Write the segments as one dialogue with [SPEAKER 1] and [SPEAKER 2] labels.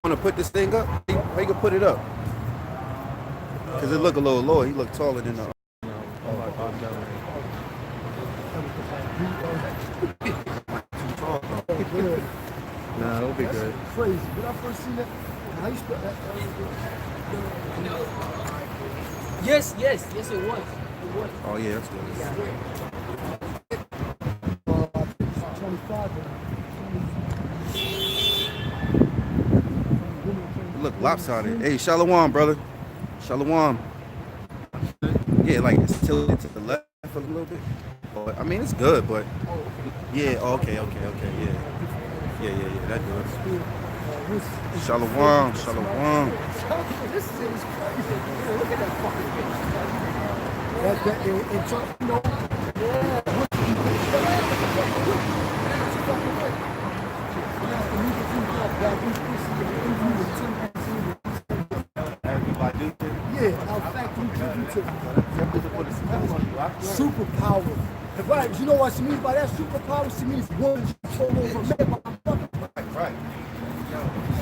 [SPEAKER 1] want to put this thing up? How you gonna put it up? Because it look a little lower. He look taller than the. Nah, it'll be good.
[SPEAKER 2] Crazy. When I first seen that, how you spell that?
[SPEAKER 3] Yes, it was. It was.
[SPEAKER 1] Oh yeah, that's good.
[SPEAKER 2] 25.
[SPEAKER 1] Look lopsided. Hey, Shalom, brother. Shalom. Yeah, like it's tilted to the left a little bit. But I mean, it's good, but yeah. Okay, yeah. That does. Shalom.
[SPEAKER 2] This is crazy. Look at that fucking face. Superpower. Right, you know what she means by that superpower? She means one control over man.
[SPEAKER 1] Right.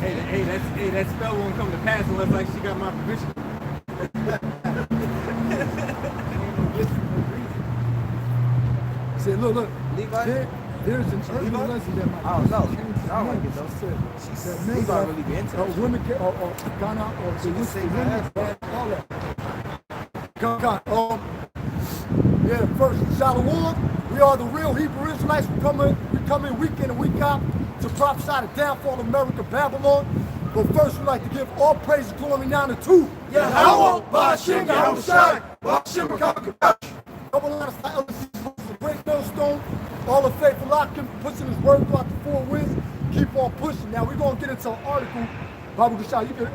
[SPEAKER 4] Hey, that spell won't come to pass unless like she got my permission.
[SPEAKER 2] Say, look,
[SPEAKER 4] Levi?
[SPEAKER 2] there's an urban legend that might
[SPEAKER 4] I don't know. I don't like it though.
[SPEAKER 2] She said,
[SPEAKER 4] Levi really be into that.
[SPEAKER 2] women can, Ghana, or they wish the women, all that. God, yeah, first, Shalom. We are the real Hebrew Israelites. We come in week in and week out to prophesy the downfall of America, Babylon. But first, we'd like to give all praise, glory, and honor to Yahawah, BaHaSham, Yahawashi, BaHaSham, Qadash. Double line of the GreatMillStone. All the faithful Lockin, pushing his word throughout the 4 winds. Keep on pushing. Now, we're going to get into an article. BaHaSham, you can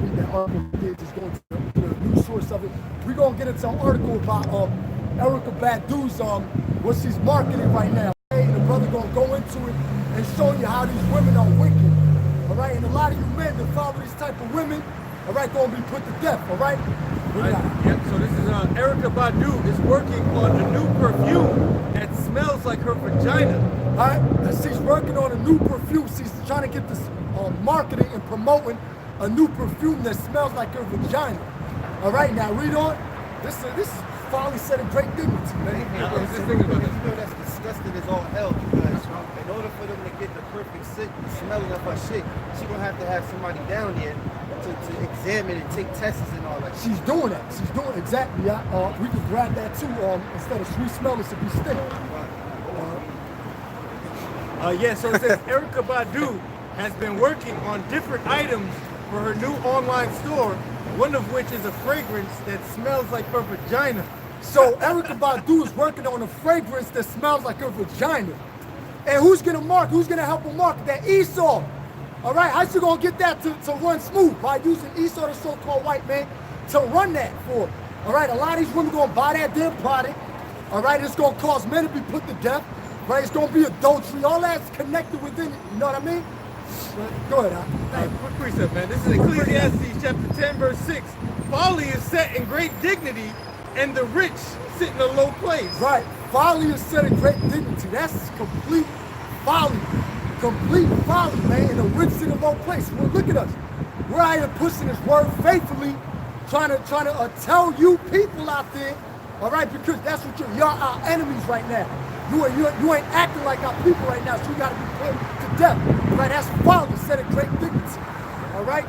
[SPEAKER 2] read that article. Just go to the news source of it. We're going to get into an article about Erykah Badu's what she's marketing right now. And the brother going to go into it and show you how these women are wicked. All right, and a lot of you men that follow these type of women, all right, going to be put to death. All right.
[SPEAKER 4] Yep. So this is Erykah Badu is working on a new perfume that smells like her vagina.
[SPEAKER 2] All right. And she's working on a new perfume. She's trying to get this marketing and promoting a new perfume that smells like her vagina. All right. Now read on. This is finally said a great dignity, man.
[SPEAKER 1] You know that's disgusting as all hell because in order for them to get the perfect smelling of her shit, she gonna have to have somebody down there to examine and take tests and all that.
[SPEAKER 2] She's doing that. She's doing it exactly. We can grab that too. Instead of sweet smelling, to be stick.
[SPEAKER 4] So it says Erykah Badu has been working on different items for her new online store, one of which is a fragrance that smells like her vagina.
[SPEAKER 2] So Erykah Badu is working on a fragrance that smells like her vagina. And who's gonna help her market that? Esau. All right, how's she gonna get that to run smooth? By using Esau, the so-called white man, to run that for. All right, a lot of these women gonna buy that damn product. All right, it's gonna cause men to be put to death. Right, it's gonna be adultery. All that's connected within it. You know what I mean? Go ahead,
[SPEAKER 4] Quick precept, man. This is Ecclesiastes chapter 10, verse 6. Folly is set in great dignity, and the rich sit in a low place.
[SPEAKER 2] Right. Folly is set in great dignity. That's complete folly. Complete folly, man. And the rich sit in a low place. Well, look at us. We're out here pushing this word faithfully, trying to tell you people out there, all right, because that's what you're our enemies right now. You ain't acting like our people right now, so you got to be put to death. Right? That's folly set in great dignity. All right?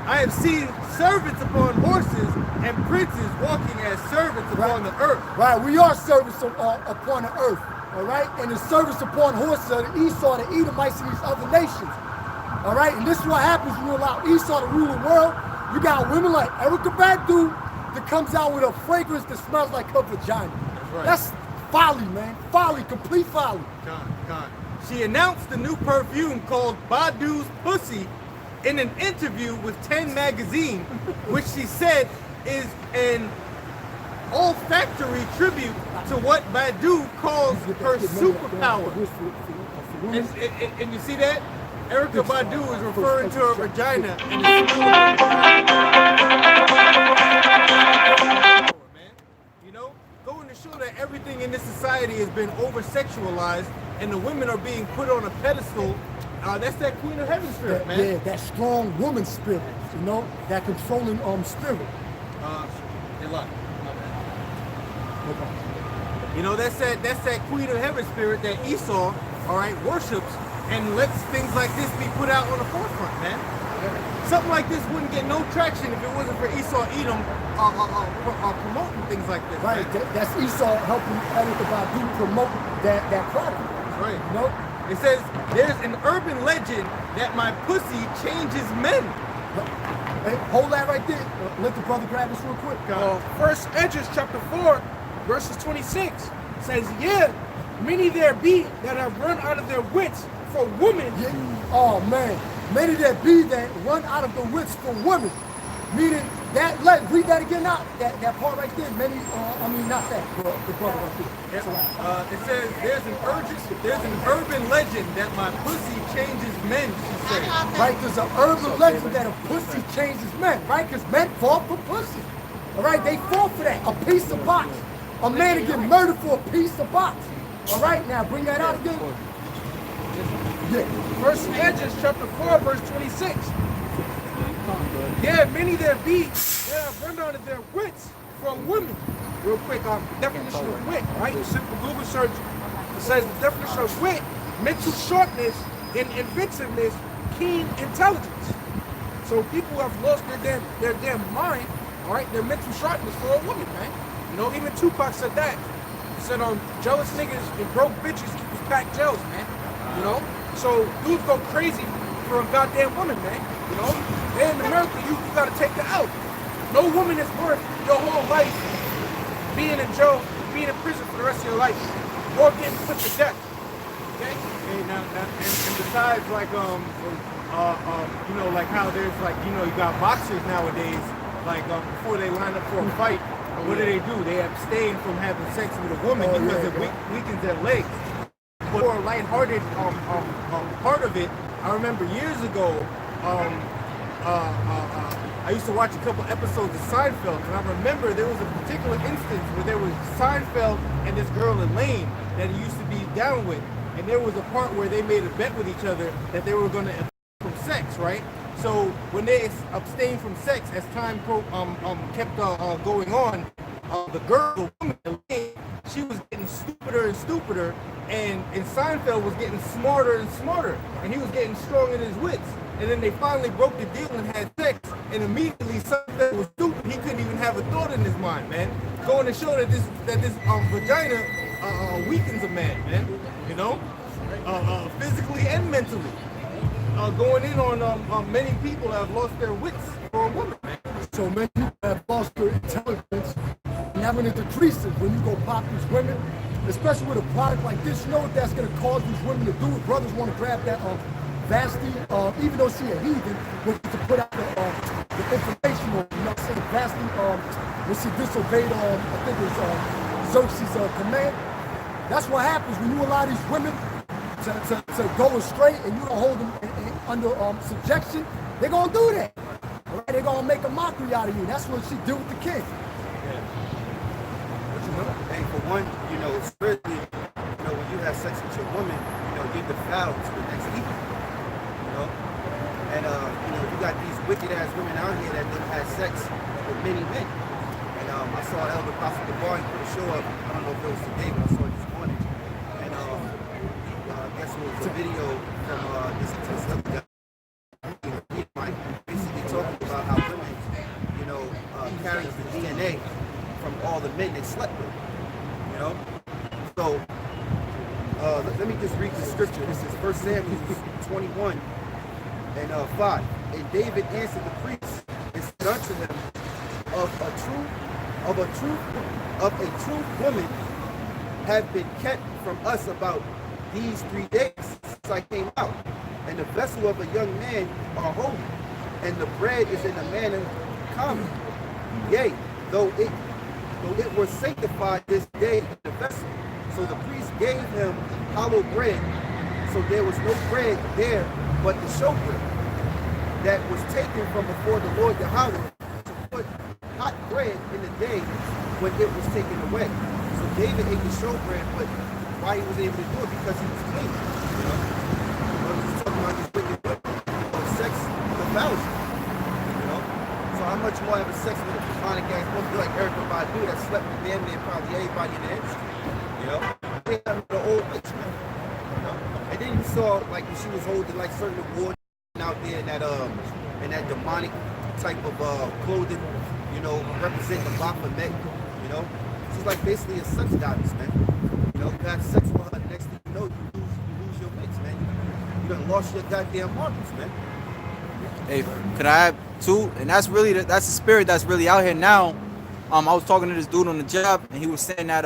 [SPEAKER 4] I have seen servants upon horses and princes walking as servants upon the earth.
[SPEAKER 2] Right, we are servants upon the earth, all right? And the servants upon horses are the Esau, the Edomites, and these other nations, all right? And this is what happens when you allow Esau to rule the world. You got women like Erykah Badu that comes out with a fragrance that smells like her vagina. That's folly, man. Folly, complete folly.
[SPEAKER 4] She announced the new perfume called Badu's Pussy in an interview with 10 magazine, which she said is an olfactory tribute to what Badu calls her superpower. And you see that? Erykah Badu is referring to her vagina. You know, going to show that everything in this society has been over-sexualized and the women are being put on a pedestal That's that Queen of Heaven spirit, man.
[SPEAKER 2] Yeah, that strong woman spirit, you know, that controlling spirit.
[SPEAKER 4] They lie. You know, that's that Queen of Heaven spirit that Esau, all right, worships and lets things like this be put out on the forefront, man. Something like this wouldn't get no traction if it wasn't for Esau Edom promoting things like this.
[SPEAKER 2] Right, that's Esau helping Erica Badu promote that product.
[SPEAKER 4] Right.
[SPEAKER 2] You know?
[SPEAKER 4] It says, there's an urban legend that my pussy changes men.
[SPEAKER 2] Hey, hold that right there. Let the brother grab this real quick.
[SPEAKER 3] First Edges chapter 4, verses 26 says, yeah, many there be that have run out of their wits for women.
[SPEAKER 2] Yeah. Oh man, many there be that run out of the wits for women. Meaning that, read that again out. That part right there. Many, not that, the brother right there.
[SPEAKER 4] It says there's an urban legend that my pussy changes men, she said.
[SPEAKER 2] Right, there's an urban legend that a pussy changes men, right? Because men fall for pussy. All right, they fall for that. A piece of box. A man to get murdered for a piece of box. All right, now bring that out again. Yeah.
[SPEAKER 3] First Edges chapter 4, verse 26. Yeah, many there be that have run out of their wits for women. Real quick, definition of wit, right? Simple Google search. It says the definition of wit: mental sharpness and inventiveness, keen intelligence. So people have lost their damn mind, all right, their mental sharpness for a woman, man. You know, even Tupac said that. He said, jealous niggas and broke bitches equals packed jails, man. You know? So dudes go crazy for a goddamn woman, man. You know? And in America, you gotta take her out. No woman is worth your whole life being in jail, being in prison for the rest of your life, or getting put to death. Okay?
[SPEAKER 4] And besides, like, you know, like how there's like, you know, you got boxers nowadays, like before they line up for a fight, what do? They abstain from having sex with a woman because it weakens their legs. But for a lighthearted part of it, I remember years ago, I used to watch a couple episodes of Seinfeld, and I remember there was a particular instance where there was Seinfeld and this girl Elaine that he used to be down with, and there was a part where they made a bet with each other that they were going to abstain from sex, right? So when they abstained from sex, as time kept going on, the girl, the woman, Elaine, she was getting stupider and stupider, and Seinfeld was getting smarter and smarter, and he was getting strong in his wits. And then they finally broke the deal and had sex, and immediately Seinfeld was stupid. He couldn't even have a thought in his mind, man. Going to show that this vagina weakens a man, you know, physically and mentally. Going in on many people have lost their wits for a woman, man.
[SPEAKER 2] So many people have lost their intelligence, and having it decreases when you go pop these women, especially with a product like this. You know what that's going to cause these women to do? Brothers want to grab that Vasti, even though she a heathen, but to put out the information on, you know what I'm saying, Vasti, when she disobeyed, I think it was Xerxes' command. That's what happens when you allow these women to go astray and you don't hold them under subjection. They're going to do that. All right? They're going to make a mockery out of you. That's what she did with the king.
[SPEAKER 1] Yeah. But you know, hey, for one, you know, spiritually, you know, when you have sex with your woman, you know, you're defiled to the next level. You know? And, you know, you got these wicked-ass women out here that done had sex with many men. And I saw Elder Prophet DeBar, he put a show up, I don't know if it was today, but I saw it this morning. And I guess it was a video from this other guy. Basically talking about how women, you know, carries the DNA from all the men they slept with, you know? So, let me just read the scripture. This is 1 Samuel 21 and 5. And David answered the priest and said unto him, of a true woman have been kept from us about these 3 days since I came out. And the vessel of a young man are holy, and the bread is in a manner common. Yea, though it was sanctified this day in the vessel. So the priest gave him hollow bread, so there was no bread there but the showbread that was taken from before the Lord Yahawah to put hot bread in the day when it was taken away. So David ate the showbread, but why he was able to do it? Because he was clean. You know? He was talking about about having sex with a demonic ass woman like Erica Badu that slept with damn near probably everybody in the industry. You know? They have the old witch, man. You know? And then you saw like when she was holding like certain awards out there in that demonic type of clothing, you know, representing the Baphomet, you know. She's like basically a sex goddess, man. You know, you got sex with her, the next thing you know, you lose your mix, man. You done lost your goddamn marbles, man.
[SPEAKER 5] Hey, could I have two? And that's the spirit that's really out here now. I was talking to this dude on the job, and he was saying that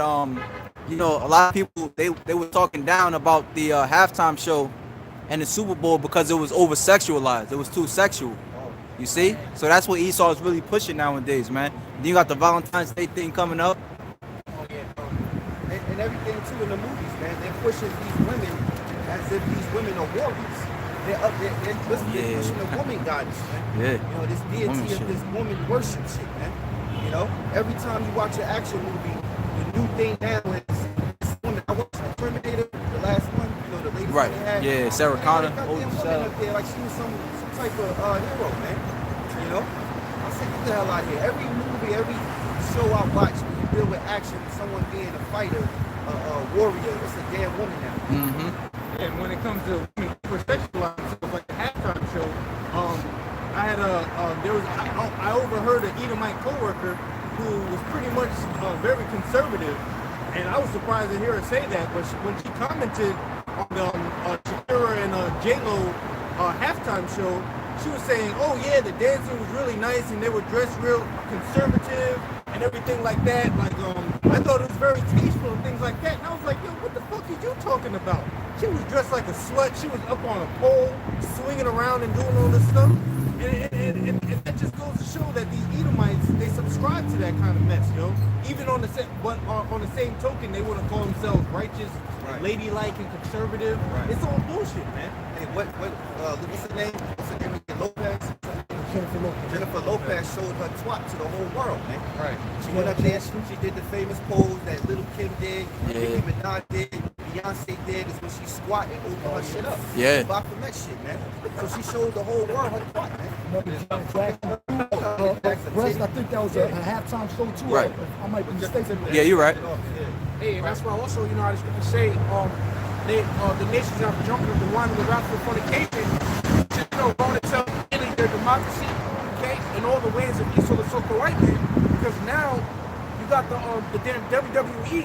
[SPEAKER 5] you know, a lot of people they were talking down about the halftime show and the Super Bowl because it was over sexualized. It was too sexual. You see? So that's what Esau is really pushing nowadays, man. Then you got the Valentine's Day thing coming up.
[SPEAKER 1] Oh yeah, and everything too in the movies, man. They're pushing these women as if these women are warriors. They're up there, they're pushing the woman goddess, man.
[SPEAKER 5] Yeah.
[SPEAKER 1] You know, this deity of this woman worship shit, man. You know, every time you watch an action movie, the new thing now is this woman. I watched the Terminator, the last one, you know, the latest one they had.
[SPEAKER 5] Yeah, Sarah Connor.
[SPEAKER 1] Woman up there like she was some type of hero, man. You know? I said, get the hell out of here. Every movie, every show I watch, when you deal with action, someone being a fighter, a warrior, it's a damn woman now.
[SPEAKER 5] Mm-hmm.
[SPEAKER 4] And when it comes to women for sexualized, so like the halftime show, I had I overheard an Edomite coworker who was pretty much very conservative, and I was surprised to hear her say that. But when she commented on the Shakira and J-Lo halftime show, she was saying, "Oh yeah, the dancing was really nice, and they were dressed real conservative and everything like that. Like I thought it was very tasteful and things like that." And I was like, "Yo, what the fuck are you talking about?" She was dressed like a slut. She was up on a pole, swinging around and doing all this stuff. And that just goes to show that these Edomites, they subscribe to that kind of mess, yo. Even on the same token, they want to call themselves righteous, ladylike, and conservative. Right. It's all bullshit, man.
[SPEAKER 1] Hey, what's her name? What's her name again? Lopez? Jennifer Lopez showed her twat to the whole world, man. Right. She went up there, she did the famous pose that Little Kim did, Nicki Minaj did, Beyonce did, is when she squat and opened her shit up.
[SPEAKER 5] Yeah.
[SPEAKER 1] Baphomet shit, man. So she showed the whole world her twat, man.
[SPEAKER 2] I think that was a halftime show too.
[SPEAKER 5] Right.
[SPEAKER 2] I might be mistaken.
[SPEAKER 5] Yeah, you're right.
[SPEAKER 3] Hey, and that's why also, you know, I just want to say, the nations are jumping the one with wrath for fornication, you know, going to tell their democracy, okay, and all the ways of Esau the so-called white man, because now you got the damn WWE,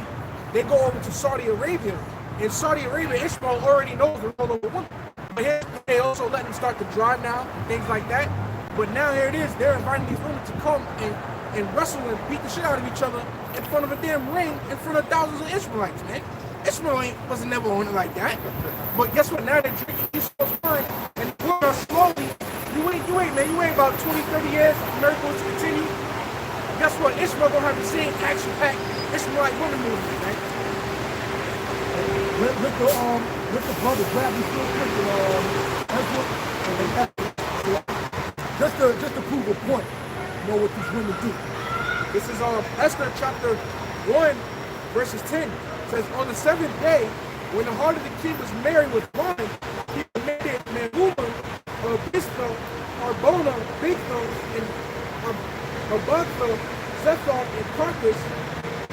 [SPEAKER 3] they go over to Saudi Arabia. In Saudi Arabia, Ishmael already knows they're all over women. But here they also let them start to drive now, things like that. But now here it is, they're inviting these women to come and wrestle and beat the shit out of each other in front of a damn ring in front of thousands of Ishmaelites, man. Ishmael wasn't never on it like that. But guess what? Now they're drinking Esau's wine and pulling us slowly. You ain't about 20, 30 years, miracles continue. Guess what? Ishmael gonna have the same action-packed Ishmaelite women movement, man.
[SPEAKER 2] Let the brother grab me real quick. Just to prove a point, you know what these women do.
[SPEAKER 3] This is Esther chapter 1, verses 10. It says, on the seventh day, when the heart of the king was merry with wine, he commanded Mehuman, Bisno, Arbona, Bigno, and Abagno, Zephon, and Carcass,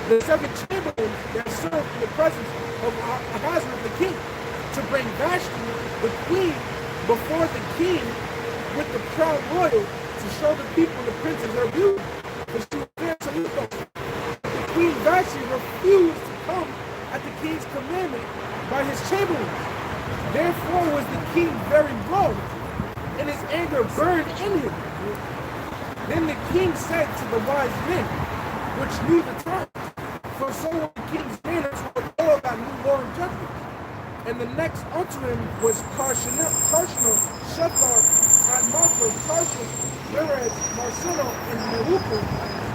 [SPEAKER 3] the seven chamberlains that served in the presence of Ahasuerus the king, to bring Vashti, the queen, before the king with the proud royal, to show the people and the princes her beauty. For she was fair to look on. The queen Vashti refused to come at the king's commandment by his chamberlains. Therefore was the king very wroth, and his anger burned in him. Then the king said to the wise men, which knew the time, for so were the king's manners were all about new law and judgment. And the next unto him was Karshana, Shethar, Admatha, Tarshish, Meres, Marcelo, and Meluku,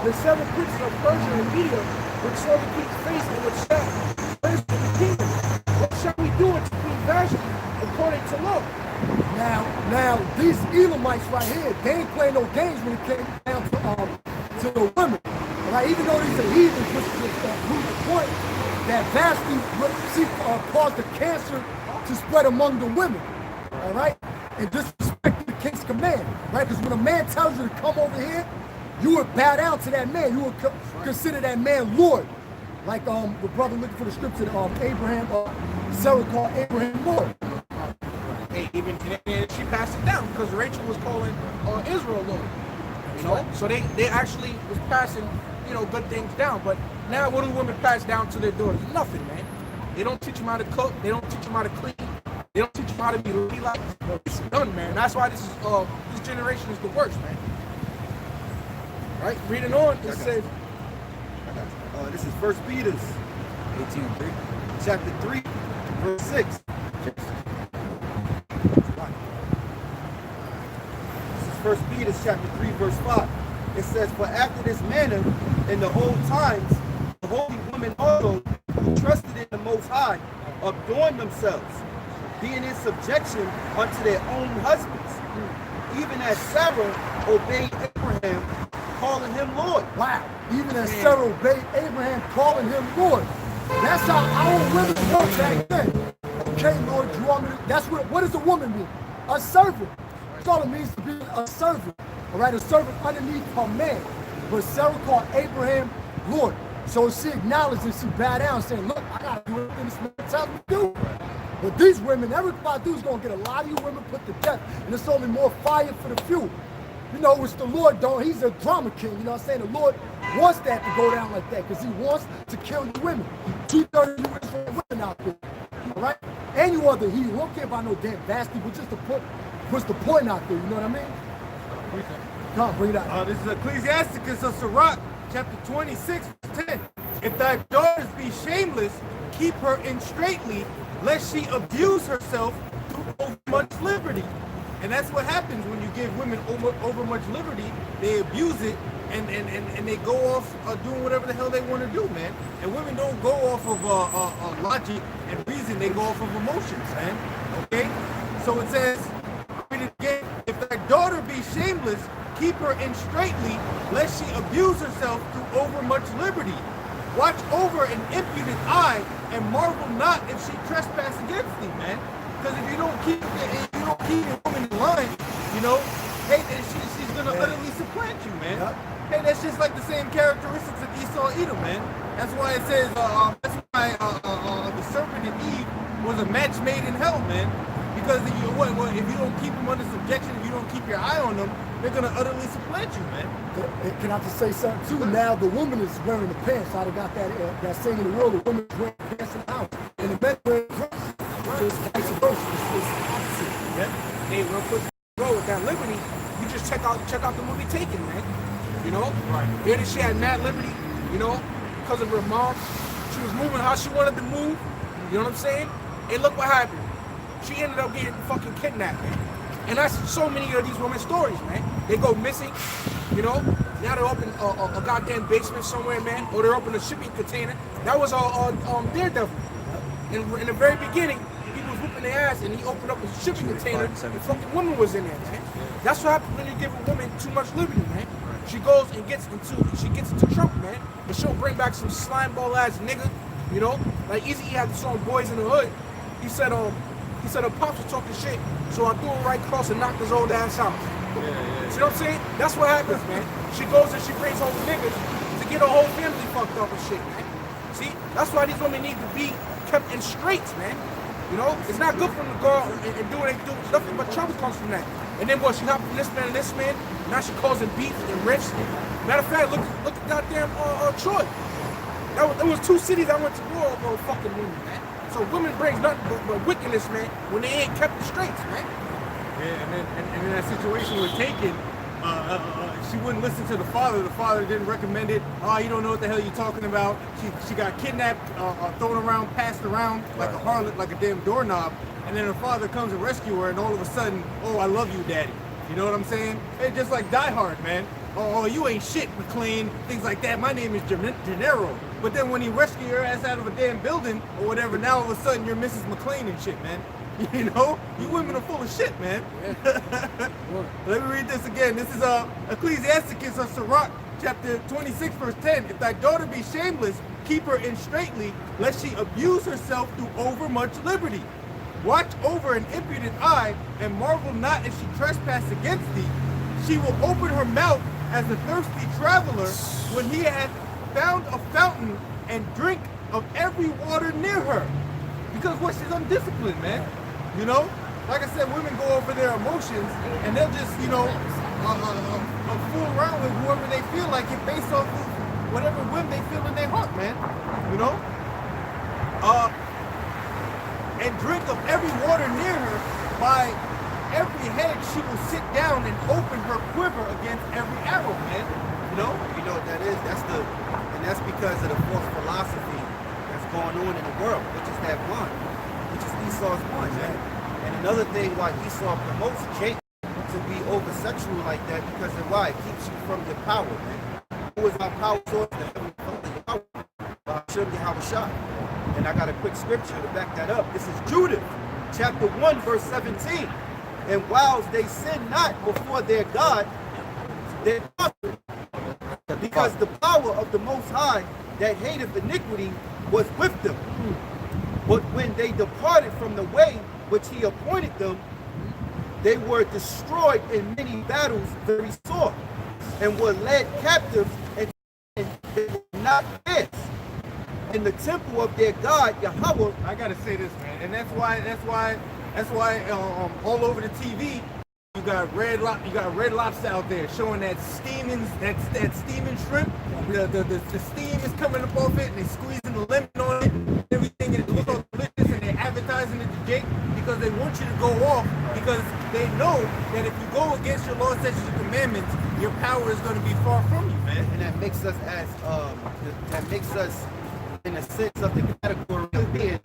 [SPEAKER 3] the seven princes of Persia and Media, which saw the king's face and which said, "Where's the kingdom? What shall we do unto Queen Vashti according to law?"
[SPEAKER 2] Now these Elamites right here, they ain't playing no games when it came down to the women. Right? Even though these are heathens, which prove the point that Vashti caused the cancer to spread among the women. All right? And disrespect the king's command. Right? Because when a man tells you to come over here, you would bow down to that man. You would consider that man Lord. Like the brother looking for the scripture, Abraham, Sarah called Abraham Lord.
[SPEAKER 3] Hey, even and she passed it down because Rachel was calling Israel Lord. You know, so they actually was passing, you know, good things down. But now what do women pass down to their daughters? Nothing, man. They don't teach them how to cook. They don't teach them how to clean. They don't teach them how to be ladylike. It's done, man. That's why this generation is the worst, man. Right? Reading on, it says.
[SPEAKER 1] This is 1 Peter
[SPEAKER 5] 18:3.
[SPEAKER 1] chapter 3, verse 6. This is 1 Peter chapter 3, verse 5. It says, for after this manner, in the old times, the holy women also who trusted in the Most High adorned themselves, being in subjection unto their own husbands, even as Sarah obeyed Abraham, calling him Lord.
[SPEAKER 2] Wow. Even as Sarah obeyed Abraham, calling him Lord. That's how our women work back then. Okay, Lord, you want me to, that's what does a woman mean? A servant. That's all it means to be a servant. All right, a servant underneath her man. But Sarah called Abraham Lord. So she acknowledged and she bowed down saying, look, I gotta do everything this man tells me to do. But these women, everything I do is gonna get a lot of you women put to death. And it's only more fire for the few. You know, which the Lord don't, he's a drama king, you know what I'm saying? The Lord wants that to go down like that because he wants to kill you women. 230 you Israel women out there, all right? And you other he won't care about no damn bastard, but just to push the point out there, you know what I mean? Come on, bring it out.
[SPEAKER 4] This is Ecclesiasticus of Sirach, chapter 26, verse 10. If thy daughters be shameless, keep her in straitly, lest she abuse herself through overmuch liberty. And that's what happens when you give women over much liberty. They abuse it and they go off doing whatever the hell they want to do, man. And women don't go off of logic and reason. They go off of emotions, man. Okay? So it says, read it again. If thy daughter be shameless, keep her in straitly, lest she abuse herself through overmuch liberty. Watch over an impudent eye and marvel not if she trespass against thee, man. Because if you don't keep your woman in line, you know, hey, then she's gonna utterly supplant you, man. Yep. Hey, that's just like the same characteristics of Esau and Edom, man. That's why it says that's why the serpent and Eve was a match made in hell, man. Because if you don't keep them under subjection, if you don't keep your eye on them, they're gonna utterly supplant you, man.
[SPEAKER 2] Can I just say something too? Now the woman is wearing the pants. I'd have got that saying in the world. The woman is wearing the pants in the house, and the men wearing the dress. So it's vice versa. It's opposite.
[SPEAKER 3] Yeah. Hey, real quick, bro, with that liberty, you just check out the movie Taken, man. You know, right? Here she had mad liberty, you know, because of her mom. She was moving how she wanted to move. You know what I'm saying? And look what happened. She ended up getting fucking kidnapped, man. And that's so many of these women's stories, man. They go missing, you know. Now they're up in a goddamn basement somewhere, man. Or they're up in a shipping container. That was Daredevil. In the very beginning, he was whooping their ass, and he opened up a shipping container. The fucking woman was in there, man. That's what happens when you give a woman too much liberty, man. She goes and gets into trouble, man. And she'll bring back some slime ball ass nigga, you know. Like Easy had the song "Boys in the Hood." He said her pops was talking shit, so I threw her right across and knocked his old ass out. See what I'm saying? That's what happens, man. She goes and she brings home niggas to get her whole family fucked up and shit, man. See, that's why these women need to be kept in straits, man. You know, it's not good for them to go out and do what they do. Nothing but trouble comes from that. And then what? She hopped from this man and this man. Now she causing beef and rifts. Matter of fact, look at goddamn Troy. There was 2 cities I went to war over fucking women, man. So women brings nothing but wickedness, man, when they ain't kept in straits, man.
[SPEAKER 4] Yeah, and in that situation with Taken, she wouldn't listen to the father. The father didn't recommend it. Oh, you don't know what the hell you're talking about. She got kidnapped, thrown around, passed around like a harlot, like a damn doorknob. And then her father comes and rescue her, and all of a sudden, oh, I love you, daddy. You know what I'm saying? It's just like Die Hard, man. Oh, you ain't shit, McLean. Things like that. My name is Gennaro. But then when he rescued your ass out of a damn building or whatever, now all of a sudden you're Mrs. McLean and shit, man. You know? You women are full of shit, man. Yeah. Let me read this again. This is Ecclesiasticus of Sirach, chapter 26, verse 10. If thy daughter be shameless, keep her in straitly, lest she abuse herself through overmuch liberty. Watch over an impudent eye, and marvel not if she trespass against thee. She will open her mouth as a thirsty traveler when he had found a fountain and drink of every water near her. Because what, she's undisciplined, man. You know? Like I said, women go over their emotions and they'll just, you know, fool around with whoever they feel like it based off of whatever whim they feel in their heart, man. You know? And drink of every water near her. By every head she will sit down and open her quiver against every arrow, man. You know?
[SPEAKER 1] You know what that is? That's because of the false philosophy that's going on in the world, which is that one, which is Esau's one, man. And another thing why Esau promotes Jacob to be over-sexual like that, because of why? It keeps you from your power, man. Who is our power source? The Heavenly Father, Yahawah, BaHaSham, Yahawashi. And I got a quick scripture to back that up. This is Judith, chapter 1, verse 17. And whilst they sin not before their God, they prosper. Because the power of the Most High that hateth iniquity was with them. But when they departed from the way which he appointed them, they were destroyed in many battles very sore, and were led captive, and they were not theirs. In the temple of their God, Yahawah.
[SPEAKER 4] I gotta say this, man, and that's why all over the TV you got red lobster out there showing that steaming shrimp. The steam is coming up off it, and they squeezing the lemon on it, and everything, and it looks so delicious, and they're advertising it to Jake because they want you to go off, because they know that if you go against your law, statutes, and commandments, your power is going to be far from you, man.
[SPEAKER 1] And that makes us in the sense of the category of being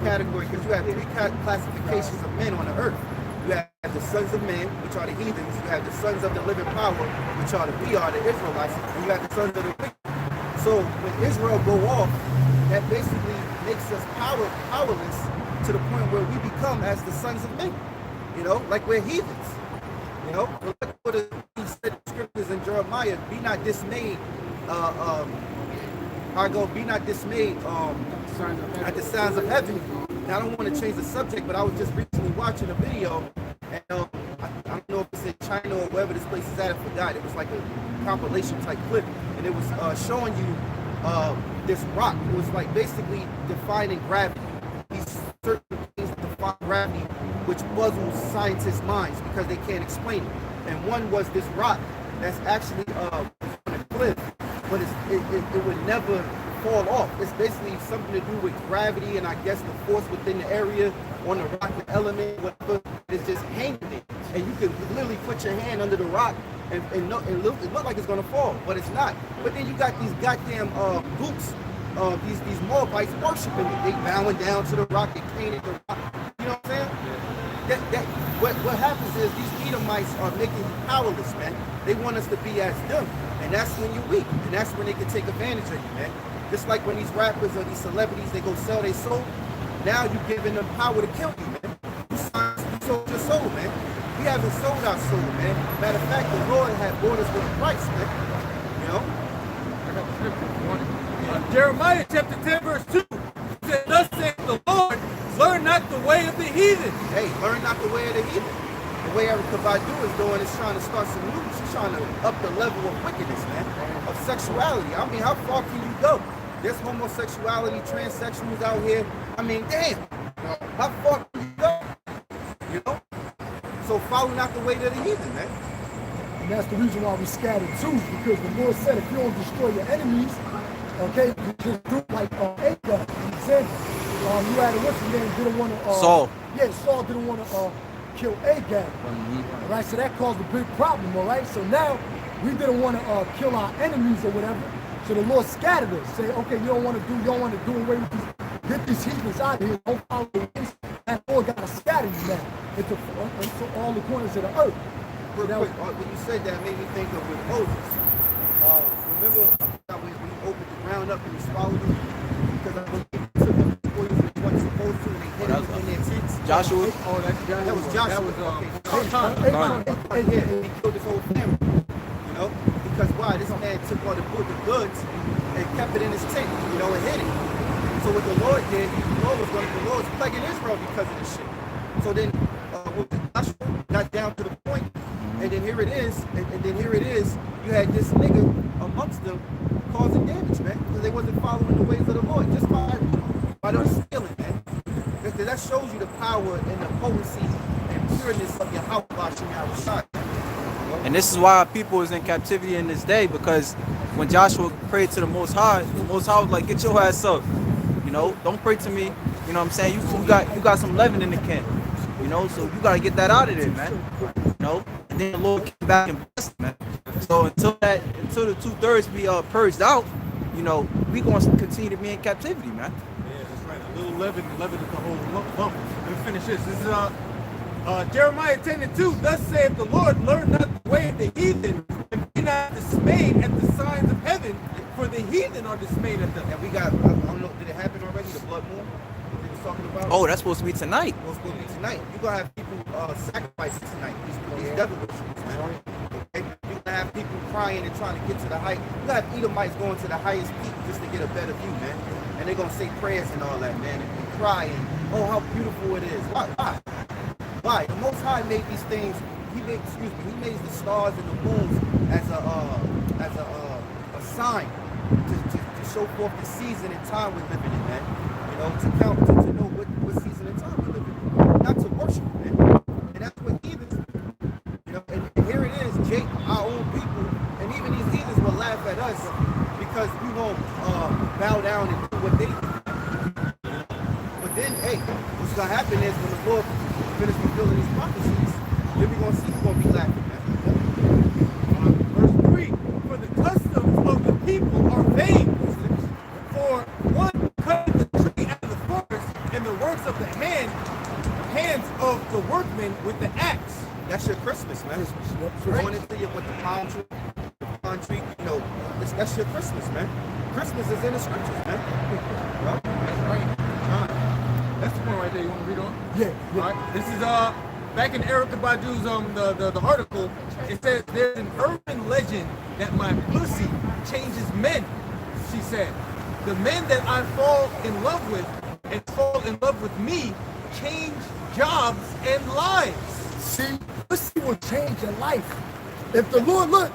[SPEAKER 1] category, because you have three classifications of men on the earth. You have the sons of men, which are the heathens. You have the sons of the living power, which are the Israelites, and you have the sons of the wicked. So when Israel go off, that basically makes us powerless to the point where we become as the sons of men. You know, like we're heathens. You know, look what he said in scriptures in Jeremiah: "Be not dismayed." Be not dismayed at the sounds of heaven. Now, I don't want to change the subject, but I was just recently watching a video, and I don't know if it's in China or wherever this place is at, I forgot. It was like a compilation type clip, and it was showing you this rock. It was like basically defining gravity. These certain things that define gravity, which puzzles scientists' minds because they can't explain it. And one was this rock that's actually on a cliff, but it would never fall off. It's basically something to do with gravity, and I guess the force within the area on the rock, the element, whatever, is just hanging there. And you can literally put your hand under the rock and it look like it's gonna fall, but it's not. But then you got these goddamn boots, these Moabites worshiping it. They bowing down to the rock, they painted the rock. You know what I'm saying? What happens is these Edomites are making you powerless, man. They want us to be as them, and that's when you're weak, and that's when they can take advantage of you, man. Just like when these rappers or these celebrities, they go sell their soul. Now you're giving them power to kill you, man. You sold your soul, man. We haven't sold our soul, man. Matter of fact, the Lord had bought us with a price, man. You know?
[SPEAKER 4] Jeremiah chapter 10, verse 2 said, "Thus saith the Lord, learn not the way of the heathen."
[SPEAKER 1] Hey, learn not the way of the heathen. The way Erica Badu is doing is trying to start some new. She's trying to up the level of wickedness, man, of sexuality. I mean, how far can you go? There's homosexuality, transsexuals out here. I mean, damn. How far can you go? You know? So follow not the way of the heathen, man.
[SPEAKER 2] And that's the reason why we scattered too, because the Lord said if you don't destroy your enemies, okay, you just do like Agag. He said, you had a what's his name, didn't want to
[SPEAKER 5] Saul.
[SPEAKER 2] Yeah, Saul didn't want to kill Agag. All right, so that caused a big problem, all right? So now we didn't want to kill our enemies or whatever. So the Lord scattered us. Say, okay, you don't want to do away with these, get these heathens out of here. Don't follow the ways. And the Lord got to scatter you now into all the corners of the earth.
[SPEAKER 1] Real quick, when you said that, it made me think of with Moses. Remember when we opened the ground up and we swallowed them? Because I believe we took them before you weren't supposed to, and they hid them in their tents.
[SPEAKER 5] Joshua?
[SPEAKER 4] Oh, that's Joshua.
[SPEAKER 1] That was Joshua.
[SPEAKER 4] That was
[SPEAKER 1] Yeah, he killed his whole family. You know? Because why? This man took all the goods and kept it in his tent, you know, and hid it. So what the Lord did, the Lord was plaguing Israel because of this shit. So then Joshua got down to the point, And then here it is, you had this nigga amongst them causing damage, man, because they wasn't following the ways of the Lord, just by them stealing, man. That shows you the power and the potency and pureness of Yahawashi.
[SPEAKER 5] And this is why people is in captivity in this day, because when Joshua prayed to the Most High was like, get your ass up. You know, don't pray to me. You know what I'm saying? You got some leaven in the camp. You know, so you gotta get that out of there, man. You know, and then the Lord came back and blessed, man. So until the 2/3 be purged out, you know, we gonna continue to be in captivity, man.
[SPEAKER 4] Yeah, that's right. A little leaven is the whole lump. Let me finish this. This is Jeremiah 10:2. Thus saith the Lord, learn not the way of the heathen, and be not dismayed at the signs of heaven, for the heathen are dismayed at them.
[SPEAKER 1] And we got, I don't know, did it happen already? The blood moon? That they was talking about?
[SPEAKER 5] Oh, that's supposed to be tonight.
[SPEAKER 1] It's supposed to be tonight. You're gonna have people sacrificing tonight. These devil worshippers, man. Okay? You're gonna have people crying and trying to get to the height. You're gonna have Edomites going to the highest peak just to get a better view, man. And they're gonna say prayers and all that, man, and cry and, oh, how beautiful it is. Why? The Most High made these things. He made the stars and the moons as a sign to show forth the season and time we're living in, man. You know, to count, to know what season and time we're living in. Not to worship, man. And that's what heathens do. You know, and here it is, Jake, our own people, and even these heathens will laugh at us because we won't bow down and do what they do. But then, hey, what's gonna happen is when the Lord finish fulfilling these prophecies, then we're gonna see who's gonna be laughing, man.
[SPEAKER 4] Verse 3, for the customs of the people are vain. For one cut the tree out of the forest, and the works of the hands of the workmen with the axe.
[SPEAKER 1] That's your Christmas, man. Going into your, with the palm tree, you know, that's your Christmas, man. Christmas is in the scriptures, man. Well,
[SPEAKER 4] That's right. That's the one right there. You want to read on?
[SPEAKER 2] Yeah.
[SPEAKER 4] All right. This is back in Erica Badu's the article. It says there's an urban legend that my pussy changes men. She said, the men that I fall in love with and fall in love with me change jobs and lives.
[SPEAKER 2] See, pussy will change your life. If the Lord, look,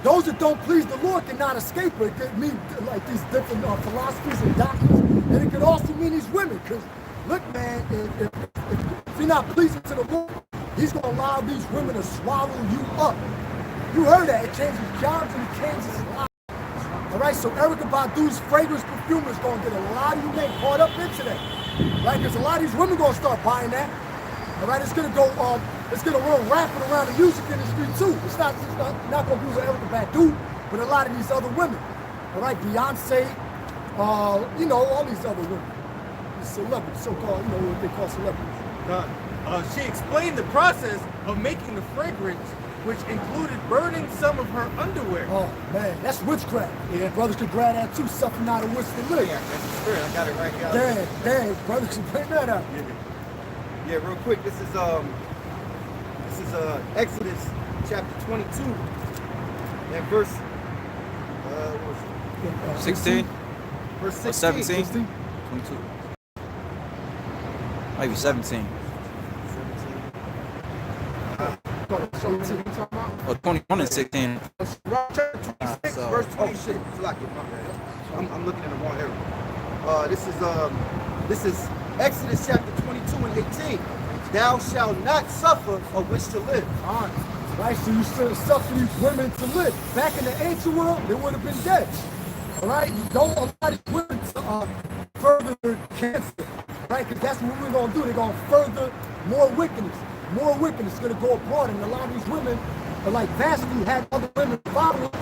[SPEAKER 2] those that don't please the Lord cannot escape it. It could mean like these different philosophies and doctrines, and it could also mean these women. Because look, man, if you're not pleasing to the Lord, He's gonna allow these women to swallow you up. You heard that? It changes jobs and it changes lives. All right, so Erykah Badu's fragrance perfume is gonna get a lot of you men caught up into that, right? Because a lot of these women gonna start buying that. All right, it's gonna go, it's gonna run rapid around the music industry too. It's not gonna be with Erykah Badu, but a lot of these other women. All right, Beyonce, you know, all these other women, these celebrities, so-called, you know, what they call celebrities.
[SPEAKER 4] She explained the process of making the fragrance, which included burning some of her underwear.
[SPEAKER 2] Oh man, that's witchcraft. Yeah, brothers could grab that too, suffering out of wisdom. Look.
[SPEAKER 1] yeah, that's the spirit. I got it right here.
[SPEAKER 2] Dang, brothers should bring that up.
[SPEAKER 1] Yeah, real quick. This is Exodus chapter 22 and verse what was it?
[SPEAKER 5] 16?
[SPEAKER 1] Verse 16.
[SPEAKER 5] 17? 22. Maybe 17. Or 21 and 16.
[SPEAKER 1] Rawchaa 26, verse 26. I'm looking in the wrong area. This is Exodus chapter 22 and 18. Thou shalt not suffer a wish to live.
[SPEAKER 2] Right, so you should suffer these women to live. Back in the ancient world, they would have been dead. All right, you don't allow these women to further cancer, right? Because that's what we're gonna do. They're gonna further more wickedness. More wickedness is gonna go abroad, and a lot of these women are like vastly had other women following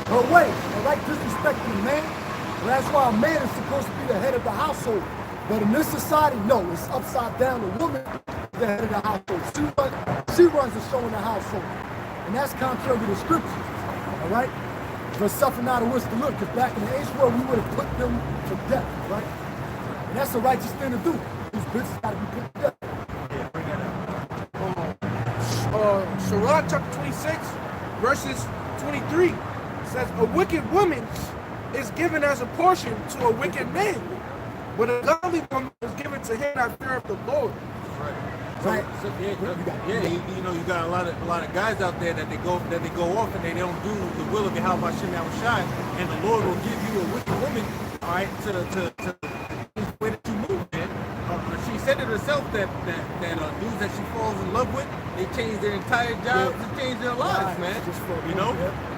[SPEAKER 2] her way. All right, disrespecting the man. And that's why a man is supposed to be the head of the household. But in this society, no, it's upside down. The woman is the head of the household. She runs the show in the household. And that's contrary to the scriptures. All right? But suffering not a wish to live, because back in the ancient world, we would have put them to death, right? And that's the righteous thing to do. These bitches gotta be put to death.
[SPEAKER 3] Yeah, bring that up. Sirach chapter 26, verses 23 says, a wicked woman is given as a portion to a wicked man, but a godly woman is given to him that fear of the Lord.
[SPEAKER 4] Right.
[SPEAKER 2] right?
[SPEAKER 4] You know, you got a lot of guys out there that they go off and they don't do the will of BaHaSham Yahawashi, and the Lord will give you a wicked woman, all right, to the way that you move, man. She said it herself that dudes that she falls in love with, they change their entire jobs and change their lives, man. You know?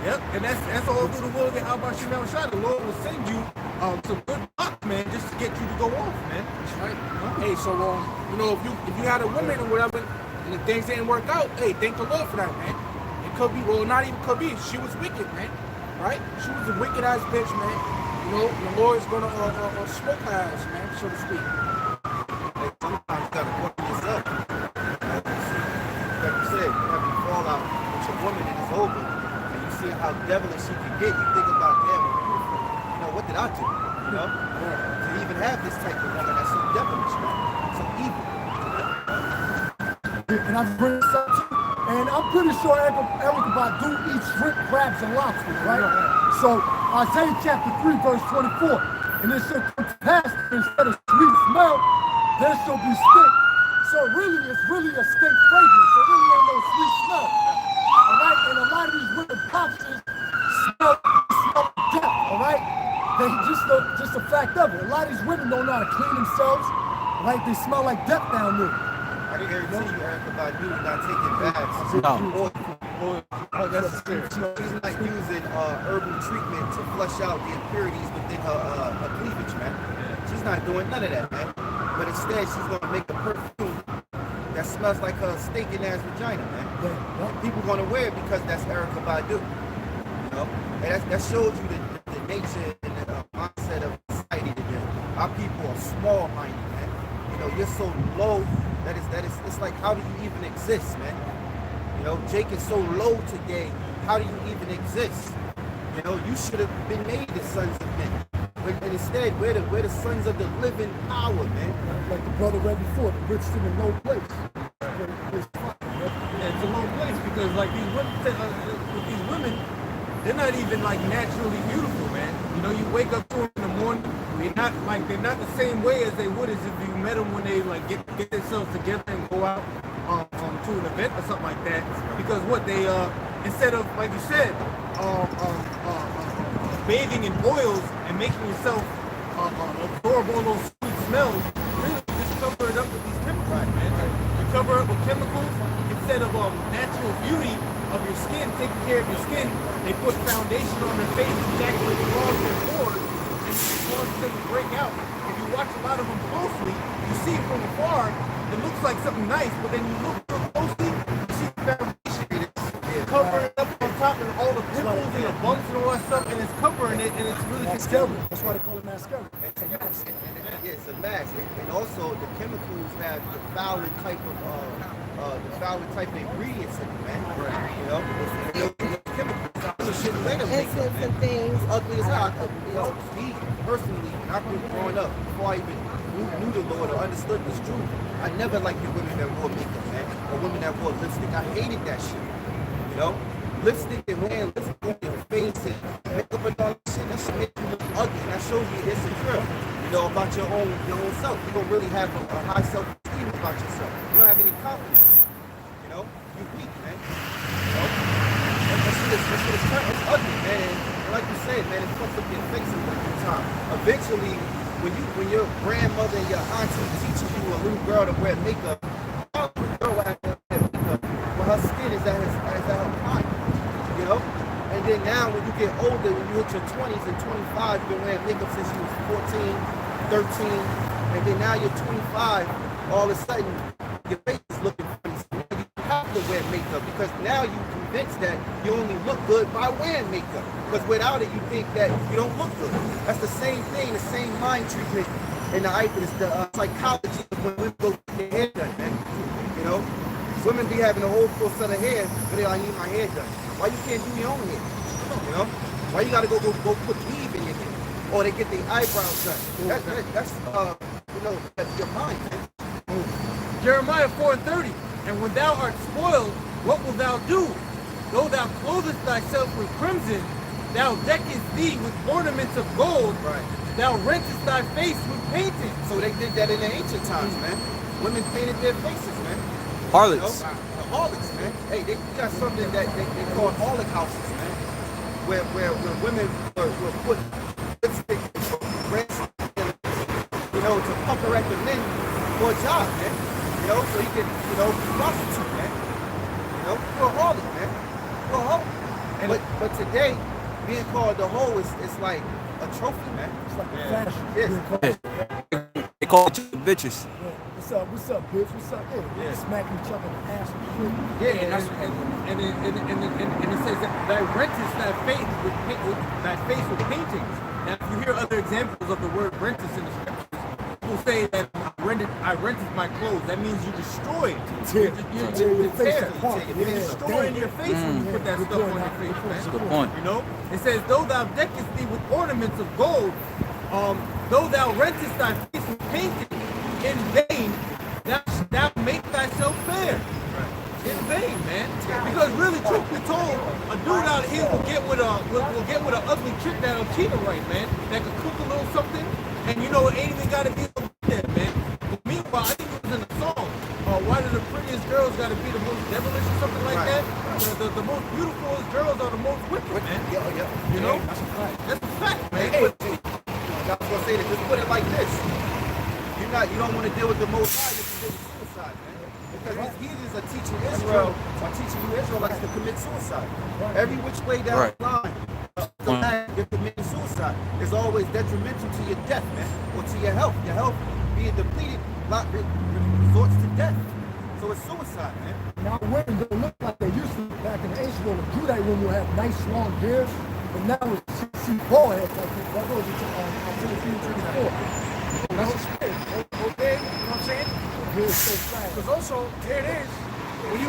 [SPEAKER 4] Yep. And that's all through the will of BaHaSham Yahawashi. The Lord will send you some good luck, man, just to get you to go off, man.
[SPEAKER 3] Right. Hey, so you know, if you had a woman or whatever, and if things didn't work out, hey, thank the Lord for that, man. It could be, well, not even could be. She was wicked, man. Right? She was a wicked ass bitch, man. You know, the Lord's gonna smoke her ass, man, so to speak.
[SPEAKER 1] Hey, sometimes you gotta work this up. Like you said, you have a fallout with your woman and it's over, and you see how devilish she can get. You think about, damn, you know, what did I do? You know, to even have this type of woman that's so devilish, man, so evil.
[SPEAKER 2] And I bring this up too. And I'm pretty sure Erykah Badu eats shrimp, crabs, and lobsters, right? So Isaiah chapter 3, verse 24. And it shall come to pass instead of sweet smell, there shall be stink. So really, it's really a stink fragrance. So really ain't no sweet smell. All right? And a lot of these women popsters smell death, all right? They just a fact of it. A lot of these women don't know how to clean themselves, right? They smell like death down there.
[SPEAKER 1] I can guarantee you, Erykah Badu not taking baths.
[SPEAKER 5] No.
[SPEAKER 1] She's not using herbal treatment to flush out the impurities within her cleavage, man. She's not doing none of that, man. But instead, she's gonna make a perfume that smells like her stinking ass vagina, man. People gonna wear it because that's Erykah Badu. You know, and that shows you the nature and the mindset of society today. Our people are small-minded, man. You know, you're so low that it's like, how do you even exist, man? You know, Jake is so low today. How do you even exist? You know, you should have been made the sons of men. But instead, we're the sons of the living power, man.
[SPEAKER 2] Like the brother read before, the rich sit in no place.
[SPEAKER 4] Yeah, it's a low place because like these women, they're not even like naturally beautiful, man. You know, you wake up to them in the morning, they're not the same way as they would as if you met them when they like get themselves together and go out to an event or something like that. Because what they instead of, like you said, bathing in oils and making yourself absorb all those sweet smells, really just cover it up with these chemicals, man. You cover it with chemicals instead of natural beauty of your skin, taking care of your skin. They put foundation on their face to actually cause their pores and cause them to break out. If you watch a lot of them closely, you see it from afar, it looks like something nice, but then you look real closely, you see the foundation covering it up on top and all the pimples and the bumps and all that stuff, and it's covering it, and it's really
[SPEAKER 2] Mascara. That's why they call it mascara.
[SPEAKER 1] Yeah, it's a mask. And also, the chemicals have the fouling type of ingredients in it, man. Right. You know, those chemicals shouldn't let them make them, man.
[SPEAKER 6] And things.
[SPEAKER 1] It's ugly as hell. You know, me personally, when I grew growing up, before I even knew the Lord or understood this truth, I never liked the women that wore makeup, man, or women that wore lipstick. I hated that shit. You know, lipstick and wearing lipstick on your face and makeup and all that shit, that shit makes you look ugly. And that shows you insecure, you know, about your own self. You don't really have a high self-esteem about yourself. You don't have any confidence. You know, you're weak, man. You know, it's ugly, man. And like you said, man, it fucks up your face at the time. Eventually, when your grandmother and your auntie teaches you a little girl to wear makeup, a girl will have to wear makeup, but her skin is at her prime, you know? And then now when you get older, when you hit your 20s and 25, you've been wearing makeup since you was 14, 13, and then now you're 25, all of a sudden, your face is looking funny. So you have to wear makeup because now you're convinced that you only look good by wearing makeup. Because without it, you think that you don't look good. That's the same thing, the same mind treatment in the psychology of when women go get their hair done, man. You know? Women be having a whole full set of hair, but they like, I need my hair done. Why you can't do your own hair? You know? Why you gotta go put weave in your hair? Or they get their eyebrows done. That's your mind, man.
[SPEAKER 4] Jeremiah 4:30, and when thou art spoiled, what wilt thou do? Though thou clothest thyself with crimson, thou deckest thee with ornaments of gold,
[SPEAKER 1] Right.
[SPEAKER 4] thou rentest thy face with painting.
[SPEAKER 1] So they did that in the ancient times, man. Women painted their faces, man.
[SPEAKER 5] Harlots.
[SPEAKER 1] You know? The harlots, man. Hey, they got something that they call harlot houses, man. Where women will put lipstick or breasts, you know, to pump her at the men for a job, man. You know, so he can, you know, prostitute, man. You know, you're a harlot, man. You're a hoe. But today, being called the hoe is like a trophy, man.
[SPEAKER 2] It's like a fashion.
[SPEAKER 1] Yes.
[SPEAKER 5] They call each other bitches.
[SPEAKER 2] Yeah. What's up, bitch? What's up? Yeah. Smacking each other in the ass and shit.
[SPEAKER 4] Yeah, and it says that thy rentest thy face with paintings. Now, if you hear other examples of the word rentest in the scriptures, people say that I rented my clothes. That means you destroy it. You're destroying your face when you put that stuff on your face, man.
[SPEAKER 5] That's a good point.
[SPEAKER 4] You know, it says, though thou deckest thee with ornaments of gold, though thou rentest thy face with painting, in vain thou make thyself fair. In vain, man. Because really, truth be told, a dude out here will get with an ugly chick that'll treat her right, man. That could cook a little something, and you know it ain't even gotta be that, man. But meanwhile, I think it was in a song. Why do the prettiest girls gotta be the most devilish or something like that? The most beautiful girls are the most wicked, man.
[SPEAKER 1] Yeah.
[SPEAKER 4] You know?
[SPEAKER 1] That's a fact.
[SPEAKER 4] That's a fact, man.
[SPEAKER 1] Hey, I was gonna say that. Just put it like this: you don't want to deal with the Most High if you commit suicide, man. Because these are teaching Israel, or teaching you Israelites to commit suicide. Every which way down the line, you're committing suicide. It's always detrimental to your death, man, or to your health. Your health being depleted resorts to death. So it's suicide, man.
[SPEAKER 2] Now women don't look like they used to back in the ancient world. The Judite women would have nice long hair, but now it's bald heads like that goes into Timothy 24.
[SPEAKER 3] That's a spirit. Okay, you know what I'm saying?
[SPEAKER 2] Hair's so fast.
[SPEAKER 3] Because also, here it is. When you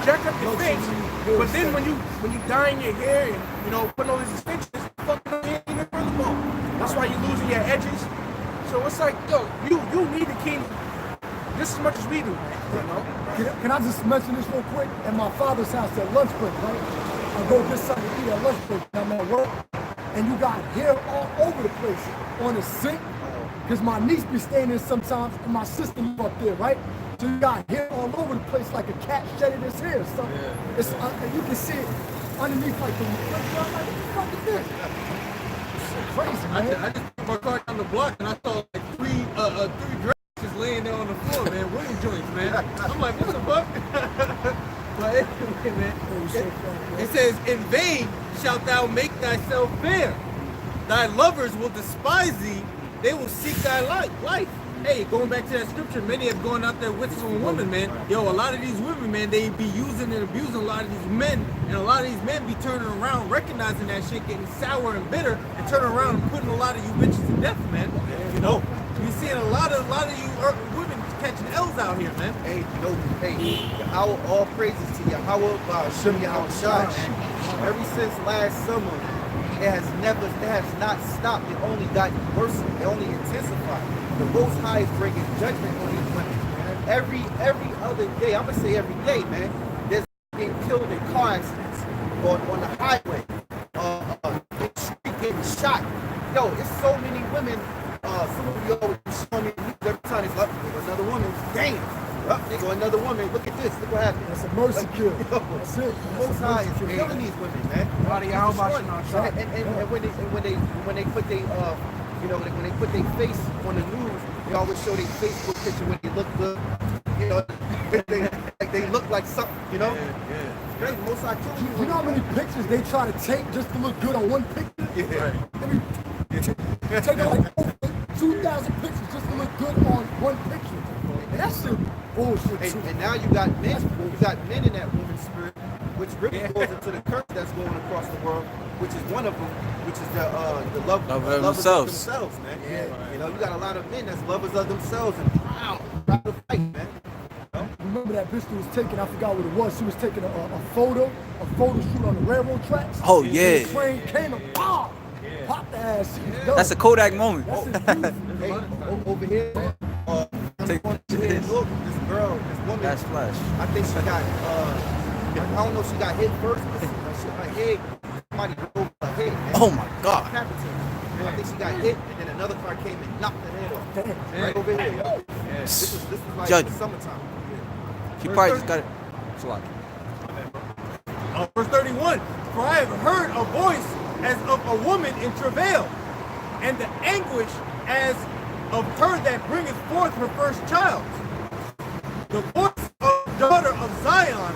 [SPEAKER 3] jack up your face, but then when you dyeing your hair and, you know, putting all these extensions, fucking your hair even further. That's why you're losing your edges. So it's like, yo, you need the king just as much as we do, you know?
[SPEAKER 2] Can I just mention this real quick? At my father's house at lunch break, right? I go get something to eat at lunch break, and I'm at work, and you got hair all over the place on the sink, because my niece be staying there sometimes, and my sister live up there, right? So you got hair all over the place like a cat shedding his hair. So it's and you can see it underneath like the what the fuck is this? It's crazy, man.
[SPEAKER 4] I just put my car down the block and I saw like three dresses laying there on the floor, man. Wedding joints, man. I'm like, what the fuck? But anyway, man. It says, in vain shalt thou make thyself fair. Thy lovers will despise thee. They will seek thy life. Hey, going back to that scripture, many have gone out there with some women, man. Yo, a lot of these women, man, they be using and abusing a lot of these men, and a lot of these men be turning around, recognizing that shit, getting sour and bitter, and turning around and putting a lot of you bitches to death, man. You know, we seeing a lot of you women catching L's out here, man.
[SPEAKER 1] Hey, Yahawah, all praises to Yahawah, BaHaSham, Yahawashi, man. Ever since last summer, it has not stopped. It only got worse. It only intensified. The Most High is bringing judgment on these women. Every other day, I'm gonna say every day, man. There's getting killed in car accidents on the highway, getting shot. Yo, it's so many women. Some of you always show me every time it's up. There's another woman. Damn. They go another woman. Look at this. Look what happened.
[SPEAKER 2] That's a mercy kill.
[SPEAKER 1] That's it. Most High is killing these women, man. And when they put their when they put their face on the news, they always show their Facebook picture when they look good. You know, they look like something. You know. Yeah. Great. Most High killing you.
[SPEAKER 2] You know how many pictures they try to take just to look good on one picture?
[SPEAKER 1] Yeah.
[SPEAKER 2] Take like over 2,000 pictures just to look good on one picture. And that's shit bullshit.
[SPEAKER 1] And now you got men in that woman's spirit, which really goes into the curse that's going across the world, which is one of them, which is the lovers of themselves, man. Yeah. You know, you got a lot of men that's lovers of themselves and proud to fight, man.
[SPEAKER 2] Remember that bitch that was taking, I forgot what it was, she was taking a photo shoot on the railroad tracks.
[SPEAKER 5] Oh, yeah.
[SPEAKER 2] The train came and popped the ass.
[SPEAKER 5] That's a Kodak moment.
[SPEAKER 1] Hey, over here,
[SPEAKER 5] Take
[SPEAKER 1] look, this woman.
[SPEAKER 5] That's flash.
[SPEAKER 1] I think she got, I don't know if she got hit first, but her head, somebody drove her head. Man.
[SPEAKER 5] Oh my God.
[SPEAKER 1] I think she got hit, and then another car came and knocked her head off. Right over here. This was like the summertime.
[SPEAKER 5] He probably just got it. It's a lot.
[SPEAKER 4] Verse 31, for I have heard a voice as of a woman in travail, and the anguish as of her that bringeth forth her first child. The voice of the daughter of Zion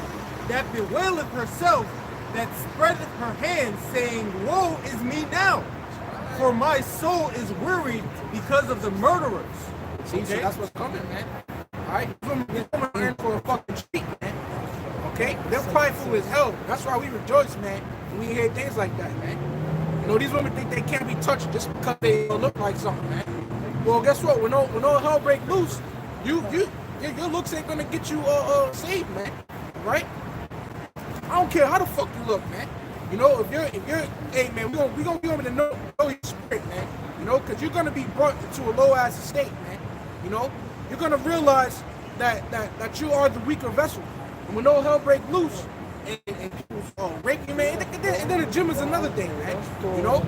[SPEAKER 4] that bewaileth herself, that spreadeth her hands, saying, woe is me now, for my soul is wearied because of the murderers.
[SPEAKER 3] See, so that's what's coming, man. Alright? These women are in for a fucking treat, man. Okay? They're prideful as hell. That's why we rejoice, man, when we hear things like that, man. You know, these women think they can't be touched just because they look like something, man. Well, guess what? When all hell break loose, your looks ain't gonna get you saved, man. Right? I don't care how the fuck you look, man. You know, if you're, hey, man, we gonna be able to know your spirit, man. You know, because you're gonna be brought into a low ass estate, man. You know, you're gonna realize that you are the weaker vessel. And when all hell break loose, and people rape you, man, and then the gym is another thing, man. You know,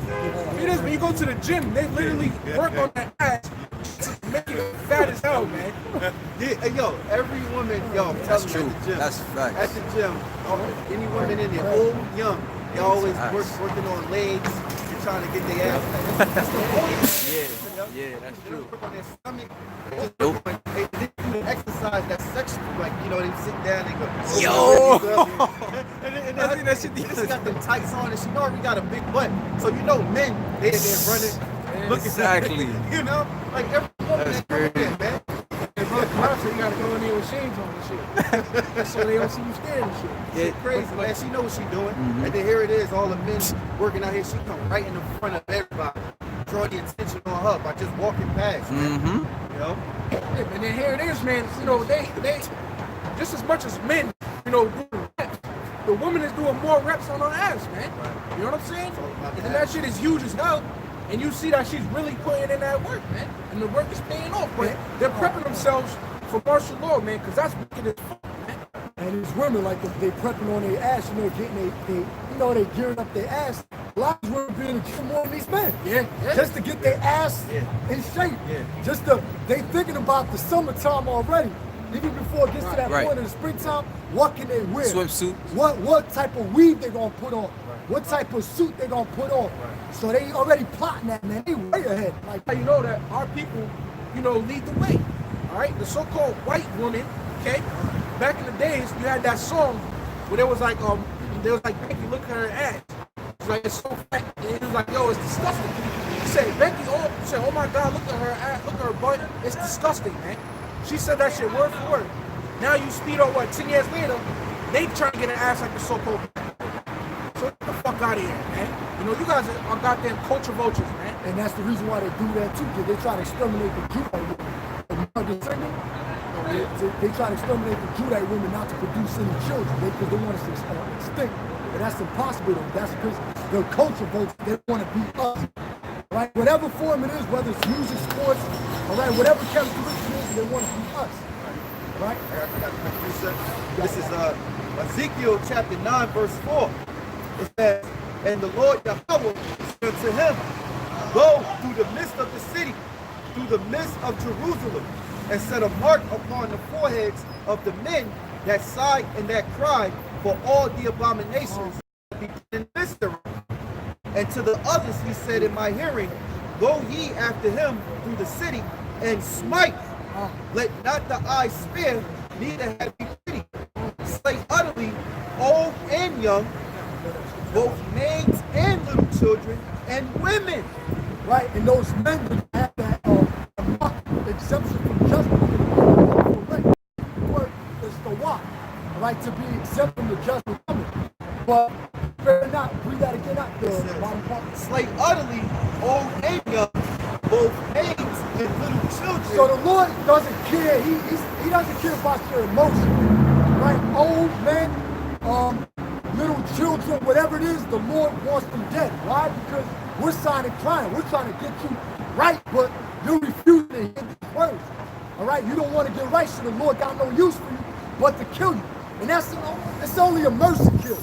[SPEAKER 3] it is when you go to the gym, they literally work on that ass to make it fat as hell, man.
[SPEAKER 1] Yeah, yo, every woman, yo, I'm
[SPEAKER 5] That's
[SPEAKER 1] telling you,
[SPEAKER 5] true.
[SPEAKER 1] at the gym.
[SPEAKER 5] That's facts.
[SPEAKER 1] At the gym, any woman in there, old, young, they always working on legs. You're trying to get their ass. That's the only
[SPEAKER 5] Yeah, that's
[SPEAKER 1] they
[SPEAKER 5] true.
[SPEAKER 1] work on their stomach.
[SPEAKER 5] Nope.
[SPEAKER 1] They do exercise that's sexual, like, you know, they sit down and go,
[SPEAKER 5] Yo!
[SPEAKER 1] and then she got them tights on and she already got a big butt. So, you know, men, they're running, looking
[SPEAKER 5] Exactly.
[SPEAKER 1] you know, like every woman
[SPEAKER 5] That's
[SPEAKER 1] that come
[SPEAKER 5] crazy.
[SPEAKER 1] in, man.
[SPEAKER 3] And so you gotta go in there with shades on and shit. So they don't see you staring and shit.
[SPEAKER 1] Yeah, crazy, man. She knows what she doing. And then here it is, all the men working out here. She come right in the front of everybody. Draw the attention on her by just walking past. Man. You know?
[SPEAKER 3] Yeah, and then here it is, man. You know, they just as much as men, you know, do reps, the woman is doing more reps on her ass, man. You know what I'm saying? And that shit is huge as hell. And you see that she's really putting in that work, man. And the work is paying off. But they're prepping themselves for martial law, man, because that's wicked as fuck, man.
[SPEAKER 2] And these women, like, they prepping on their ass, you know, getting they gearing up their ass. A lot of women be in the gym more than these men.
[SPEAKER 3] Yeah.
[SPEAKER 2] Just to get their ass in shape. Yeah. They thinking about the summertime already. Even before it gets to that point in the springtime, what can they wear?
[SPEAKER 5] Swimsuit.
[SPEAKER 2] What type of weave they gonna put on? What type of suit they gonna put on? So they already plotting that, man. They way ahead. Like,
[SPEAKER 3] You know that our people, you know, lead the way. All right, the so-called white woman. Okay, back in the days, you had that song where there was like, Becky, look at her ass. It's like, it's so fat. And it was like, yo, it's disgusting. He said, Becky, oh my God, look at her ass, look at her butt. It's disgusting, man. She said that shit word for word. Now you speed up, 10 years later, they trying to get an ass like the so-called. So get the fuck out of here, man. You know, you guys are goddamn culture vultures, man.
[SPEAKER 2] and that's the reason why they do that too, because they try to exterminate the Judite women. They try to exterminate the Judite women not to produce any children, because they want us to extinct. But that's impossible. That's because the culture votes, they want to be us. Right? Whatever form it is, whether it's music, sports, all right, whatever characteristic it is, they want to be us. Right?
[SPEAKER 1] This is Ezekiel chapter 9, verse 4. It says, and the Lord Yahawah said to him, go through the midst of the city, through the midst of Jerusalem, and set a mark upon the foreheads of the men that sighed and that cried for all the abominations that be in the midst thereof. And to the others he said in my hearing, go ye after him through the city and smite. Let not the eye spare, neither have ye pity. Slay utterly old and young, both maids and little children and women.
[SPEAKER 2] Right? And those men that have that exemption from judgment, the word is the why. Right? To be exempt from the judgment coming. But better not read that again out the bottom part.
[SPEAKER 1] Slay utterly old and young, both maids and little children.
[SPEAKER 2] So the Lord doesn't care. He doesn't care about your emotion. Right? Old men, little children, whatever it is, the Lord wants them dead. Why? Because we're signing crime. We're trying to get you right, but you're refusing to hear these words. All right? You don't want to get right, so the Lord got no use for you but to kill you. And it's only a mercy kill.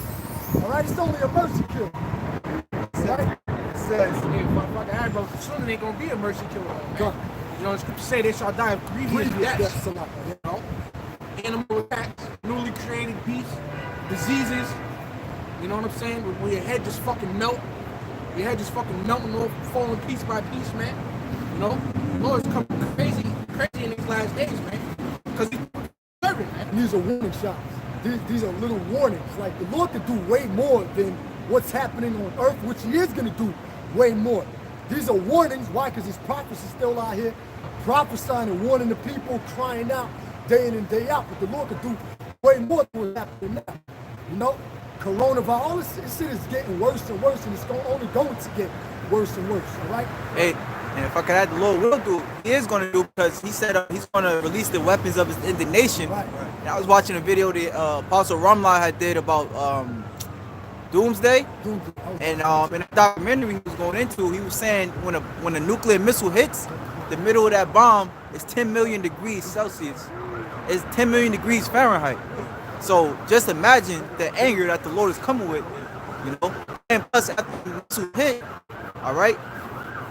[SPEAKER 2] All right? It's only a mercy kill. Right?
[SPEAKER 1] It says,
[SPEAKER 3] Fucking eyebrows, soon ain't gonna be a mercy killer. Man. You know, the scripture say they shall die of grievous deaths.
[SPEAKER 2] Yes,
[SPEAKER 3] You know? animal attacks, newly created beasts, diseases. You know what I'm saying? Where your head just fucking melt. Your head just fucking melting off, falling piece by piece, man. You know? The Lord's coming crazy in these last days, man. Because he's serving, man.
[SPEAKER 2] And these are warning shots. These are little warnings. Like, the Lord could do way more than what's happening on earth, which he is going to do way more. These are warnings. Why? Because his prophets are still out here prophesying and warning the people, crying out day in and day out. But the Lord could do way more than what's happening now. You know? Coronavirus, all this shit is getting worse and worse, and it's only going to get worse and worse, all right?
[SPEAKER 5] Hey, and if I could add, the Lord will do, he is going to do, because he said he's going to release the weapons of his indignation.
[SPEAKER 2] Right.
[SPEAKER 5] And I was watching a video the Apostle Rawchaa had did about Doomsday. And in the documentary he was going into, he was saying when a nuclear missile hits, the middle of that bomb is 10 million degrees Celsius. It's 10 million degrees Fahrenheit. So just imagine the anger that the Lord is coming with, you know. And plus, after the missile hit, all right,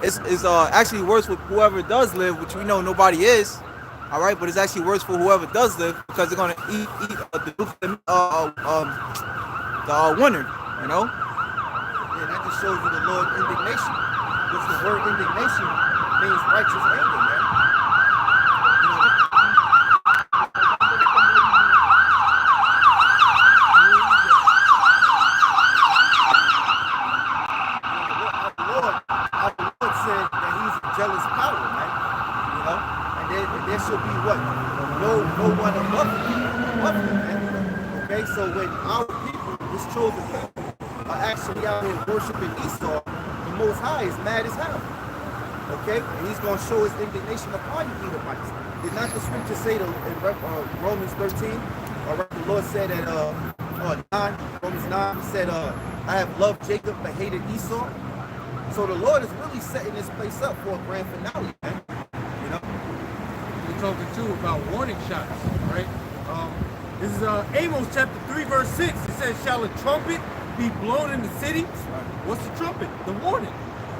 [SPEAKER 5] it's actually worse with whoever does live, which we know nobody is, all right. But it's actually worse for whoever does live, because they're gonna eat the winter, you know.
[SPEAKER 1] Yeah, that just shows you the Lord's indignation. Which the word indignation means righteous anger, man. Jealous power, man. You know, and there should be what? No one above him, man. Okay, so when our people, this chosen people, are actually out here worshiping Esau, the Most High is mad as hell. Okay, and he's gonna show his indignation upon you, Edomites. Did not the scripture say in Romans 13? All right, the Lord said at Romans 9, he said, I have loved Jacob but hated Esau. So the Lord is really setting this place up for a grand finale, man. You know?
[SPEAKER 4] We're talking too about warning shots, right? This is Amos chapter 3, verse 6. It says, shall a trumpet be blown in the city? What's the trumpet? The warning,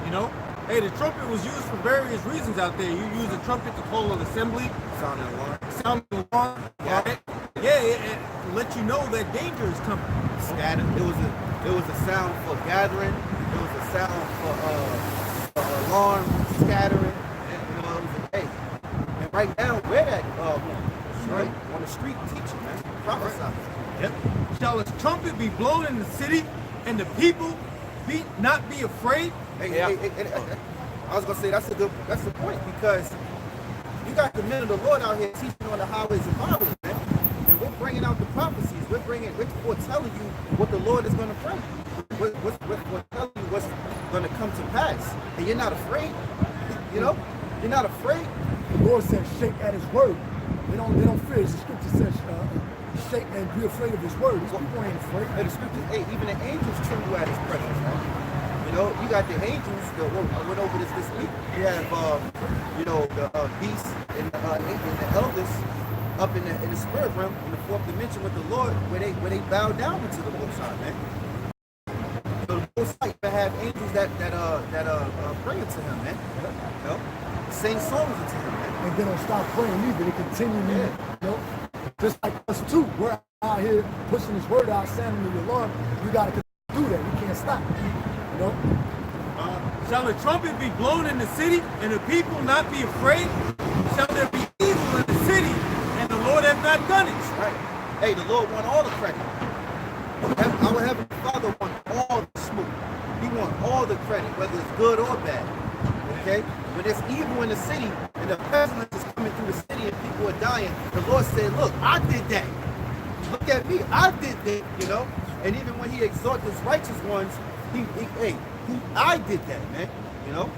[SPEAKER 4] you know? Hey, the trumpet was used for various reasons out there. You use a trumpet to call an assembly.
[SPEAKER 1] Sounding alarm.
[SPEAKER 4] Sound an alarm, right? Yeah, to let you know that danger is coming.
[SPEAKER 1] Scatter. It was a sound for gathering. It was a sound for alarm, scattering. You know, it was hey. And right now, we're at right on the street teaching, man. Prophesying.
[SPEAKER 4] Yep. Shall a trumpet be blown in the city, and the people not be afraid?
[SPEAKER 1] Hey, I was gonna say that's the point, because you got the men of the Lord out here teaching on the highways and byways, man. And we're bringing out the prophecies. We're foretelling you what the Lord is gonna bring. We're foretelling you what's gonna come to pass, and you're not afraid. You know, you're not afraid.
[SPEAKER 2] The Lord says, shake at his word. They don't fear. The scripture says, shake and be afraid of his word. These people ain't afraid.
[SPEAKER 1] And the scriptures, hey, even the angels tremble at his presence, man. You know, you got the angels. I went over this week. You have, you know, the beasts and the elders up in the spirit realm, in the fourth dimension with the Lord, where they bow down into the Most High, man. So the Most High have angels that bring it to him, man. You know, sing songs into him, man.
[SPEAKER 2] And they don't stop praying either. They continue, you know, just like us too. We're out here pushing his word out, sounding the alarm. You got to do that. We can't stop. You know.
[SPEAKER 4] Shall a trumpet be blown in the city, and the people not be afraid? Shall there be evil in the city, and the Lord have not done it?
[SPEAKER 1] Right. Hey, the Lord want all the credit. Our Heavenly Father want all the smoke. He want all the credit, whether it's good or bad. Okay? When there's evil in the city, and the pestilence is coming through the city, and people are dying, the Lord said, look, I did that. Look at me. I did that, you know? And even when he exalts his righteous ones, I did that, man. You know?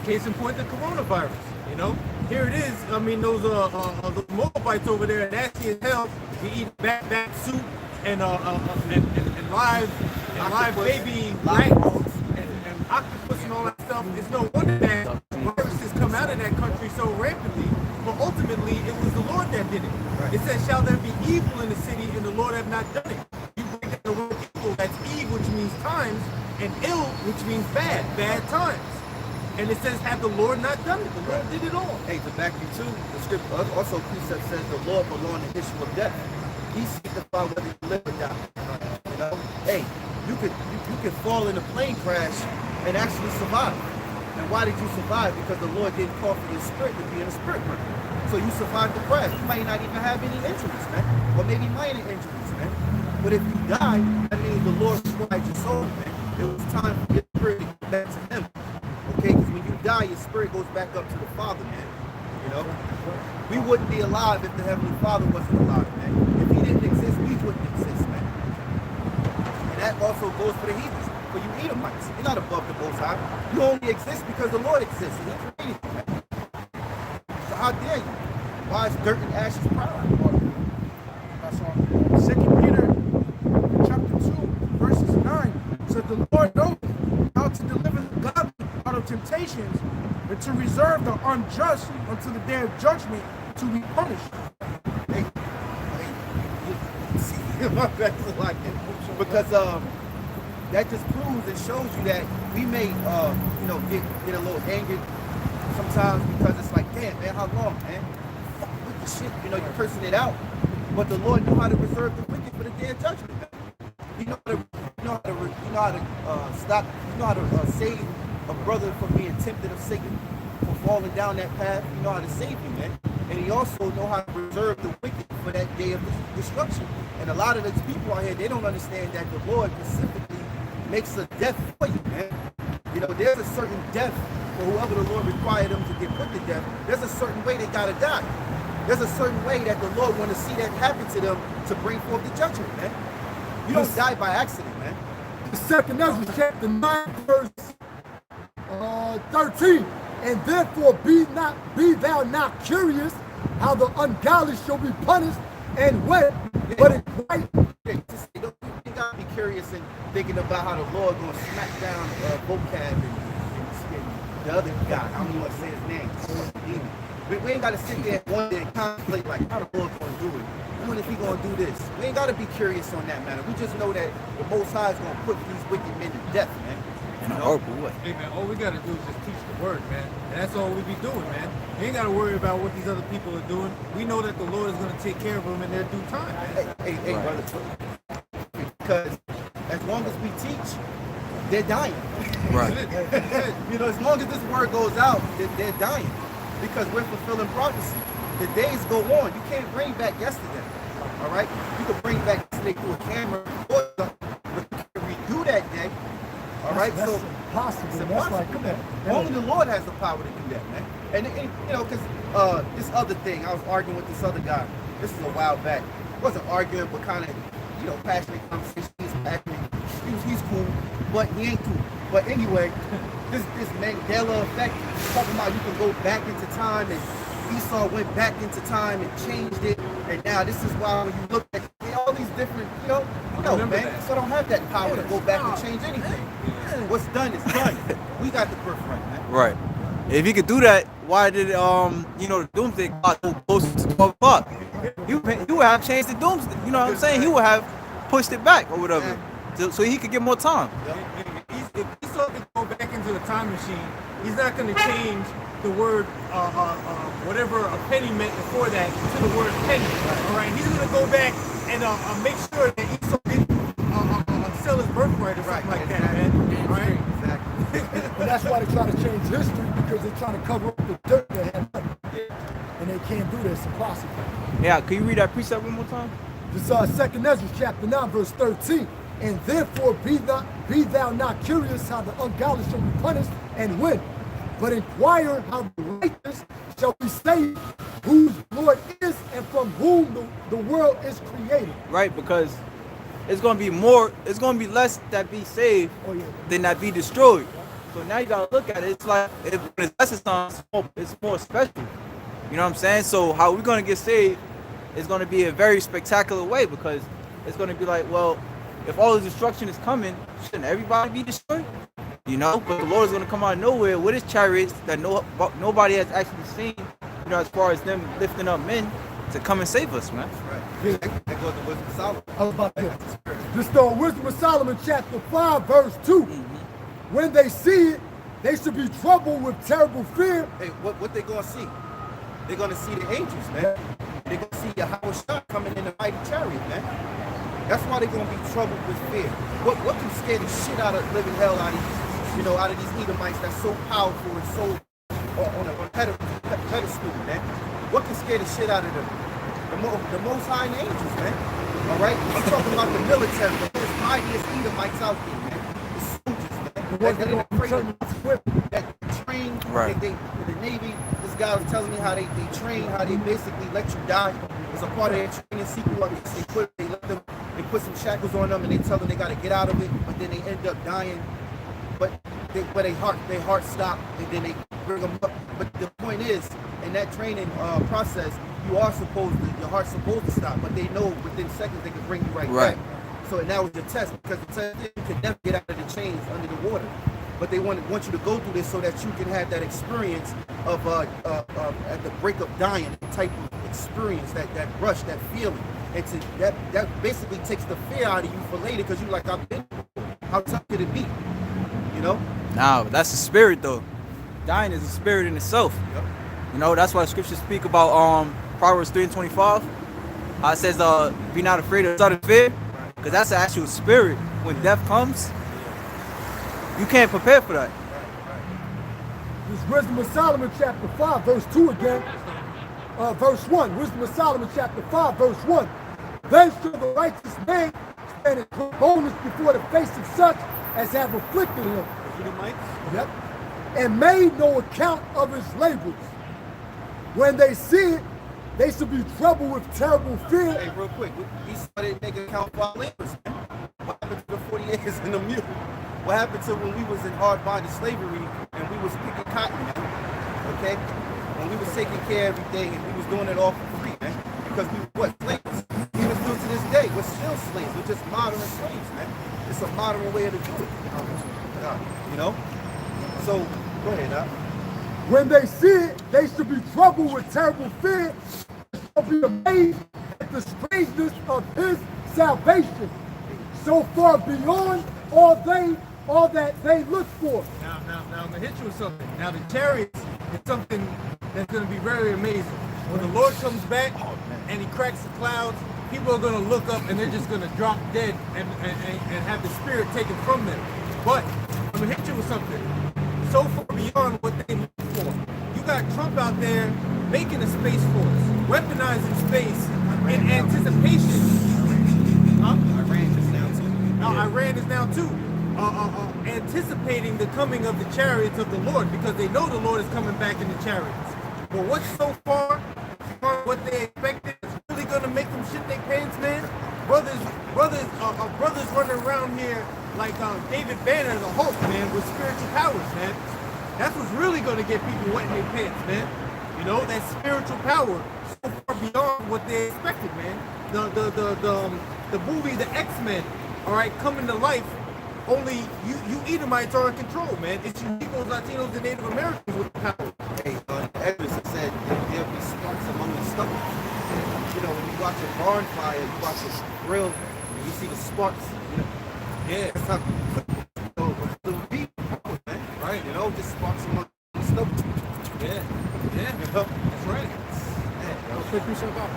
[SPEAKER 4] Case in point, the coronavirus. You know, here it is. I mean, those Moabites over there, nasty as hell. We eat back soup and live baby rats and octopus and all that stuff. It's no wonder that viruses come out of that country so rapidly. But ultimately, it was the Lord that did it. Right. It says, "Shall there be evil in the city, and the Lord have not done it?" You bring the word evil. That's evil, which means times, and ill, which means bad times. And it says, have the Lord not done it? The Lord did it all.
[SPEAKER 1] Hey, to back you too, the scripture also precept says the Lord belong to issue of death. He signifies whether you live or die. You know, hey, you could fall in a plane crash and actually survive. And why did you survive? Because the Lord didn't call for your spirit to be in a spirit realm. So you survived the crash. You might not even have any injuries, man, or maybe minor injuries, man. But if you die, that means the Lord required your soul, man. It was time for your spirit to go back to Him. Okay, because when you die, your spirit goes back up to the Father, man. You know, we wouldn't be alive if the Heavenly Father wasn't alive, man. If He didn't exist, we wouldn't exist, man. And that also goes for the heathens, for you Edomites. You're not above the Most High. You only exist because the Lord exists, and He created you, man. So how dare you? Why is dirt and ashes proud?
[SPEAKER 3] That's all. 2 Peter chapter 2, verses 9 said the Lord knows how to deliver the godly out of temptations and to reserve the unjust until the day of judgment to be punished.
[SPEAKER 1] Because that just proves and shows you that we may you know, get a little angry sometimes because it's like, damn, man, how long, man? Fuck with the shit, you know, you're cursing it out. But the Lord knew how to reserve the wicked for the day of judgment, man. You know how to stop, you know how to save a brother from being tempted of Satan, from falling down that path. You know how to save you, man. And He also know how to reserve the wicked for that day of destruction. And a lot of these people out here, they don't understand that the Lord specifically makes a death for you, man. You know, there's a certain death for whoever the Lord required them to get put to death. There's a certain way they gotta die. There's a certain way that the Lord want to see that happen to them to bring forth the judgment, man. You don't die by accident, man.
[SPEAKER 2] The second Ezra chapter 9, verse 13. And therefore be thou not curious how the ungodly shall be punished and when, but in Christ.
[SPEAKER 1] You gotta be curious and thinking about how the Lord gonna smack down vocab and the other guy. I don't even want to say his name. We ain't gotta sit there and wonder and contemplate like how the Lord gonna do it. When is He gonna do this? We ain't gotta be curious on that matter. We just know that the Most High is gonna put these wicked men to death, man.
[SPEAKER 5] In a horrible way.
[SPEAKER 4] Hey, man, all we got to do is just teach the word, man. And that's all we be doing, man. We ain't got to worry about what these other people are doing. We know that the Lord is going to take care of them in their due time, man.
[SPEAKER 1] Hey, brother. Because as long as we teach, they're dying.
[SPEAKER 5] Right.
[SPEAKER 1] You know, as long as this word goes out, they're dying. Because we're fulfilling prophecy. The days go on. You can't bring back yesterday. All right? You can bring back yesterday through a camera or something, but you can redo that day. All right,
[SPEAKER 2] That's
[SPEAKER 1] so
[SPEAKER 2] impossible.
[SPEAKER 1] it's
[SPEAKER 2] That's
[SPEAKER 1] impossible.
[SPEAKER 2] like, come on.
[SPEAKER 1] Only the Lord has the power to do that, man. And you know, because this other thing, I was arguing with this other guy. This is a while back. Wasn't arguing, but kind of, you know, passionate conversation. He's passionate. He's cool, but he ain't cool. But anyway, this Mandela effect, talking about you can go back into time, and Esau went back into time and changed it, and now this is why when you look at all these different, you know, no, man, so I don't have that power to go back and change anything. What's done is done. We got the birthright, man.
[SPEAKER 5] Right. If he could do that, why did you know, the doomsday clock go close to 12 o'clock? He would have changed the doomsday. You know what I'm saying? He would have pushed it back or whatever, so he could get more time.
[SPEAKER 4] If Esau could go back into the time machine, he's not going to change the word, whatever a penny meant before that, to the word penny. All right, he's going to go back and make sure that Esau didn't sell his birthright or something like that, man. All right.
[SPEAKER 1] Exactly.
[SPEAKER 2] And that's why they try to change history, because they're trying to cover up the dirt they have done. And they can't do this. It's impossible.
[SPEAKER 5] Yeah, can you read that precept one more time?
[SPEAKER 2] This is 2 Ezra chapter 9, verse 13. And therefore be thou not curious how the ungodly shall be punished and when, but inquire how the righteous shall be saved, whose Lord is and from whom the world is created.
[SPEAKER 5] Right, because it's gonna be more. It's gonna be less that be saved than that be destroyed. So now you gotta look at it. It's like if it's less, it's more special. You know what I'm saying? So how we're gonna get saved is gonna be a very spectacular way, because it's gonna be like, well, if all the destruction is coming, shouldn't everybody be destroyed? You know, but the Lord is gonna come out of nowhere with His chariots that nobody has actually seen. You know, as far as them lifting up men to come and save us, man.
[SPEAKER 1] Right. That goes to Wisdom of Solomon.
[SPEAKER 2] I was about to This is Wisdom of Solomon chapter 5, verse 2. When they see it, They should be troubled with terrible fear.
[SPEAKER 1] Hey, what they gonna see? They're gonna see the angels, man. They're gonna see Yahawah coming in the mighty chariot, man. That's why they're gonna be troubled with fear. What can scare the shit out of living hell out of these, you know, out of these Edomites that's so powerful and so on a pedestal, man? What can scare the shit out of them? The most high angels, man. All right, I'm talking about the military, the most mightiest Edomites out there, man. The soldiers, man. That train,
[SPEAKER 5] right.
[SPEAKER 1] The Navy. This guy was telling me how they train, how they basically let you die. It's a part of their training sequence. They put some shackles on them and they tell them they got to get out of it, but then they end up dying. But their heart stop, and then they bring them up. But the point is, in that training process, your heart's supposed to stop, but they know within seconds they can bring you right back. So and that was the test, because the test is you can never get out of the chains under the water. But they want you to go through this so that you can have that experience of at the break of dying type of experience, that rush, that feeling. And that basically takes the fear out of you for later, because you're like, I've been before. How tough could it be? You know?
[SPEAKER 5] Now that's the spirit though. Dying is a spirit in itself.
[SPEAKER 1] Yep.
[SPEAKER 5] You know, that's why the scriptures speak about Proverbs 3:25. It says, be not afraid of sudden fear, because that's the actual spirit. When death comes, you can't prepare for that.
[SPEAKER 2] This Wisdom of Solomon chapter 5, verse 2 again. Verse 1. Wisdom of Solomon chapter 5, verse 1. Then shall the righteous man stand in boldness before the face of such as have afflicted him. Yep. And made no account of his labors. When they see it, they should be troubled with terrible fear.
[SPEAKER 1] Hey, real quick, he started making account for our labors. What happened to the 40 acres and the mule? What happened to when we was in hard bondage slavery and we was picking cotton, man? Okay? When we was taking care of everything and we was doing it all for free, man. Because we were slaves. Even still to this day, we're still slaves. We're just modern slaves, man. It's a modern way to do it. You know? So, go ahead, now.
[SPEAKER 2] When they see it, they should be troubled with terrible fear. They shall be amazed at the strangeness of his salvation, so far beyond all that they look for.
[SPEAKER 4] Now I'm gonna hit you with something. Now the chariots is something that's gonna be very amazing. When the Lord comes back and he cracks the clouds, people are gonna look up and they're just gonna drop dead and have the spirit taken from them. But I'm gonna hit you with something so far beyond what they look for. You got Trump out there making a space force, weaponizing space in anticipation.
[SPEAKER 1] Iran is now too.
[SPEAKER 4] Now Iran is now too anticipating the coming of the chariots of the Lord, because they know the Lord is coming back in the chariots. But what's so far what they expected is really gonna make them shit their pants, man? Brothers running around here like David Banner, the Hulk, man, with spiritual powers, man. That's what's really gonna get people wet in their pants, man. You know, that spiritual power so far beyond what they expected, man. The movie The X-Men, all right, coming to life. Only you Edomites are in control, man. It's you Negroes, Latinos, and Native Americans with power.
[SPEAKER 1] Hey, Edwards said there'll be sparks among the stuff. You know, when you watch a barn fire, you watch a grill, and you see the sparks. You know, yeah, that's how little people, man. Right? You know, just sparks among the stuff.
[SPEAKER 4] Yeah,
[SPEAKER 1] you know?
[SPEAKER 4] That's right.
[SPEAKER 1] Yeah,
[SPEAKER 3] I'll pick yourself up.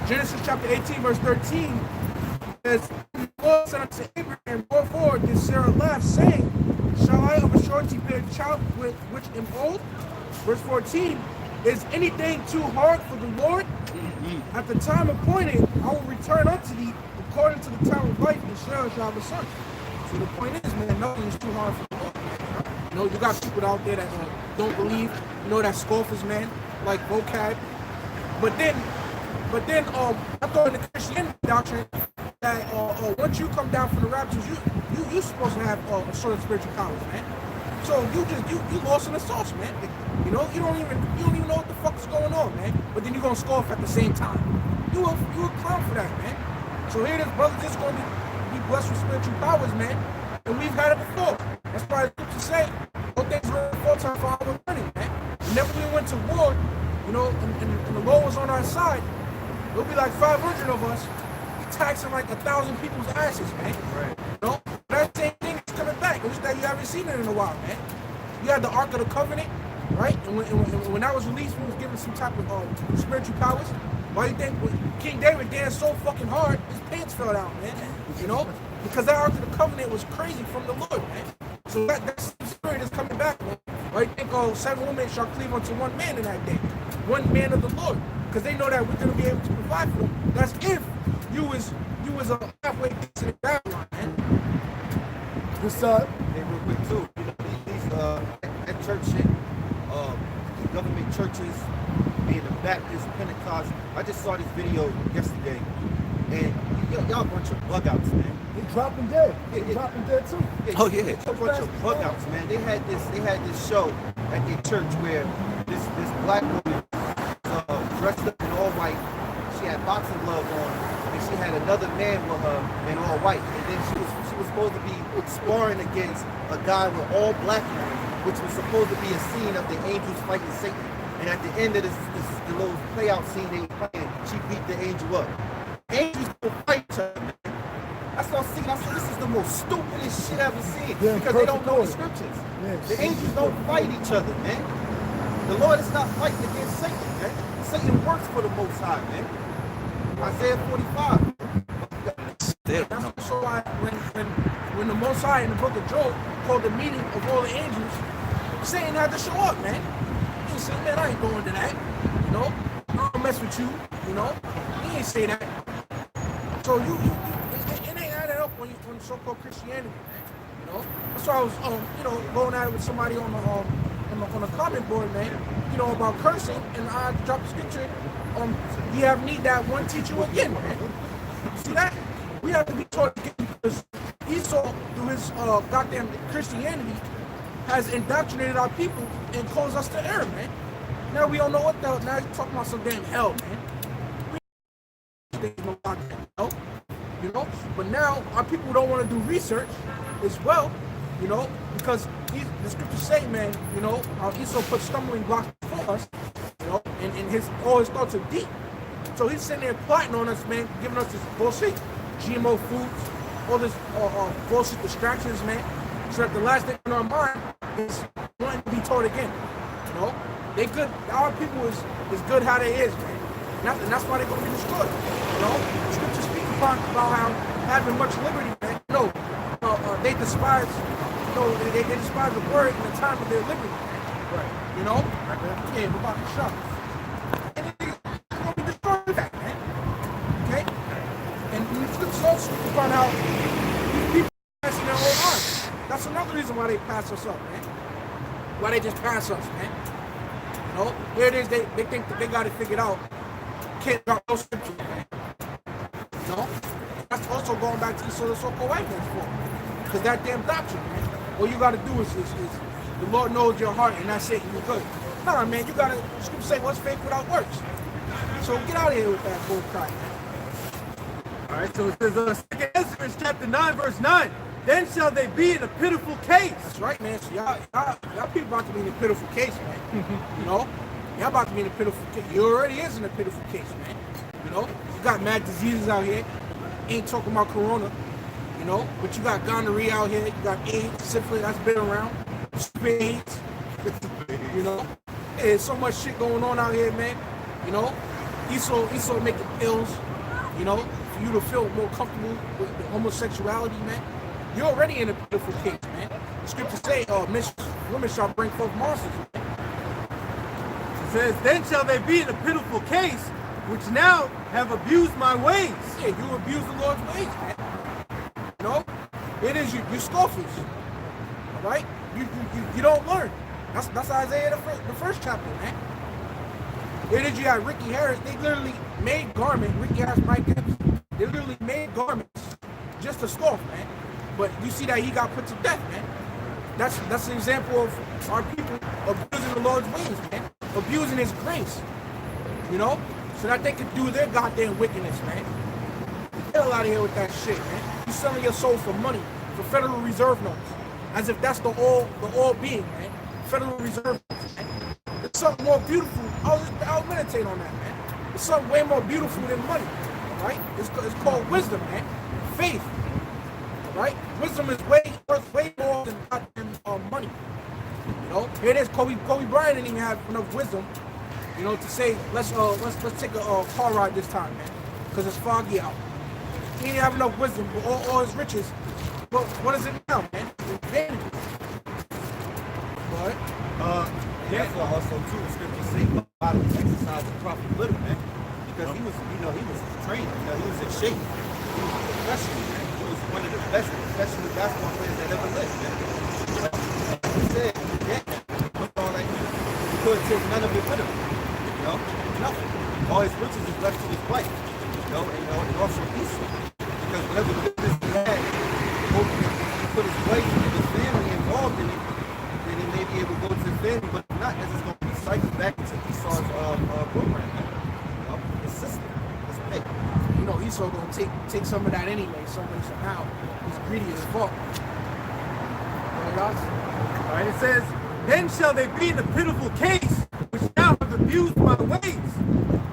[SPEAKER 3] Genesis chapter 18, verse 13 says, the Lord said unto Abraham, go forward, and Sarah laughed, saying, shall I of a surety bear a child with which am old? Verse 14, is anything too hard for the Lord? At the time appointed, I will return unto thee according to the time of life, and Sarah shall have a son. So the point is, man, nothing is too hard for the Lord. You know, you got people out there that don't believe, you know, that scoffers, man, like vocab. But then I thought in the Christianity doctrine that once you come down from the raptures, you're supposed to have a sort of spiritual powers, man. So you lost in the sauce, man. You know, you don't even know what the fuck is going on, man. But then you're gonna scoff at the same time. You a clown for that, man. So here this brother just gonna be blessed with spiritual powers, man. And we've had it before. That's why the scriptures say, all things were full time for our learning, man. Whenever we went to war, you know, and the Lord was on our side, it'll be like 500 of us taxing like 1,000 people's asses, man. Right. You know, that same thing is coming back. It's just that you haven't seen it in a while, man. you had the Ark of the Covenant, right? And when that was released, we was given some type of spiritual powers. Why you think when King David danced so fucking hard, his pants fell down, man? You know? Because that Ark of the Covenant was crazy from the Lord, man. So that spirit is coming back, man. Why you think 7 women shall cleave unto one man in that day? One man of the Lord. Because they know that we're going to be able to provide for them. That's if you was a halfway decent in Babylon, man.
[SPEAKER 2] This
[SPEAKER 1] Hey, real quick too, you know, these that church shit, government churches, being the Baptist, Pentecost. I just saw this video yesterday, and y'all a bunch of bug outs, man.
[SPEAKER 2] they dropping dead. They
[SPEAKER 1] Yeah.
[SPEAKER 2] dropping dead too.
[SPEAKER 5] Oh, yeah.
[SPEAKER 1] A bunch of bug outs, man. They had this show at their church where this black woman dressed up in all white. She had boxing gloves on, and she had another man with her in all white. And then she was supposed to be sparring against a guy with all black men, which was supposed to be a scene of the angels fighting Satan. And at the end of the little play out scene they were playing, she beat the angel up. Angels don't fight each other, man. That's what I seen. I said, this is the most stupidest shit I've ever seen.
[SPEAKER 2] Yeah,
[SPEAKER 1] because they don't know the
[SPEAKER 2] perfect
[SPEAKER 1] scriptures.
[SPEAKER 2] Yeah,
[SPEAKER 1] The angels don't fight each other, man. The Lord is not fighting against Satan, man. Satan works for the Most High, man. Isaiah 45.
[SPEAKER 5] Still,
[SPEAKER 3] That's
[SPEAKER 5] no.
[SPEAKER 3] also why when the Most High in the book of Job called the meeting of all the angels, Satan had to show up, man. He said, man, I ain't going to that. You know, I don't mess with you. You know, he ain't say that. So it ain't added up when so-called Christianity, man. You know, that's why I was, going at it with somebody on the comment board, man. You know, about cursing, and I dropped the scripture. We have need that one teacher again, man. See that? We have to be taught again because Esau, through his goddamn Christianity, has indoctrinated our people and caused us to err, man. Now we don't know what the hell. Now he's talking about some damn hell, man. There's no goddamn hell, you know. But now our people don't want to do research as well, you know, because the scriptures say, man, you know, how Esau put stumbling blocks before us, you know, and all his thoughts are deep. So he's sitting there plotting on us, man, giving us this bullshit, GMO foods, all this bullshit distractions, man. So that the last thing on our mind is wanting to be taught again. You know, they good. Our people is good how they is, man. And that's why they're gonna be destroyed. You know, the scriptures speak about how having much liberty, man. No, they despise. They despise the word in the time of their liberty. Right. You know. Yeah, BaHaSham. And they're gonna be destroyed with that, man. Okay. And the scriptures also speak about how these people are passing their whole lives. That's another reason why they pass us up, man. Why they just pass us, man. You know, here it is, they think that they got it figured out. Can't got no scripture, man. You know? That's also going back to the so-called white man's fault. Because that damn doctrine, man. All you gotta do is the Lord knows your heart and that's it, you're good. Nah, man, you gotta, scripture say what's faith without works. So get out of here with that bull crap, man.
[SPEAKER 4] All right, so it says, 2 Ezra chapter 9, verse 9. Then shall they be in a pitiful case.
[SPEAKER 3] That's right, man. So y'all people about to be in a pitiful case, man. You know? Y'all about to be in a pitiful case. You already is in a pitiful case, man. You know? You got mad diseases out here. Ain't talking about corona. You know? But you got gonorrhea out here. You got AIDS, syphilis, that's been around. AIDS. You know? There's so much shit going on out here, man. You know? Esau making pills, you know, for you to feel more comfortable with homosexuality, man. You're already in a pitiful case, man. The scriptures say, women shall bring forth monsters, man.
[SPEAKER 4] It says, then shall they be in a pitiful case, which now have abused my ways.
[SPEAKER 3] Yeah, you abuse the Lord's ways, man. You know? It is you scoffers. All right? You don't learn. That's Isaiah the first chapter, man. It is you got Ricky Harris. They literally made garments. Ricky Harris, Mike Gibbs. They literally made garments just to scoff, man. But you see that he got put to death, man. That's an example of our people abusing the Lord's ways, man. Abusing his grace. You know? So that they could do their goddamn wickedness, man. Get the hell out of here with that shit, man. You selling your soul for money, for Federal Reserve notes. As if that's the all being, man. Federal Reserve notes, man. There's something more beautiful. I'll meditate on that, man. There's something way more beautiful than money, right? It's called wisdom, man. Faith. Right? Wisdom is worth way more than money. You know, here it is. Kobe Bryant didn't even have enough wisdom, you know, to say let's take a car ride this time, man, because it's foggy out. He didn't have enough wisdom, but all his riches. But what is it now, man? It's vanity. But
[SPEAKER 1] therefore also too, the scriptures say God will exercise the prophet little, man, because he was, you know, he was trained, you know, he was in shape, he was a professional, man. He was one of the best professional basketball players that ever lived, man. He said, yeah, with all that, he couldn't take none of it with him, you know, nothing. All his riches is left to his wife, you know, and also Esau, because whatever the business he had, he put his wife and his family involved in it, then he may be able to go to his family, but if not, that's just going to be cycled back into Esau's program, man. You know, his system, his pay.
[SPEAKER 3] you know, Esau gonna take some of that anyway, somehow. He's greedy as fuck.
[SPEAKER 4] All right, it says, then shall they be in a pitiful case, which thou have abused my ways,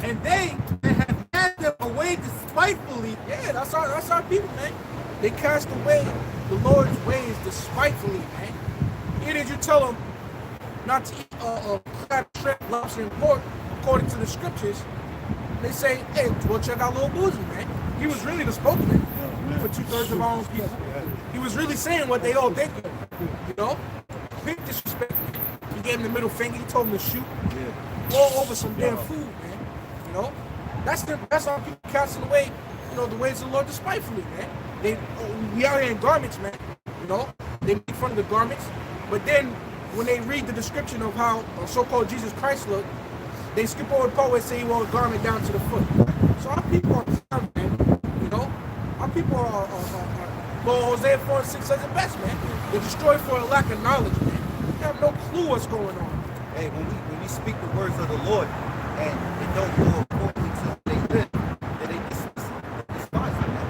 [SPEAKER 4] and they that have cast them away despitefully.
[SPEAKER 3] Yeah, that's our people, man. They cast away the Lord's ways despitefully, man. Here did you tell them not to eat crab, shrimp, lobster, and pork according to the scriptures? They say, hey, well, check out Lil Boozy, man. He was really the spokesman for 2/3 of our own people. He was really saying what they all think, you know? Big disrespect. He gave him the middle finger. He told him to shoot. All over some damn food, man. You know? That's how people casting away, you know, the ways of the Lord despitefully, man. We out here in garments, man. You know? They make fun of the garments. But then, when they read the description of how so-called Jesus Christ looked, they skip over the part where they say he wore a garment down to the foot. So our people are time, man. You know? Our people are well, Hosea 4:6 says it best, man. They're destroyed for a lack of knowledge, man. They have no clue what's going on.
[SPEAKER 1] Hey, when we speak the words of the Lord and it don't go according to how they live, then they despise it, man.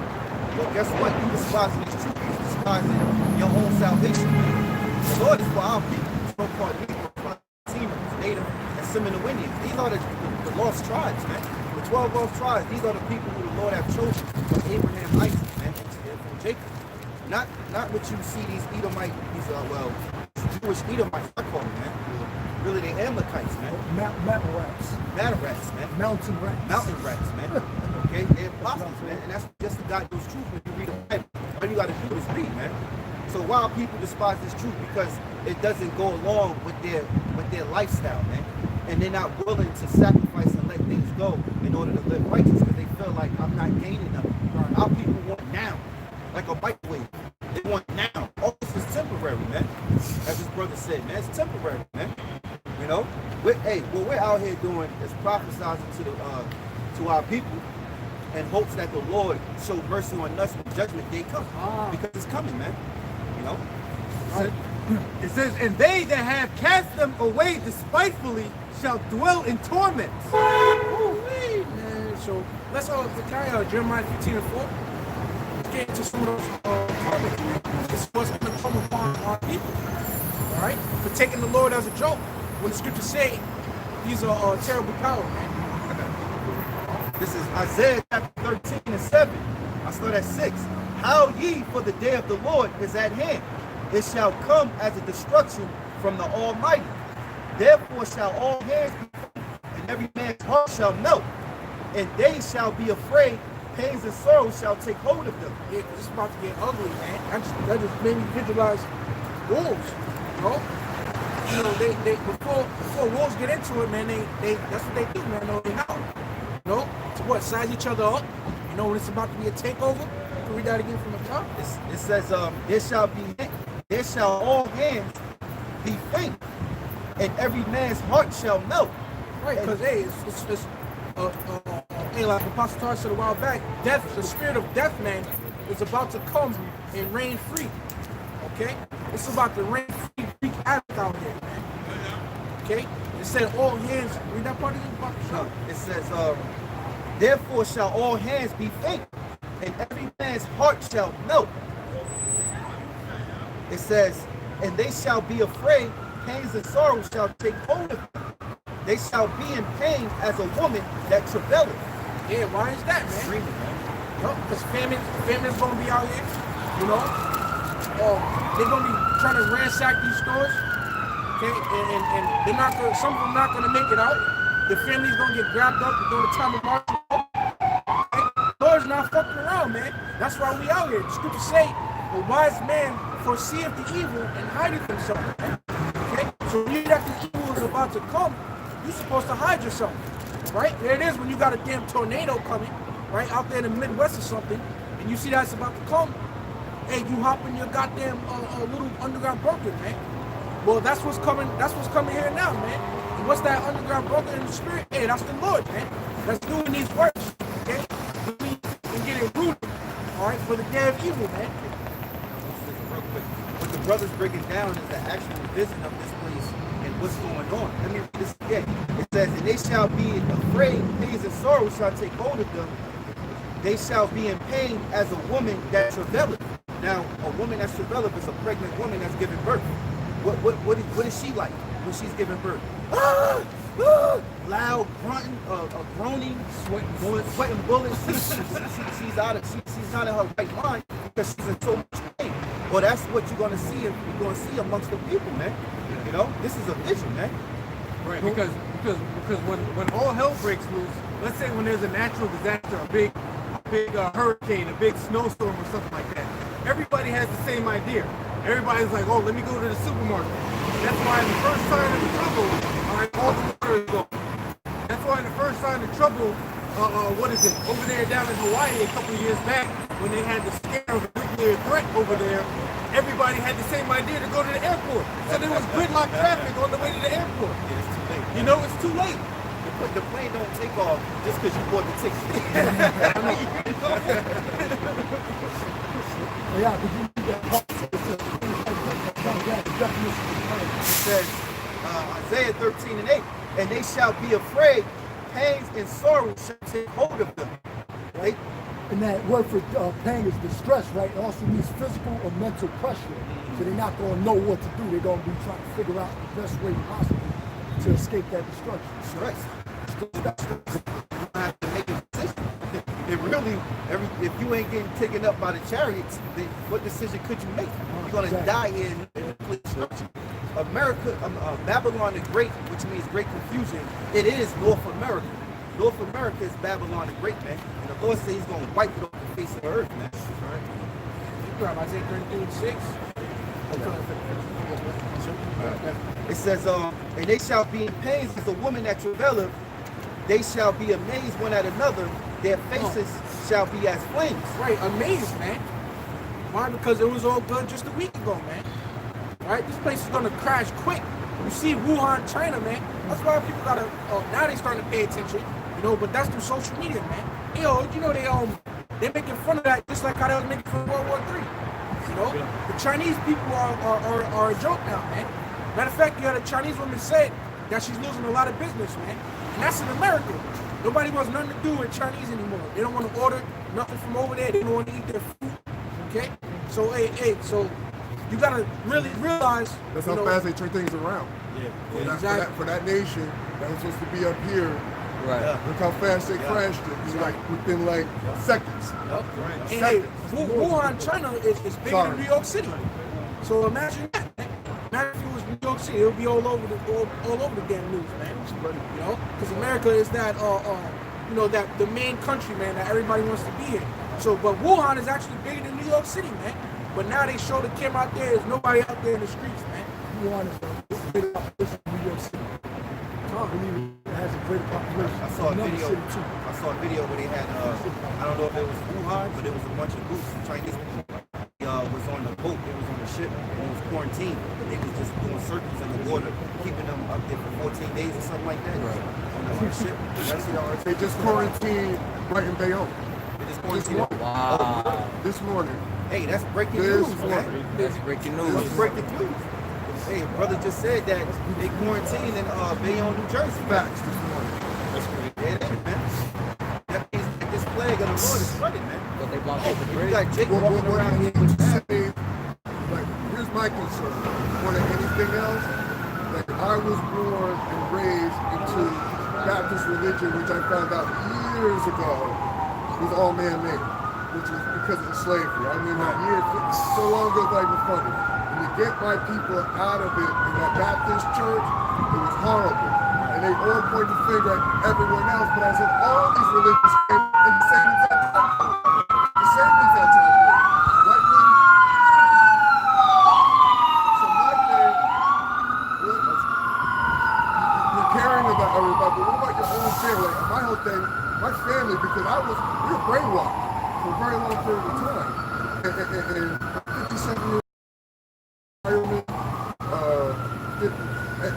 [SPEAKER 1] Well, guess what? You despising this truth. You despising your own salvation, man. The Lord is for our people, so-called Negro, Latinos, Native, and Seminoans. These are the lost tribes, man. The 12 lost tribes. These are the people who the Lord have chosen from Abraham, Isaac, man, and from Jacob. Not what you see these Edomite, Jewish Edomites, I call them, man. Really, they Amalekites, man.
[SPEAKER 2] Mountain rats.
[SPEAKER 1] Mountain rats, man.
[SPEAKER 2] Mountain rats.
[SPEAKER 1] Mountain rats, man. Okay, they're apostles, man, and that's just the God knows truth when you read the Bible. All you got to do is read, man. So why people despise this truth? Because it doesn't go along with their lifestyle, man. And they're not willing to sacrifice and let things go in order to live righteous because they feel like I'm not gaining nothing. Our people want now, like a microwave. They want now. All this is temporary, man. As his brother said, man, it's temporary, man. You know, what we're out here doing is prophesizing to our people in hopes that the Lord show mercy on us when judgment day comes. Because it's coming, man. You know?
[SPEAKER 4] It says, and they that have cast them away despitefully shall dwell in torments.
[SPEAKER 3] Ooh-wee, man. So let's carry out Jeremiah 15:4. Let's get into some of those comments, man. This is what's going to come upon our people. All right? For taking the Lord as a joke. When the scriptures say he's a terrible power, man.
[SPEAKER 1] This is Isaiah chapter 13:7. I start at 6. How ye, for the day of the Lord is at hand. It shall come as a destruction from the Almighty. Therefore shall all hands be full, and every man's heart shall melt. And they shall be afraid. Pains and sorrows shall take hold of them.
[SPEAKER 3] Yeah, because it's about to get ugly, man. That just made me visualize wolves, you know? You know, they before wolves get into it, man, they that's what they do, man. They howl. You know? To what? Size each other up. You know when it's about to be a takeover? You can read that again from the top.
[SPEAKER 1] It says, there shall all hands be faint, and every man's heart shall melt.
[SPEAKER 3] Right, because hey, like Apostle Tar said a while back, death, the spirit of death, man, is about to come and reign free. Okay? It's about to reign free, wreak havoc out here, man. Okay? It said all hands, read that part again, Apostle Tar?
[SPEAKER 1] It says, therefore shall all hands be faint, and every man's heart shall melt. It says, and they shall be afraid, pains and sorrows shall take hold of them. They shall be in pain as a woman that travaileth.
[SPEAKER 3] Yeah, why is that, man?
[SPEAKER 1] Screaming, man.
[SPEAKER 3] Because famine's going to be out here, you know? They're going to be trying to ransack these stores. Okay, and they're not gonna, some of them not gonna make it out. The family's gonna get grabbed up during the time of March. Okay? Lord's not fucking around, man. That's why we out here. The scriptures say, a wise man foreseeth the evil and hideth himself. Man. Okay, so when you know that the evil is about to come, you're supposed to hide yourself, right? There it is when you got a damn tornado coming, right, out there in the Midwest or something, and you see that's about to come. Hey, you hop in your goddamn little underground bunker, man. Well, that's what's coming. That's what's coming here now, man. And what's that underground bunker in the spirit? Hey, that's the Lord, man. That's doing these works, okay? And getting rooted, all right, for the day of evil, man.
[SPEAKER 1] Real quick. What the brothers breaking down is the actual vision of this place and what's going on. Let me read this again. It says, and they shall be afraid, pains and sorrows shall take hold of them. They shall be in pain as a woman that travaileth. Now, a woman that's travaileth is a pregnant woman that's giving birth. What is she like when she's giving birth? Loud grunting, groaning, sweating bullets. She's not in her right mind because she's in so much pain. Well, that's what you're gonna see. You're gonna see amongst the people, man. You know, this is a vision, man.
[SPEAKER 4] Right, because when all hell breaks loose, let's say when there's a natural disaster, a big hurricane, a big snowstorm or something like that, everybody has the same idea. Everybody's like, oh, let me go to the supermarket. That's why in the first sign of trouble, all right, all the water is gone. That's why in the first sign of trouble, what is it, over there down in Hawaii a couple of years back, when they had the scare of a nuclear threat over there, everybody had the same idea to go to the airport. So there was gridlock traffic on the way to the airport.
[SPEAKER 1] Yeah, it's too late.
[SPEAKER 4] You know, it's too late.
[SPEAKER 1] The plane don't take off just because you bought the ticket.
[SPEAKER 2] Yeah, but you need that part.
[SPEAKER 1] It says, Isaiah 13:8, and they shall be afraid, pains and sorrows shall take hold of them. Right?
[SPEAKER 2] And that word for pain is distress, right? It also means physical or mental pressure. So they're not going to know what to do. They're going to be trying to figure out the best way possible to escape that destruction.
[SPEAKER 1] Right. You have to make a decision. It really, if you ain't getting taken up by the chariots, then what decision could you make? You're going to die in destruction. America, Babylon the Great, which means great confusion, it is North America. North America is Babylon the Great, man. And the Lord says he's going to wipe it off the face of the earth, man. All right.
[SPEAKER 3] You grab Isaiah 33:6.
[SPEAKER 1] It says, and they shall be in pains as a woman that travaileth. They shall be amazed one at another. Their faces shall be as flames.
[SPEAKER 3] Right, amazed, man. Why? Because it was all good just a week ago, man. Right? This place is gonna crash quick. You see Wuhan, China, man. That's why people gotta, now they starting to pay attention, you know, but that's through social media, man. Yo, you know, they're making fun of that just like how they was making fun of World War III. You know? The Chinese people are a joke now, man. Matter of fact, you had a Chinese woman said that she's losing a lot of business, man. And that's in America. Nobody wants nothing to do with Chinese anymore. They don't want to order nothing from over there. They don't want to eat their food. Okay? So, so you got to really realize.
[SPEAKER 6] That's how fast they turn things around.
[SPEAKER 1] Yeah.
[SPEAKER 3] Exactly.
[SPEAKER 6] For that nation that was supposed to be up here,
[SPEAKER 5] Right.
[SPEAKER 6] look how fast they crashed it. It's like within like seconds.
[SPEAKER 1] Yep. Right.
[SPEAKER 3] And hey, Wuhan, China is bigger than New York City. So imagine that. Imagine if it was New York City, it would be all over the damn news, man. You know, because America is that, you know, that the main country, man, that everybody wants to be in. So, but Wuhan is actually bigger than New York City, man. But now they show the camera out there. There's nobody out there in the streets, man.
[SPEAKER 2] Wuhan is a big population in New York City. I believe it has a great population.
[SPEAKER 1] I saw a
[SPEAKER 2] Another
[SPEAKER 1] video.
[SPEAKER 2] city too.
[SPEAKER 1] I saw a video where they had, I don't know if it was Wuhan, but it was a bunch of groups, Chinese people. Was on the boat, it was on the ship, and it was quarantined. They was just doing circles in the water, keeping them up there for 14 days or something like that.
[SPEAKER 5] Right.
[SPEAKER 1] On the ship.
[SPEAKER 6] They just quarantined right in Bayonne
[SPEAKER 1] They just quarantined.
[SPEAKER 5] Wow.
[SPEAKER 6] this morning.
[SPEAKER 1] Hey, that's breaking
[SPEAKER 6] This
[SPEAKER 1] news,
[SPEAKER 6] morning.
[SPEAKER 1] man.
[SPEAKER 5] That's breaking news.
[SPEAKER 1] That's breaking news. Hey, brother just said that they quarantined in Bayonne, New Jersey.
[SPEAKER 6] Facts this morning.
[SPEAKER 1] That's crazy. Yeah, it is, man. That means that this plague of the Lord is spreading, man.
[SPEAKER 5] But they blocked off the
[SPEAKER 1] You
[SPEAKER 5] bridge.
[SPEAKER 1] got Jake
[SPEAKER 6] What
[SPEAKER 1] walking around here
[SPEAKER 6] would
[SPEAKER 1] with
[SPEAKER 6] you
[SPEAKER 1] that.
[SPEAKER 6] say? Like, here's my concern. More than anything else, like I was born and raised into Baptist religion, which I found out years ago was all man-made. which is because of slavery. I mean, years, so long ago, it's not even funny. And to get my people out of it in that Baptist church, it was horrible. And they all pointed the finger at everyone else, but I said, all these religions came in the same exact time. The same exact time. White men. So my thing, you're caring about everybody, but what about your own family? Like, my whole thing, my family, because we were brainwashed for a very long period of time. And 57 years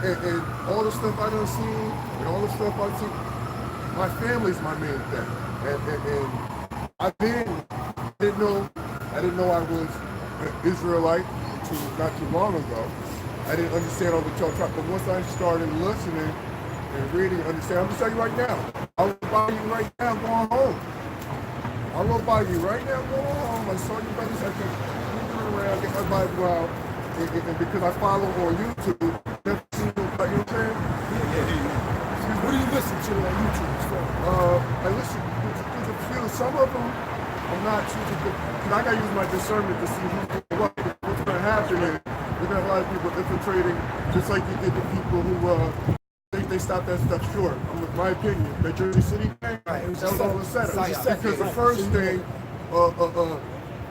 [SPEAKER 6] and all the stuff I done seen, and all the stuff I've seen, my family's my main thing. And I didn't know I was an Israelite not too long ago. I didn't understand all the talk, but once I started listening and reading, understand, I'm gonna tell you right now, I'll buy you right now going home. I'll go buy you right now going home. I saw you brothers, I can turn around, get my Bible out, and because I follow on YouTube, never seen you know what I'm saying?
[SPEAKER 2] What do you listen to on YouTube?
[SPEAKER 6] I listen to a few, some of them I'm not too good, because I gotta use my discernment to see what's gonna happen, and we're gonna have a lot of people infiltrating, just like you did the people who they stopped that stuff short. My opinion, that Jersey City thing, that was all a setup. Because the first thing,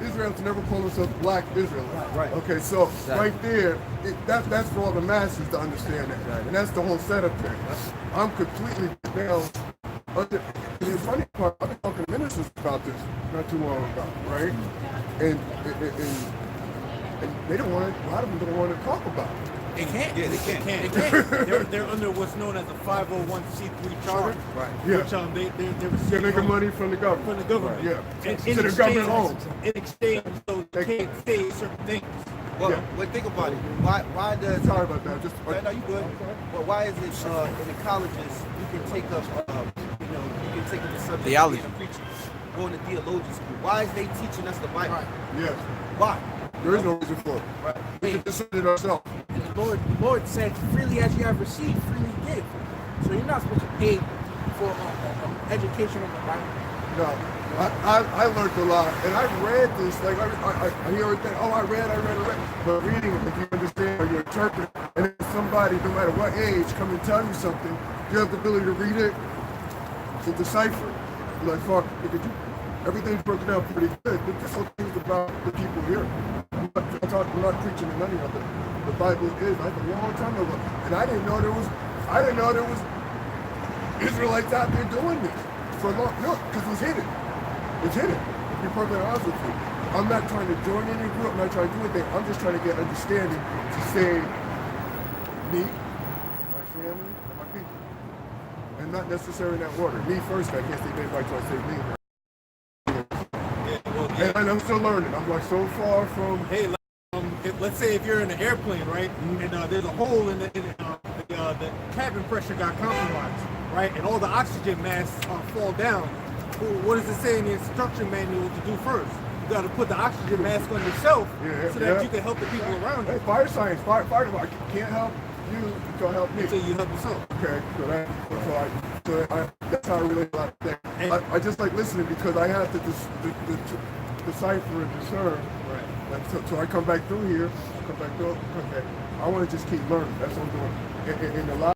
[SPEAKER 6] Israel's never called themselves Black Israel.
[SPEAKER 1] Right.
[SPEAKER 6] Okay, so right there, that's for all the masses to understand that, and that's the whole setup thing. I'm completely down. The funny part, I've been talking to ministers about this not too long ago, right? And they don't want to. A lot of them don't want to talk about it.
[SPEAKER 3] They can't.
[SPEAKER 1] Yeah, they can't.
[SPEAKER 3] They're under what's known as a 501c3 charter.
[SPEAKER 1] Right.
[SPEAKER 6] Yeah.
[SPEAKER 3] Which
[SPEAKER 6] They're
[SPEAKER 3] they're receiving
[SPEAKER 6] making money from the government.
[SPEAKER 3] from the government.
[SPEAKER 6] Yeah.
[SPEAKER 3] And
[SPEAKER 6] So the government owns.
[SPEAKER 3] in exchange, so they can't say certain things.
[SPEAKER 1] Well,
[SPEAKER 6] Yeah.
[SPEAKER 1] but think about it. Why does
[SPEAKER 6] Sorry about that. Just
[SPEAKER 1] no, you good. But why is it in the colleges you can take up you can take up the subject
[SPEAKER 5] Theology.
[SPEAKER 1] of being a preacher, going to theology school? Why is they teaching us the Bible?
[SPEAKER 6] yes.
[SPEAKER 1] Why?
[SPEAKER 6] There is no reason for it.
[SPEAKER 1] Right.
[SPEAKER 6] We can decide it ourselves.
[SPEAKER 3] And the Lord said, freely as you have received, freely give. So you're not supposed to pay for education on the Bible.
[SPEAKER 6] No, I learned a lot, and I read this, like, I hear everything, I read, but reading it, if you understand or you interpret it, and if somebody, no matter what age, come and tell you something, you have the ability to read it, to decipher it. You're like, fuck, everything's broken down pretty good, but this whole thing's about the people here. I'm not preaching to none of it. The Bible is, like, a long time ago, and I didn't know there was Israelites out there doing this. For a long, no, because it's hidden. It's hidden. To be perfectly honest with you, I'm not trying to join any group. I'm not trying to do anything. I'm just trying to get understanding to save me, my family, and my people, and not necessarily in that order. Me first. I can't say anybody trying to save me. And I'm still learning. I'm like so far from.
[SPEAKER 3] Hey, let's say if you're in an airplane, right, and there's a hole in the cabin pressure got compromised, right, and all the oxygen masks fall down. What does it say in the instruction manual to do first? You got to put the oxygen mask on yourself so that you can help the people around you.
[SPEAKER 6] Hey, fire science, fire department. I can't help you until I help me.
[SPEAKER 3] So you help yourself.
[SPEAKER 6] Okay, so that's how I relate a lot of things. I just like listening because I have to decipher and discern.
[SPEAKER 3] Right.
[SPEAKER 6] Like, so I come back through here, okay, I want to just keep learning. That's what I'm doing. And a lot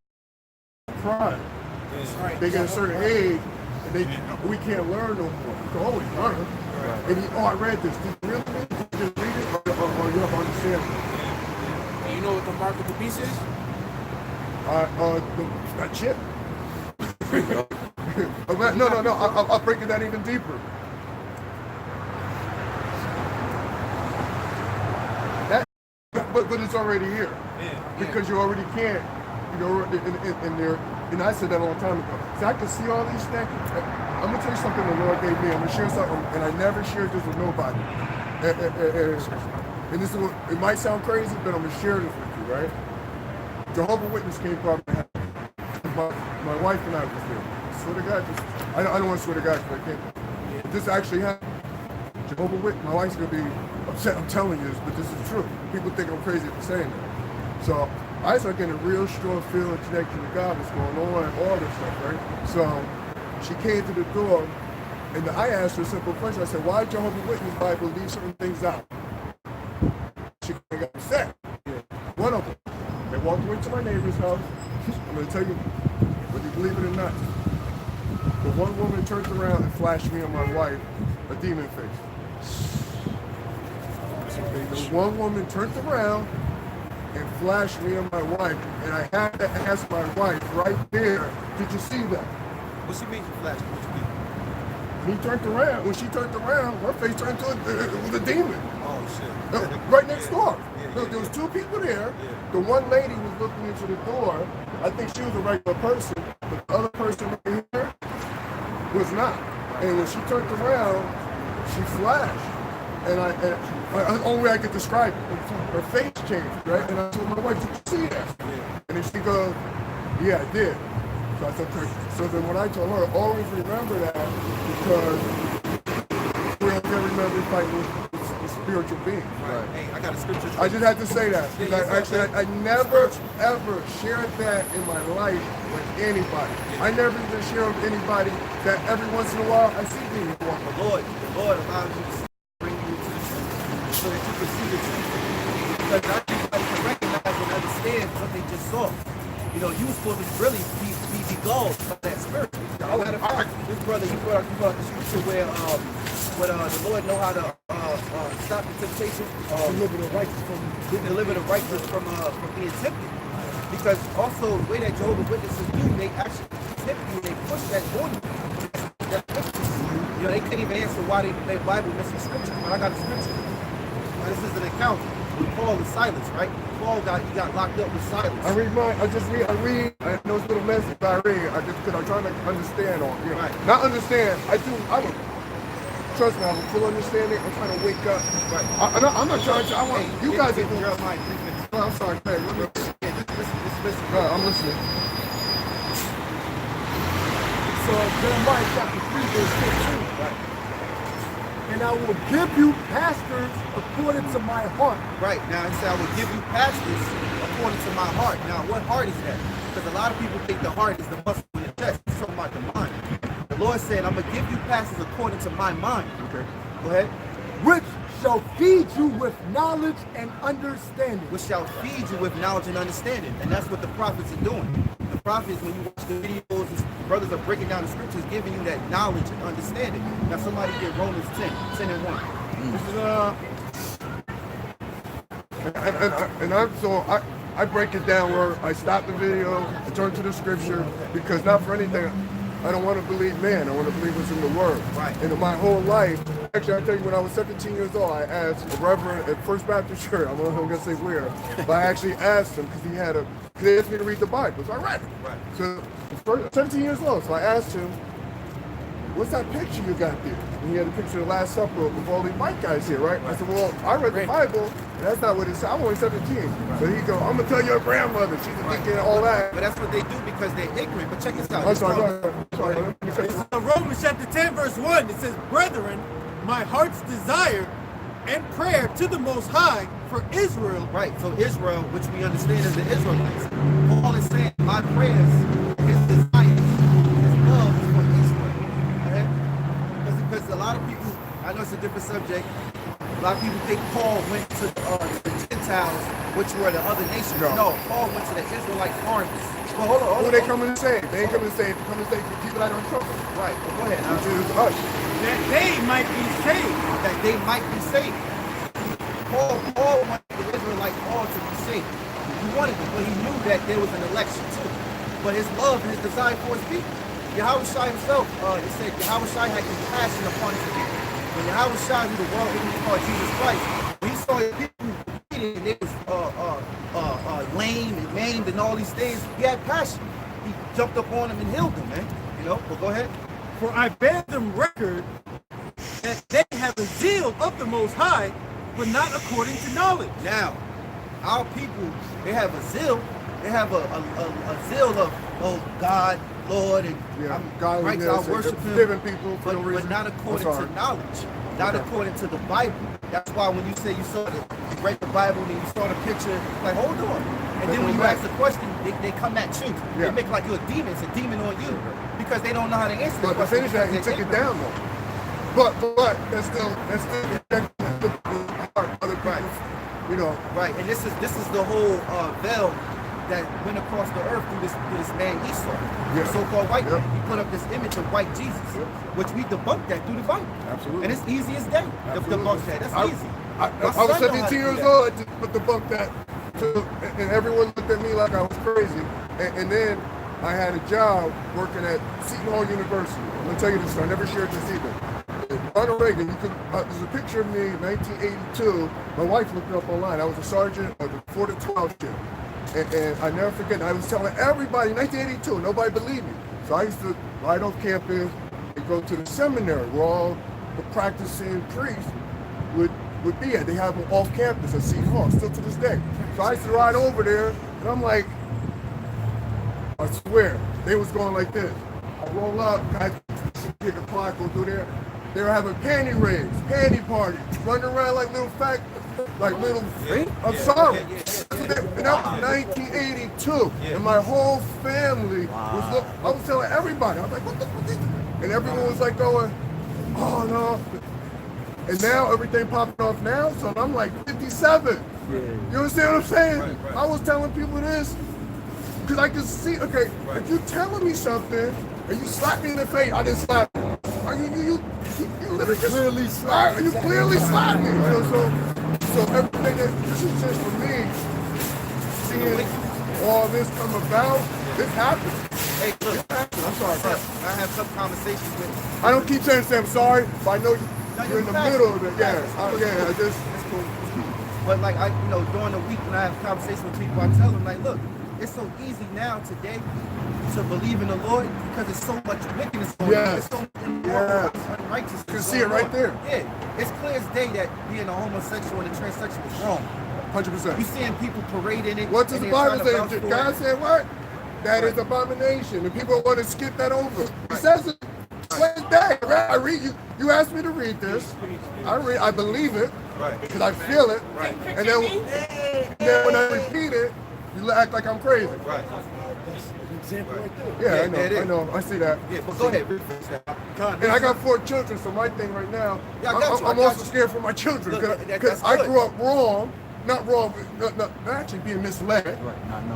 [SPEAKER 6] of pride.
[SPEAKER 3] Right.
[SPEAKER 6] They get a certain age, and we can't learn no more. We can always learn. Right. And I read this. Did you really read it? Just read it, or you don't understand it?
[SPEAKER 3] And you know what the mark of the beast is?
[SPEAKER 6] Not chip. No. I'll break it down even deeper. But it's already here. Because you already can't, in there. And I said that a long time ago. So I can see all these things. I'm gonna tell you something the Lord gave me. I'm gonna share something, and I never shared this with nobody. And this is what, it might sound crazy, but I'm gonna share this with you, right? Jehovah's Witness came from my wife and I was there. I swear to God, I don't want to swear to God because I can't. This actually happened. Jehovah's Witness, my wife's gonna be upset. I'm telling you this, but this is true. People think I'm crazy for saying that. So I started getting a real strong feeling connection to God, what's going on, all this stuff, right? So she came to the door, And I asked her a simple question. I said, why did Jehovah's Witness Bible leave certain things out? She got upset. One of them. They walked away to my neighbor's house. I'm going to tell you, whether you believe it or not. The one woman turned around and flashed me and my wife a demon face. The one woman turned around and flashed me and my wife, and I had to ask my wife right there, did you see that?
[SPEAKER 1] What she mean you flash? What you mean?
[SPEAKER 6] He turned around. When she turned around, her face turned to a demon.
[SPEAKER 1] Oh shit.
[SPEAKER 6] Right next door. There was two people there. The one lady was looking into the door. I think she was a regular person, but the other person right here was not. And when she turned around, she flashed. And the only way I could describe it, her face changed, right? And I told my wife, did you see that? And then she goes, yeah, I did. So I said, so then when I told her, always remember that because we don't remember fighting with spiritual beings.
[SPEAKER 1] Right. Hey, I got a scripture.
[SPEAKER 6] I just had to say that. I never, ever shared that in my life with anybody. I never even share with anybody that every once in a while I see demons walk.
[SPEAKER 1] The Lord allows you to bring you to the truth so that you can see the truth. Because not everybody can recognize and understand what they just saw. You know, you was supposed to really be gulled by that spirit. Matter of fact, this brother, he brought out the scripture where the Lord know how to stop the temptation, deliver the righteous from being tempted. Because also the way that Jehovah's Witnesses do, they actually tempt you, they push that on you. You know, they can't even answer why their Bible missing scripture, but I got a scripture. Now, this is an account with Paul and Silas, right? Paul got locked up with Silas.
[SPEAKER 6] I read those little messages I read, because I'm trying to understand all, you know.
[SPEAKER 1] Right.
[SPEAKER 6] Not understand, trust me, I have a full understanding. I'm trying to wake up.
[SPEAKER 1] Right.
[SPEAKER 6] I'm not trying to, I want, you guys are doing.
[SPEAKER 1] Jeremiah 3 minutes.
[SPEAKER 6] Oh, I'm sorry, hey,
[SPEAKER 1] Listen.
[SPEAKER 6] I'm listening.
[SPEAKER 2] So Jeremiah chapter 3 verse 15.
[SPEAKER 1] Right.
[SPEAKER 2] And I will give you pastors according to my heart.
[SPEAKER 1] Right. Now, it said, I will give you pastors according to my heart. Now, what heart is that? Because a lot of people think the heart is the muscle in the chest. It's talking about the mind. The Lord said, I'm going to give you pastors according to my mind. Okay. Go ahead.
[SPEAKER 2] Which shall feed you with knowledge and understanding.
[SPEAKER 1] Which shall feed you with knowledge and understanding. And that's what the prophets are doing. The prophets, when you watch the videos, the brothers are breaking down the scriptures, giving you that knowledge and understanding. Now somebody get Romans 10 and
[SPEAKER 6] 1. I break it down where I stop the video, I turn to the scripture, because not for anything, I don't want to believe man, I want to believe what's in the word.
[SPEAKER 1] Right.
[SPEAKER 6] And in my whole life, actually I tell you, when I was 17 years old, I asked the Reverend at First Baptist Church, I'm not going to say where, but I actually asked him, because he asked me to read the Bible, so I read it.
[SPEAKER 1] Right.
[SPEAKER 6] So, 17 years old, so I asked him, what's that picture you got there? And he had a picture of the Last Supper with all these white guys here, right? I said, well, I read the Bible, and that's not what it said. I'm only 17. So he go, I'm going to tell your grandmother. She's a deacon and all that.
[SPEAKER 1] But that's what they do because they're ignorant. But check this out.
[SPEAKER 6] I'm sorry.
[SPEAKER 4] Romans chapter 10 verse 1, it says, brethren, my heart's desire and prayer to the Most High for Israel.
[SPEAKER 1] Right, so Israel, which we understand as the Israelites. Paul is saying, my prayers, his desire, his love is for Israel. Okay? Because a lot of people, I know it's a different subject, a lot of people think Paul went to the Gentiles, which were the other nations. No, Paul went to the Israelite foreigners. Well, hold on.
[SPEAKER 6] Who they coming to save? They ain't coming to save. They coming to save the people that don't trust them.
[SPEAKER 1] Right, well, go ahead.
[SPEAKER 6] Which is us.
[SPEAKER 4] That they might be saved.
[SPEAKER 1] That they might be saved. Paul wanted the Israelite all to be saved. He wanted it, but he knew that there was an election too. But his love and his desire for his people. Yahawashi himself, it said Yahawashi had compassion upon his people. When Yahawashi, who the world even called Jesus Christ, when he saw his people and they was lame and maimed and all these things, he had passion. He jumped up on them and healed them, man. You know, but go ahead.
[SPEAKER 4] For I bear them record that they have a zeal of the Most High, but not according to knowledge.
[SPEAKER 1] Now, our people, they have a zeal. They have a zeal of, oh, God, Lord, and
[SPEAKER 6] God,
[SPEAKER 1] right, so I worship Him.
[SPEAKER 6] Forgiving people for no reason.
[SPEAKER 1] But not according to knowledge. Not according to the Bible. That's why when you say you saw you read the Bible and you saw the picture, like, hold on. And then when you ask the question, they come at you. They make like you're a demon. It's a demon on you. Because they don't know how to answer the question.
[SPEAKER 6] But to finish that, he took it down though. but that's still other people, you know.
[SPEAKER 1] Right, and this is the whole veil that went across the earth through this man Esau, the so-called white man. He put up this image of white Jesus, which we debunked that through the Bible.
[SPEAKER 6] Absolutely.
[SPEAKER 1] And it's easy as day to debunk that. That's easy.
[SPEAKER 6] I was 17 years old to debunk that, and everyone looked at me like I was crazy. And then I had a job working at Seton Hall University. I'm gonna tell you this, I never shared this either. Ronald Reagan, there's a picture of me in 1982. My wife looked it up online. I was a sergeant of the 4 to 12 shift. And I never forget, I was telling everybody in 1982, nobody believed me. So I used to ride off campus and go to the seminary where all the practicing priests would be at. They have them off campus at Seton Hall, still to this day. So I used to ride over there, and I'm like, I swear, they was going like this. I roll up, guys get the clock, go through there. They were having panty raids, panty parties, running around like little I'm sorry. And that was 1982. And my whole family was I was telling everybody, I was like, what the fuck is this? And everyone was like going, oh no. And now everything popping off now, so I'm like 57. You understand what I'm saying? Right. I was telling people this, because I can see, okay, if you're telling me something, and you slap me in the face, I didn't slap you. You literally just clearly slapped me. You clearly slapped me. So everything this is just for me, seeing all this come about, this happened.
[SPEAKER 1] Hey, look, I'm sorry, bro. I have some conversations with.
[SPEAKER 6] I don't keep saying I'm sorry, but I know you're in the middle of it. Yeah, it's cool.
[SPEAKER 1] But like during the week when I have conversations with people, I tell them like, look, it's so easy now today to believe in the Lord because there's so much wickedness going on. There's so much unrighteousness.
[SPEAKER 6] You can see it right there.
[SPEAKER 1] Yeah, it's clear as day that being a homosexual and a transsexual is wrong.
[SPEAKER 6] 100%.
[SPEAKER 1] You seeing people parading it.
[SPEAKER 6] What does the Bible say? God said what? That is abomination, and people want to skip that over. He says it. I read you. You asked me to read this. I believe it because I feel it. And then when I repeat it, you act like I'm crazy. Yeah, I know. I see that.
[SPEAKER 1] Yeah, but go ahead.
[SPEAKER 6] And I got 4 children, so my thing right now, I'm also scared for my children because I grew up wrong. Not wrong, not actually being misled.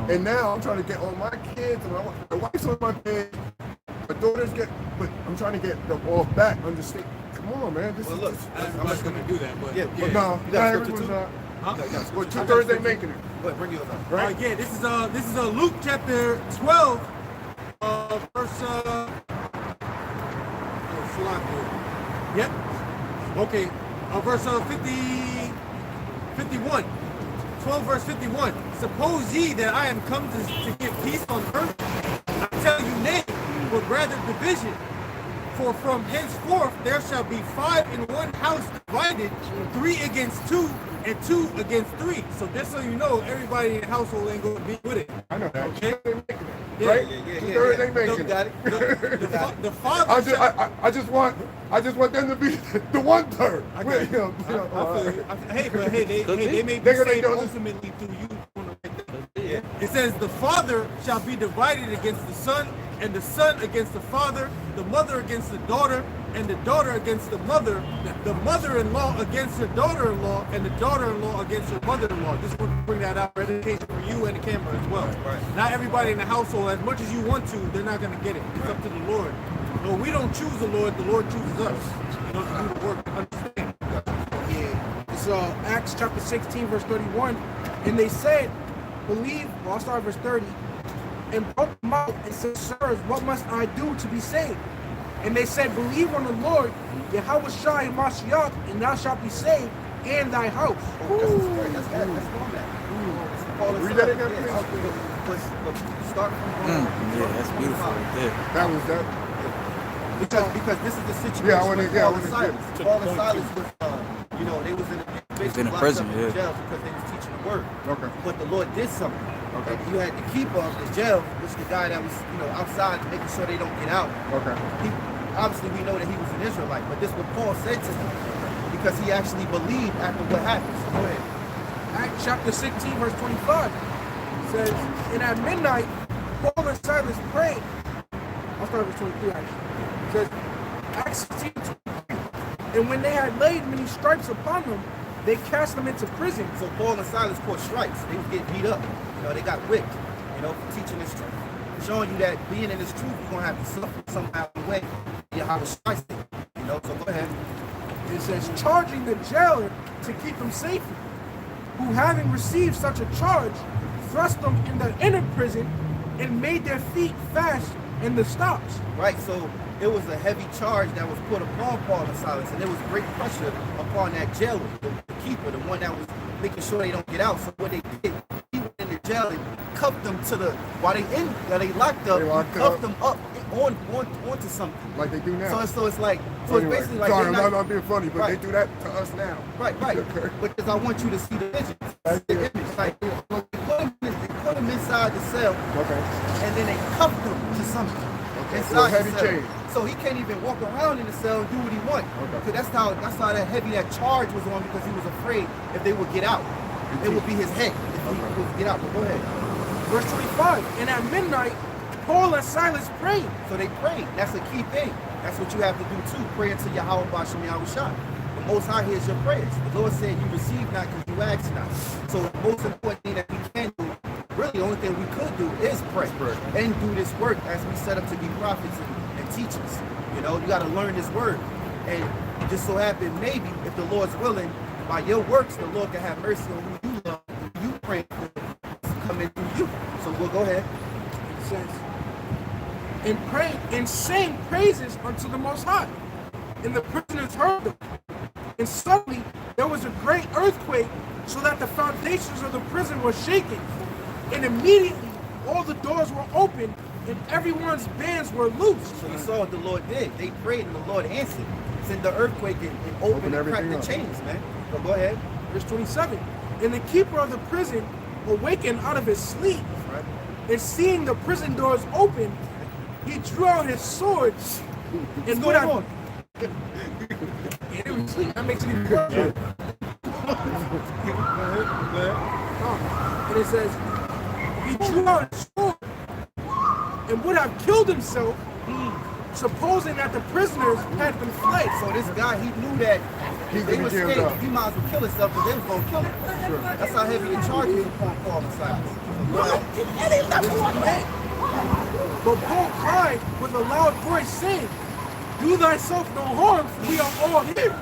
[SPEAKER 6] And now I'm trying to get all my kids, and my wife's on my page. My daughters but I'm trying to get them all back. Understand? Come on, man.
[SPEAKER 3] I'm not going to do that, but
[SPEAKER 6] but no, everyone's not. Well, 2/3 ain't making it.
[SPEAKER 1] But bring yours up.
[SPEAKER 3] Right? Yeah, this is Luke chapter 12, verse. Yep. Okay. Verse 51. 12 verse 51. Suppose ye that I am come to give peace on earth? I tell you nay, but rather division. For from henceforth there shall be 5 in one house divided, 3 against 2, and 2 against 3. So just so you know, everybody in the household ain't going to be with it.
[SPEAKER 6] I know that.
[SPEAKER 3] Okay?
[SPEAKER 6] Right? 2/3 ain't making it.
[SPEAKER 3] The father.
[SPEAKER 6] I just want them to be the 1/3.
[SPEAKER 3] They may be saved ultimately through you. It says the father shall be divided against the son, and the son against the father, the mother against the daughter, and the daughter against the mother-in-law against her daughter-in-law, and the daughter-in-law against her mother-in-law. Just want to bring that out for education for you and the camera as well. Right. Not everybody in the household, as much as you want to, they're not going to get it. It's up to the Lord. No, we don't choose the Lord chooses us. To do the work, understand. Yeah. It's Acts chapter 16, verse 31. And they said, I'll start verse 30. And brought them out and said, Sirs, what must I do to be saved? And they said, believe on the Lord, Yahawashi and Mashiach, and thou shalt be saved, and thy house.
[SPEAKER 1] That's
[SPEAKER 6] Read that again,
[SPEAKER 1] please. Start from
[SPEAKER 5] that's beautiful right there.
[SPEAKER 6] That was that.
[SPEAKER 1] Because this is the situation.
[SPEAKER 6] Yeah, I want to
[SPEAKER 1] Paul and Silas was, they was in a
[SPEAKER 5] prison,
[SPEAKER 1] jail because they was teaching the word.
[SPEAKER 6] Okay.
[SPEAKER 1] But the Lord did something. Okay. You had the keeper of the jail, which is the guy that was, outside making sure they don't get out.
[SPEAKER 6] Okay.
[SPEAKER 1] Obviously, we know that he was an Israelite, but this is what Paul said to him because he actually believed after what happened. So go ahead.
[SPEAKER 3] Acts chapter 16, verse 25 says, and at midnight, Paul and Silas prayed. I'll start with 23 actually. It says, Acts 16, 23. And when they had laid many stripes upon them, they cast them into prison.
[SPEAKER 1] So Paul and Silas caught stripes. They was getting beat up. You know, they got whipped, you know, for teaching this truth. Showing you that being in this truth, you're going to have to suffer somehow way. Yahawashi, you know, so go ahead.
[SPEAKER 3] It says, charging the jailer to keep them safely, who having received such a charge, thrust them in the inner prison and made their feet fast in the stocks.
[SPEAKER 1] Right, so it was a heavy charge that was put upon Paul and Silas, and there was great pressure upon that jailer, the keeper, the one that was making sure they don't get out. So what they did, he went in the jail and cuffed them to the, while they locked up, cuffed them up onto something.
[SPEAKER 6] Like they do now.
[SPEAKER 1] So it's like, so
[SPEAKER 6] anyway,
[SPEAKER 1] it's basically like,
[SPEAKER 6] sorry, I'm not being funny, but
[SPEAKER 1] right.
[SPEAKER 6] they do that to us now.
[SPEAKER 1] Right. Because I want you to see the vision. The image, like, they put them inside the cell, and then they cuffed them to something. Inside
[SPEAKER 6] heavy
[SPEAKER 1] the cell.
[SPEAKER 6] chain.
[SPEAKER 1] So he can't even walk around in the cell and do what he wants. Because that's how that heavy that charge was on, because he was afraid if they would get out. It would be his head if he would get out. But go ahead.
[SPEAKER 3] Verse 25, and at midnight, Paul and Silas prayed.
[SPEAKER 1] So they prayed. That's a key thing. That's what you have to do too. Pray unto Yahawah, BaHaSham, Yahawashi. The Most High hears your prayers. The Lord said you receive not because you ask not. So the most important thing that we can do, really the only thing we could do is pray. And do this work as we set up to be prophets and teachers. You know, you got to learn this word. And it just so happen, maybe, if the Lord's willing, by your works, the Lord can have mercy on who you love, who you pray for, come in through you. So we'll go ahead.
[SPEAKER 3] It says, and prayed and sang praises unto the Most High. And the prisoners heard them. And suddenly there was a great earthquake, so that the foundations of the prison were shaken. And immediately all the doors were opened, and everyone's bands were loosed.
[SPEAKER 1] So you saw what the Lord did. They prayed and the Lord answered. Sent the earthquake and opened and cracked the chains, man. So go ahead.
[SPEAKER 3] Verse 27. And the keeper of the prison awakened out of his sleep, and seeing the prison doors open, he drew out his sword and
[SPEAKER 1] What's going on?
[SPEAKER 3] Yeah, they were asleep. That makes it even worse. And it says, he drew out his sword and would have killed himself, supposing that the prisoners had been fled.
[SPEAKER 1] So this guy, he knew that they were scared. He might as well kill himself because they was going to kill him. That's how heavy the charge was upon Paul and Silas.
[SPEAKER 3] But Paul cried with a loud voice, saying, do thyself no harm, for we are all here.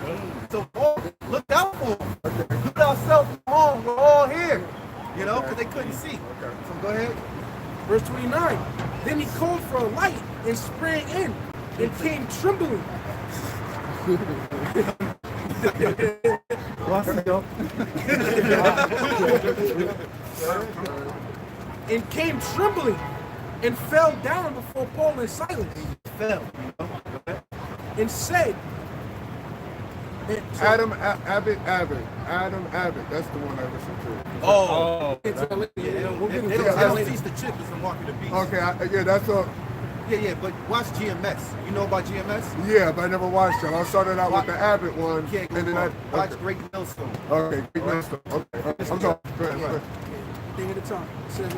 [SPEAKER 1] So Paul, look out for him. Do thyself no harm, we're all here. You know, because they couldn't see. So go ahead.
[SPEAKER 3] Verse 29. Then he called for a light and sprang in and came trembling. And came trembling and fell down before Paul and Silas.
[SPEAKER 1] Fell.
[SPEAKER 3] And said,
[SPEAKER 6] Adam Abbott. That's the one I listened to.
[SPEAKER 1] They don't teach the chickens from walking the beast.
[SPEAKER 6] Okay, yeah, that's all.
[SPEAKER 1] Yeah, but watch GMS. You know about GMS?
[SPEAKER 6] Yeah, but I never watched them. I started out with the Abbott one,
[SPEAKER 1] You can't go
[SPEAKER 6] and then
[SPEAKER 1] wrong. Watch
[SPEAKER 6] okay.
[SPEAKER 1] GreatMillStone.
[SPEAKER 6] Okay, GreatMillStone. Okay, I'm talking. Go ahead.
[SPEAKER 3] thing at a time. It says,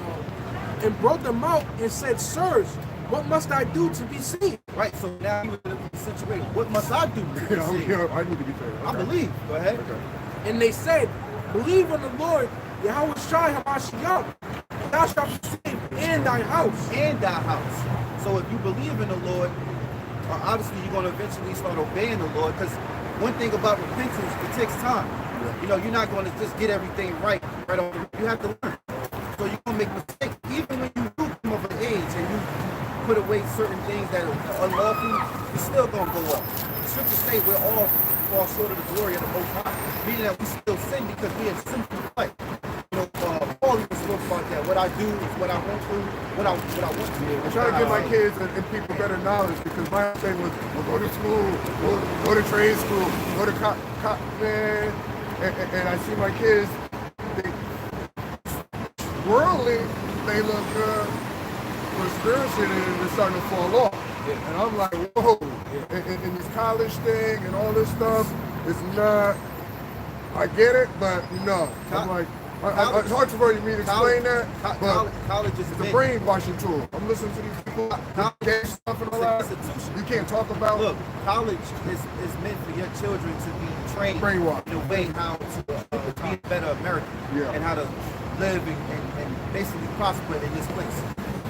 [SPEAKER 3] and brought them out and said, sirs, what must I do to be saved?
[SPEAKER 1] Right, so now you're in a situation. What must I do to be saved?
[SPEAKER 6] I need to be saved.
[SPEAKER 1] I believe. Go ahead.
[SPEAKER 6] Okay.
[SPEAKER 3] And they said, believe on the Lord, Yahawashi Hamashiach, thou shalt be saved in thy house.
[SPEAKER 1] And thy house. So if you believe in the Lord, obviously you're going to eventually start obeying the Lord, because one thing about repentance, it takes time. You know, you're not going to just get everything right on. You have to learn. So you're going to make mistakes. Even when you do come of an age and you put away certain things that are unlawful, you're still going to go up. The scriptures say we're all fall short of the glory of the Most High, meaning that we still sin because we have sinful life. You know, Paul even spoke about that. What I do is what I won't do, what I want to do.
[SPEAKER 6] I'm trying to give my kids and people better knowledge, because my thing was, we'll go to school, go to trade school, go to man, and I see my kids, worldly, they look good, but spiritually they're starting to fall off. And I'm like, whoa, and this college thing and all this stuff is not, I get it, but no. I'm like, It's hard for me to explain that, but
[SPEAKER 1] college is
[SPEAKER 6] it's a brainwashing tool. I'm listening to these people, stuff and all that. You can't talk about.
[SPEAKER 1] Look, college is meant for your children to be trained
[SPEAKER 6] Brainwashed.
[SPEAKER 1] in a way how to be a better American and how to live and basically prosper in this place.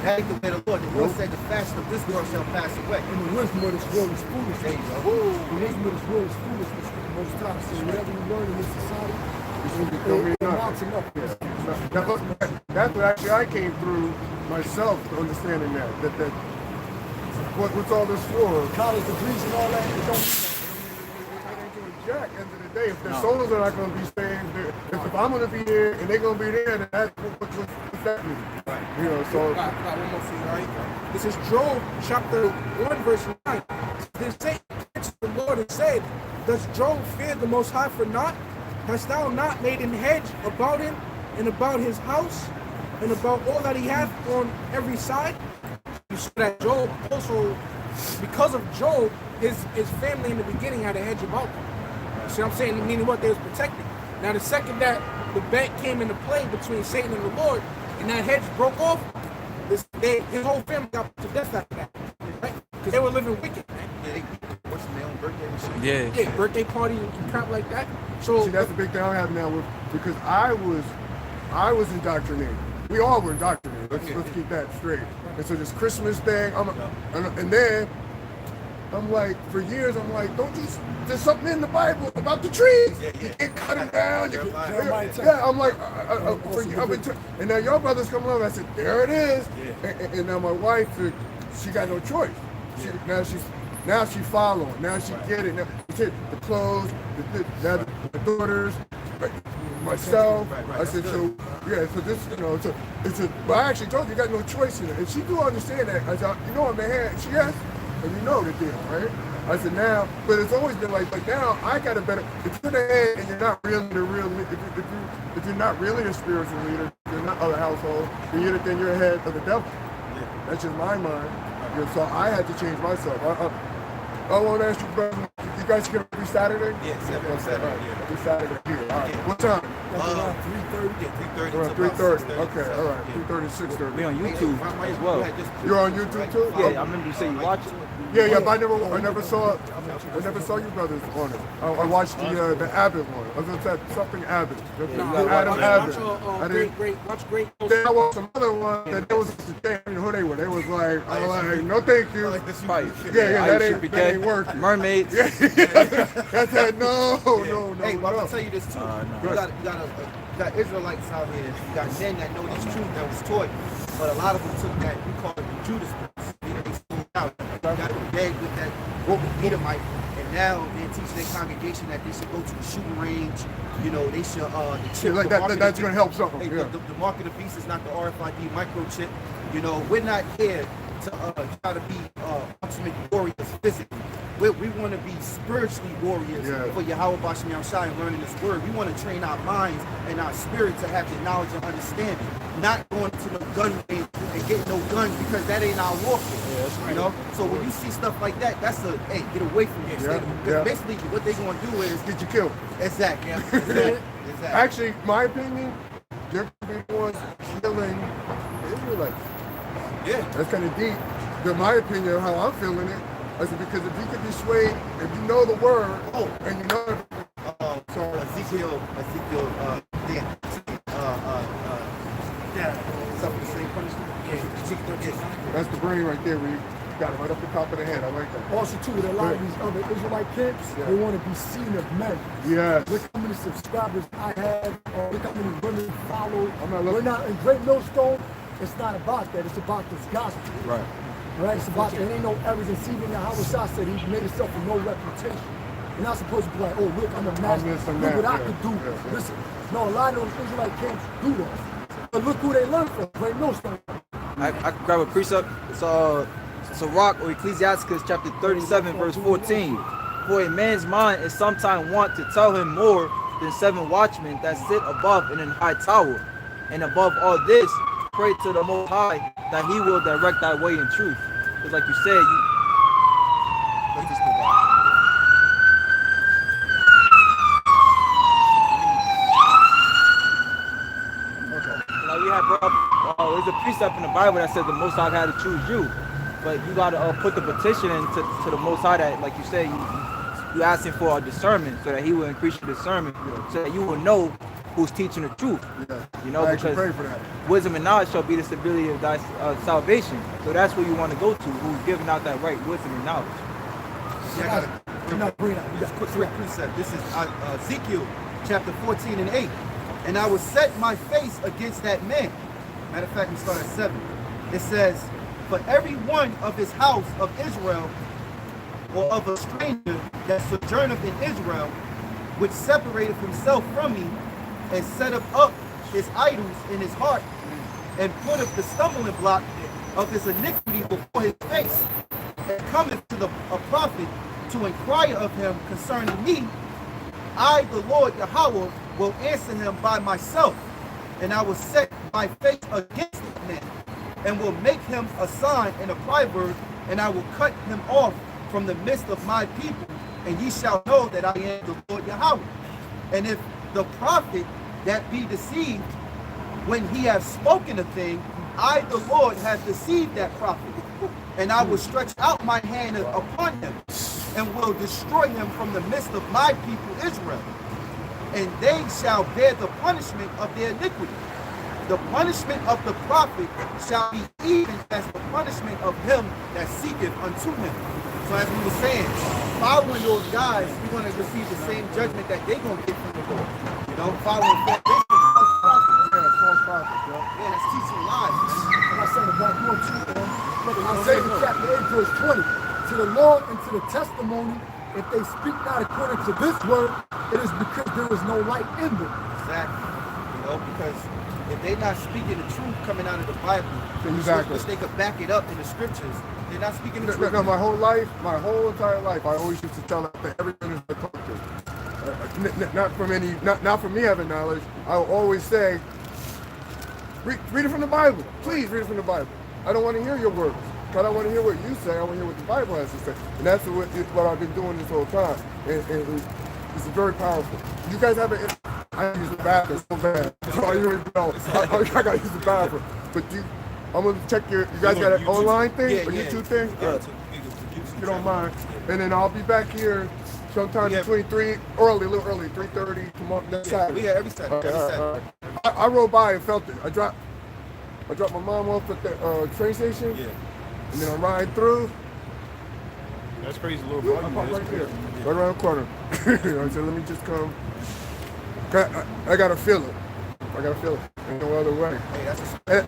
[SPEAKER 1] That ain't the way the Lord. The Lord said the fashion of this world shall pass away.
[SPEAKER 2] And the wisdom of this world is foolish.
[SPEAKER 1] There you go.
[SPEAKER 2] The wisdom of this world is foolishness for the most time. So whatever you learn in this society, it amounts enough.
[SPEAKER 6] That's what actually I came through myself understanding that what's all this for?
[SPEAKER 2] College degrees and all that, it don't mean
[SPEAKER 6] Jack, end of the day, if their souls are not going to be saved, if I'm going to be here and they're going to be there, then that's what's that mean?
[SPEAKER 3] Right.
[SPEAKER 6] You know, so.
[SPEAKER 3] Got one more thing, right? This is Job chapter 1, verse 9. Then Satan answered the Lord and said, does Job fear the Most High for naught? Hast thou not made an hedge about him and about his house and about all that he hath on every side? You see that Job also, because of Job, his family in the beginning had a hedge about them. See what I'm saying? Meaning what? They was protected. Now the second that the bet came into play between Satan and the Lord, and that hedge broke off, his whole family got put to death after that. Right? Because they were living wicked, man.
[SPEAKER 1] What's their own birthday and shit?
[SPEAKER 5] Yeah.
[SPEAKER 3] Yeah, birthday parties and crap like that. So
[SPEAKER 6] see, that's the big thing I have now because I was indoctrinated. We all were indoctrinated. Let's keep that straight. And so this Christmas thing, and then I'm like, for years, I'm like, there's something in the Bible about the trees. You can't cut them down. I'm like, and now your brothers come along. I said, there it is. And now my wife, she got no choice. Now she's following. Now she get it. Now the clothes, now the daughters, myself. I said, so this, but I actually told you got no choice in it. And she do understand that. I said, you know what, man? She yes. And you know the deal, right? I said now, but it's always been like now I got a better. If you're the head and you're not really the real, if you're not really a spiritual leader, you're not of the household, then you're ahead of the devil. That's just my mind. So I had to change myself. I want to ask you, brother, you guys get every Saturday?
[SPEAKER 1] Yeah, Saturday.
[SPEAKER 6] Every Saturday here. All right. What time?
[SPEAKER 2] around 3:30.
[SPEAKER 1] Yeah, 3:30.
[SPEAKER 6] Around 3:30. Okay, all right. 3:30, 6:30.
[SPEAKER 5] We on YouTube as well.
[SPEAKER 6] You're on YouTube too?
[SPEAKER 5] Yeah, I remember you say you watch it.
[SPEAKER 6] Yeah, but I never saw you brothers on it. I watched the Abbott one. I was gonna say something Abbott. Adam Abbott.
[SPEAKER 3] Watch great.
[SPEAKER 6] Then I watched some other one that they was who they were. They was like, I'm like, no thank you. That ain't working.
[SPEAKER 5] Mermaids.
[SPEAKER 6] That's that. No.
[SPEAKER 1] Hey, but I'm gonna tell you this too. You got Israelites out here. You got men that know this truth that was taught, but a lot of them took that. We call it the Judas Priest. They sold out. Got in bed with that broken Edomite, and now they teach their congregation that they should go to the shooting range. You know, they should the chip.
[SPEAKER 6] Like that's gonna help something.
[SPEAKER 1] Hey, the mark of the beast is not the RFID microchip. You know, we're not here to try to be ultimate warriors physically. We want to be spiritually warriors for Yahawah BaHaSham and learning this word. We want to train our minds and our spirit to have the knowledge and understanding. Not going to the gun range and getting no guns because that ain't our warfare. You know? So when you see stuff like that, that's hey, get away from here. Because basically what they're going to do is
[SPEAKER 6] get you killed.
[SPEAKER 1] Exactly.
[SPEAKER 6] Actually, my opinion, they're going to be the ones killing Israelites.
[SPEAKER 1] Yeah.
[SPEAKER 6] That's kind of deep. But my opinion of how I'm feeling it, I said, because if you can be swayed, if you know the word, and you know
[SPEAKER 1] Ezekiel, something the same punishment.
[SPEAKER 6] That's the brain right there, where you got it right up the top of the head. I like that.
[SPEAKER 2] Also, too, with a lot of these other Israelite camps, they want to be seen of men.
[SPEAKER 6] Yeah.
[SPEAKER 2] Look how many subscribers I have, or look how many women follow.
[SPEAKER 6] We're
[SPEAKER 2] not in GreatMillStone. It's not about that. It's about this gospel.
[SPEAKER 6] Right.
[SPEAKER 2] Right? It's about there ain't no arrogance. Even Yahawashi said he made himself with no reputation. You're not supposed to be like, oh, look, I'm a master. Look what I could do. Listen, no, a lot of those Israelite camps do that. But look who they learn from. GreatMillStone.
[SPEAKER 5] I can grab a precept. It's a rock or Ecclesiastes chapter 37, verse 14. For a man's mind is sometimes wont to tell him more than 7 watchmen that sit above in an high tower. And above all this, pray to the Most High that He will direct thy way in truth. It's like you said, let's just go back. precept in the Bible that says the Most High had to choose you, but you got to put the petition into to the Most High that, like you said, you asking for a discernment so that He will increase your discernment, so that you will know who's teaching the truth.
[SPEAKER 6] Yeah.
[SPEAKER 5] You know,
[SPEAKER 6] I
[SPEAKER 5] because
[SPEAKER 6] pray for that.
[SPEAKER 5] wisdom and knowledge shall be the stability of thy salvation. So that's where you want to go to, who's giving out that right wisdom and knowledge.
[SPEAKER 1] Yeah,
[SPEAKER 2] You're not bringing out.
[SPEAKER 1] Just quick precept. This is Ezekiel chapter 14 and 8. And I will set my face against that man. Matter of fact, we start at 7. It says, for every one of his house of Israel, or of a stranger that sojourneth in Israel, which separated himself from me, and set up his idols in his heart, and put up the stumbling block of his iniquity before his face, and cometh to a prophet to inquire of him concerning me, I, the Lord Yahawah, will answer him by myself, and I will set my face against that man, and will make him a sign and a proverb, and I will cut him off from the midst of my people, and ye shall know that I am the Lord Yahawah. And if the prophet that be deceived, when he hath spoken a thing, I, the Lord, have deceived that prophet, and I will stretch out my hand upon him, and will destroy him from the midst of my people Israel. And they shall bear the punishment of their iniquity. The punishment of the prophet shall be even as the punishment of him that seeketh unto him. So as we were saying, following those guys, we're going to receive the same judgment that they're going to get from the Lord. You know, following false prophets. Yeah, that's teaching lies.
[SPEAKER 2] And I said about more too, Isaiah chapter 8, verse 20. To the law and to the testimony, if they speak not according to this word, it is because there is no light in them.
[SPEAKER 1] Exactly. You know, because if they're not speaking the truth coming out of the Bible,
[SPEAKER 6] Exactly.
[SPEAKER 1] which they could back it up in the scriptures, they're not speaking the truth.
[SPEAKER 6] No, my whole entire life, I always used to tell them that everything is the culture. Not from me having knowledge. I will always say, read it from the Bible. Please read it from the Bible. I don't want to hear your words. Because I want to hear what you say. I want to hear what the Bible has to say. And that's what I've been doing this whole time. And it's very powerful. You guys have an... I use the bathroom so bad. So I really know. I got to use the bathroom. But I'm going to check you guys got an online thing?
[SPEAKER 1] Yeah,
[SPEAKER 6] or YouTube thing?
[SPEAKER 1] Yeah,
[SPEAKER 6] If you don't mind. And then I'll be back here sometime between a little early, 3:30 tomorrow, next Saturday.
[SPEAKER 1] Yeah, every Saturday.
[SPEAKER 6] I rode by and felt it. I dropped my mom off at the train station.
[SPEAKER 1] Yeah.
[SPEAKER 6] And then I'm riding through.
[SPEAKER 3] That's crazy, little
[SPEAKER 6] I parked right there, right around the corner. I said, let me just come. I gotta feel it. There's no other way.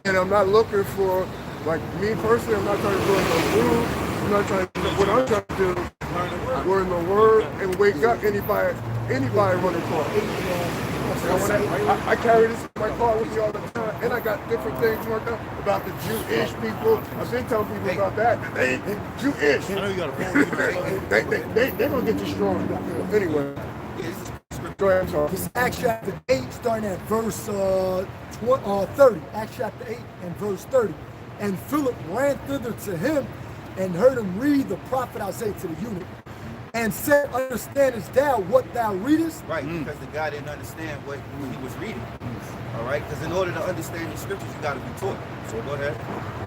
[SPEAKER 6] And I'm not looking for, like me personally, I'm not trying to do no rude. I'm not trying to do what I'm trying to do. Learn the word and wake up anybody running car. I carry this in my car with me all the time, and I got different things worked out about the Jewish people. I've been telling people about that. They Jewish.
[SPEAKER 3] I know you got a
[SPEAKER 6] They're gonna get destroyed. Anyway, go ahead, Charles.
[SPEAKER 2] It's Acts chapter 8, starting at verse 30. Acts chapter 8 and verse 30. And Philip ran thither to him and heard him read the prophet Isaiah to the eunuch, and said, understandest thou what thou readest?
[SPEAKER 1] Right, because the guy didn't understand what he was reading. All right, because in order to understand the scriptures, you got to be taught. So go ahead.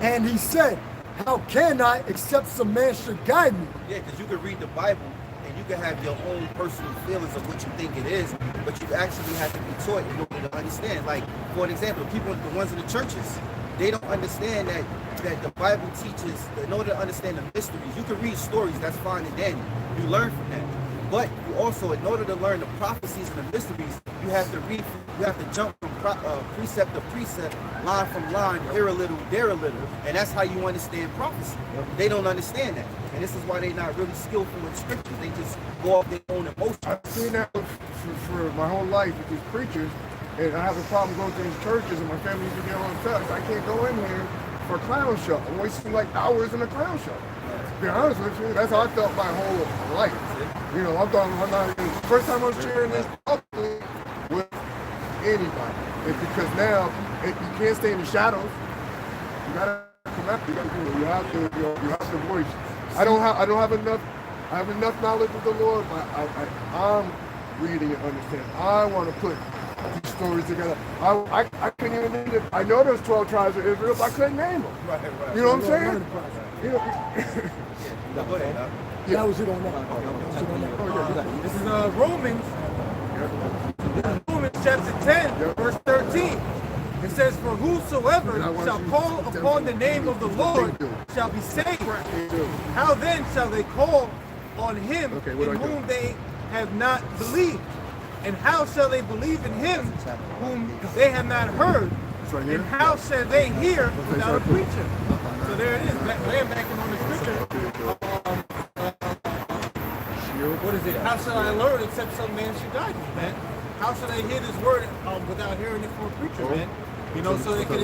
[SPEAKER 2] And he said, how can I except some man should guide me?
[SPEAKER 1] Yeah, because you can read the Bible and you can have your own personal feelings of what you think it is, but you actually have to be taught in order to understand. Like, for an example, people, the ones in the churches, they don't understand that the Bible teaches, in order to understand the mysteries, you can read stories, that's fine and dandy. You learn from that. But you also, in order to learn the prophecies and the mysteries, you have to read, you have to jump from precept to precept, line from line, here a little, there a little. And that's how you understand prophecy. They don't understand that. And this is why they're not really skillful in scripture. They just go off their own emotions.
[SPEAKER 6] I've seen that for my whole life with these preachers, and I have a problem going to these churches, and my family used to get on touch. I can't go in here for a clown show. I'm wasting like hours in a clown show. To be honest with you, that's how I felt my whole life. You know, I'm not even, first time I'm sharing this publicly with anybody. It's because now you can't stay in the shadows. You gotta come after. You have to voice. I don't have enough. I have enough knowledge of the Lord, but I'm reading and understanding. I want to put these stories together. I couldn't even name it. I know there's 12 tribes of Israel, but I couldn't name them.
[SPEAKER 1] Right.
[SPEAKER 6] You know what I'm saying? You know,
[SPEAKER 1] Go ahead.
[SPEAKER 2] That was it on that.
[SPEAKER 4] This is Romans. Romans chapter 10, verse 13. It says, "For whosoever shall call upon the name of the Lord shall be saved. How then shall they call on him in whom they have not believed? And how shall they believe in him whom they have not heard? And how shall they hear without a preacher?" So there it is. Backing on the scripture. What is it? How shall I learn except some man should guide me, man? How shall I hear this word without hearing it from a preacher, man? You know, so they can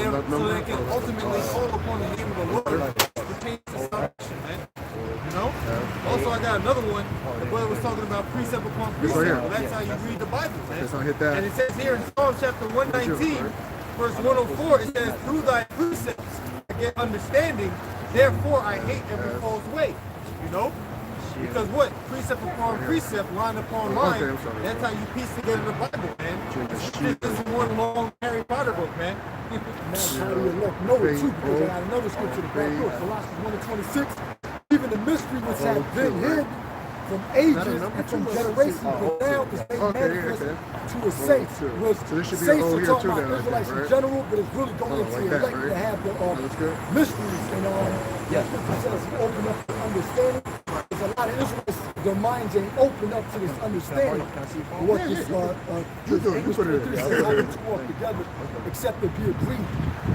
[SPEAKER 4] ultimately call upon the name of the Lord to change the salvation, man. You know? Also, I got another one. The brother was talking about precept upon precept. Well, that's how you read the Bible, man.
[SPEAKER 6] I'll hit that.
[SPEAKER 4] And it says here in Psalm chapter 119, verse 104, it says, "Through thy precepts I get understanding, therefore I hate every false way." You know? Because what? Precept upon precept, line upon line. That's how you piece together the Bible, man. This is one long Harry Potter book, man.
[SPEAKER 2] That's how you know it too, because I got another scripture to back up. Colossians 1:26. Even the mystery which had been hid from ages and from generations, but now is made manifest to his saints. Was saints are talking about Israelites in general, but it's really going into the elect to have the mysteries and it says open up to understanding. There's a lot of Israelites, their minds ain't open up to this understanding of what this English says, how the two walk together, except they be agreed.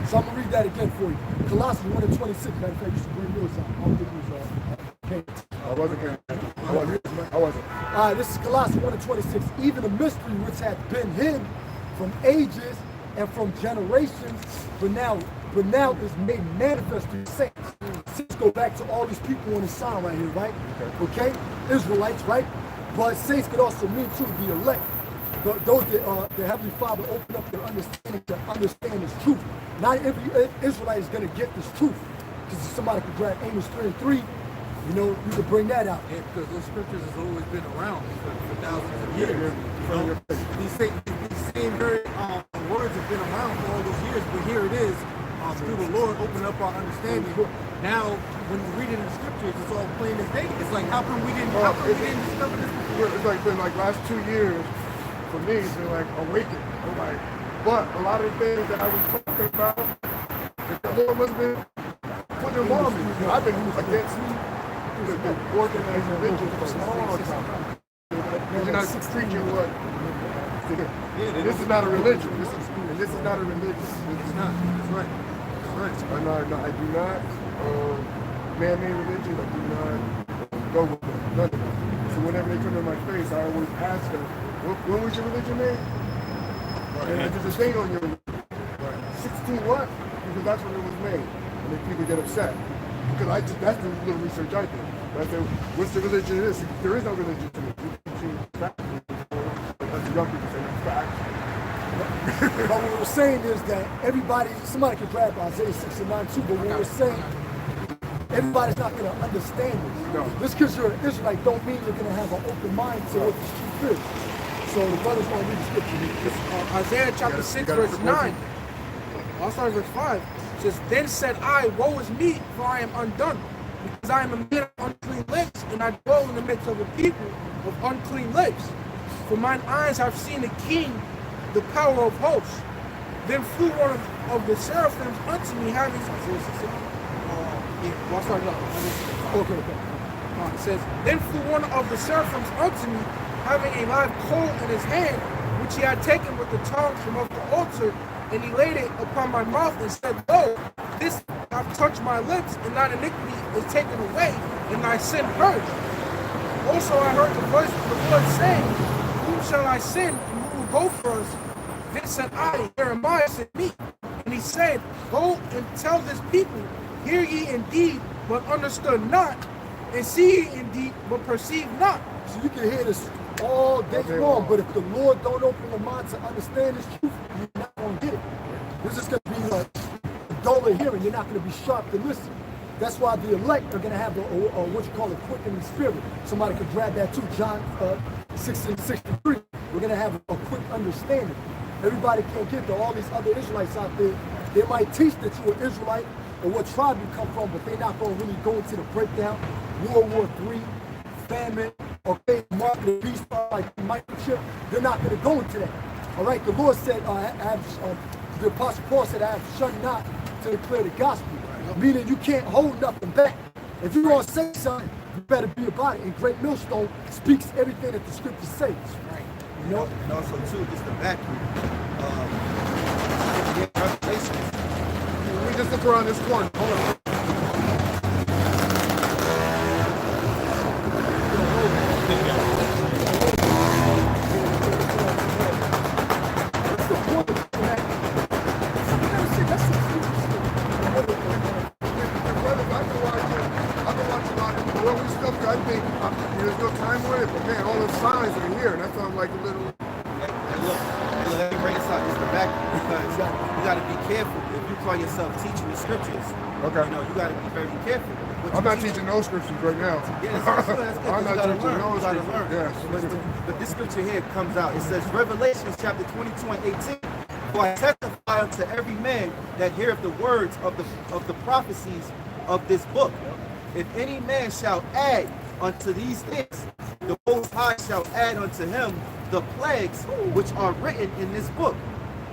[SPEAKER 2] So I'm gonna read that again for you. Colossians 1:26. Matter of fact, you should bring yours out. I don't think it was
[SPEAKER 6] I wasn't. I wasn't.
[SPEAKER 2] All right, this is Colossians 1:26. Even the mystery which had been hid from ages and from generations, but now is made manifest to the saints. Saints go back to all these people on the sign right here, right? Okay, Israelites, right? But saints could also mean too the elect. Those that the Heavenly Father open up their understanding to understand this truth. Not every Israelite is going to get this truth. Because somebody could grab Amos 3:3, you know, you could bring that out.
[SPEAKER 4] Yeah, because those scriptures has always been around for thousands of years. You know, these same very words have been around for all those years, but here it is, through the Lord, open up our understanding. Now, when you read it in the scriptures, it's all plain as day. It's like, how come we didn't discover this before?
[SPEAKER 6] It's like been like last 2 years for me. It's been like awakened. I'm like, but a lot of the things that I was talking about, that the Lord must have been putting them on me. I've been against the organized religion for a long time. You're not preaching what. This is not a religion. This is not a religion.
[SPEAKER 4] It's not. That's right. That's right.
[SPEAKER 6] I do not man-made religion. I do not go with them. None of them. So whenever they come in my face, I always ask them, when was your religion made? And I just say on your religion. 16 what? Because that's when it was made. And then people get upset. Because that's the little research I did. I said, what's the religion it is? There is no religion to me. As the young people say, that's fact.
[SPEAKER 2] But what we're saying is that somebody can grab Isaiah 6 and 9 too, but what we're saying, everybody's not going to understand this.
[SPEAKER 6] No.
[SPEAKER 2] Just because you're an Israelite don't mean you're going to have an open mind to what the truth is. So the brother's going to read the scripture.
[SPEAKER 3] Isaiah chapter 6, verse 9. I'll start verse 5. It says, "Then said I, woe is me, for I am undone, because I am a man of unclean lips, and I dwell in the midst of a people of unclean lips. For mine eyes have seen the King, the power of hosts. Then flew one of the seraphims unto me, having..." I'll start off. Okay. It says, "Then flew one of the seraphims unto me, having a live coal in his hand, which he had taken with the tongs from off the altar, and he laid it upon my mouth and said, Lo, this hath touched my lips, and thine iniquity is taken away, and thy sin purged. Also I heard the voice of the Lord saying, Whom shall I send, and who will go for us? Then said I, Jeremiah sent me. And he said, Go and tell this people, Hear ye indeed, but understood not, and see ye indeed, but perceive not."
[SPEAKER 2] So you can hear this all day long, but if the Lord don't open your mind to understand this truth, you're not going to get it. This is going to be like duller hearing. You're not going to be sharp to listen. That's why the elect are going to have a what you call a quickening spirit. Somebody could grab that too. John 16:63. We're going to have a quick understanding. Everybody can't get there. All these other Israelites out there, they might teach that you're an Israelite or what tribe you come from, but they're not going to really go into the breakdown. World War III, famine, okay, mark of the beast, like microchip. They're not going to go into that. All right, the Lord said, the Apostle Paul said, I have shut not to declare the gospel, meaning you can't hold nothing back. If you're going to say something, you better be about it. And GreatMillStone speaks everything that the scripture says.
[SPEAKER 1] Right.
[SPEAKER 2] You know?
[SPEAKER 1] And also, too, just the back. Revelations.
[SPEAKER 6] Let me just look around this corner. Hold on. I think there's no time with it, but man, all the signs are here, and that's why I'm like a little.
[SPEAKER 1] And look, let me bring this out just the back because you got to be careful if you call yourself teaching the scriptures.
[SPEAKER 6] Okay.
[SPEAKER 1] You know, you got to be very careful.
[SPEAKER 6] I'm not teaching no scriptures right now.
[SPEAKER 1] Yeah, that's good.
[SPEAKER 6] I'm not teaching no
[SPEAKER 1] You got to
[SPEAKER 6] scriptures.
[SPEAKER 1] learn.
[SPEAKER 6] Yes.
[SPEAKER 1] But this scripture here comes out. It says, Revelations chapter 22 and 18. For I testify unto every man that heareth the words of the prophecies of this book. If any man shall add unto these things, the Most High shall add unto him the plagues which are written in this book.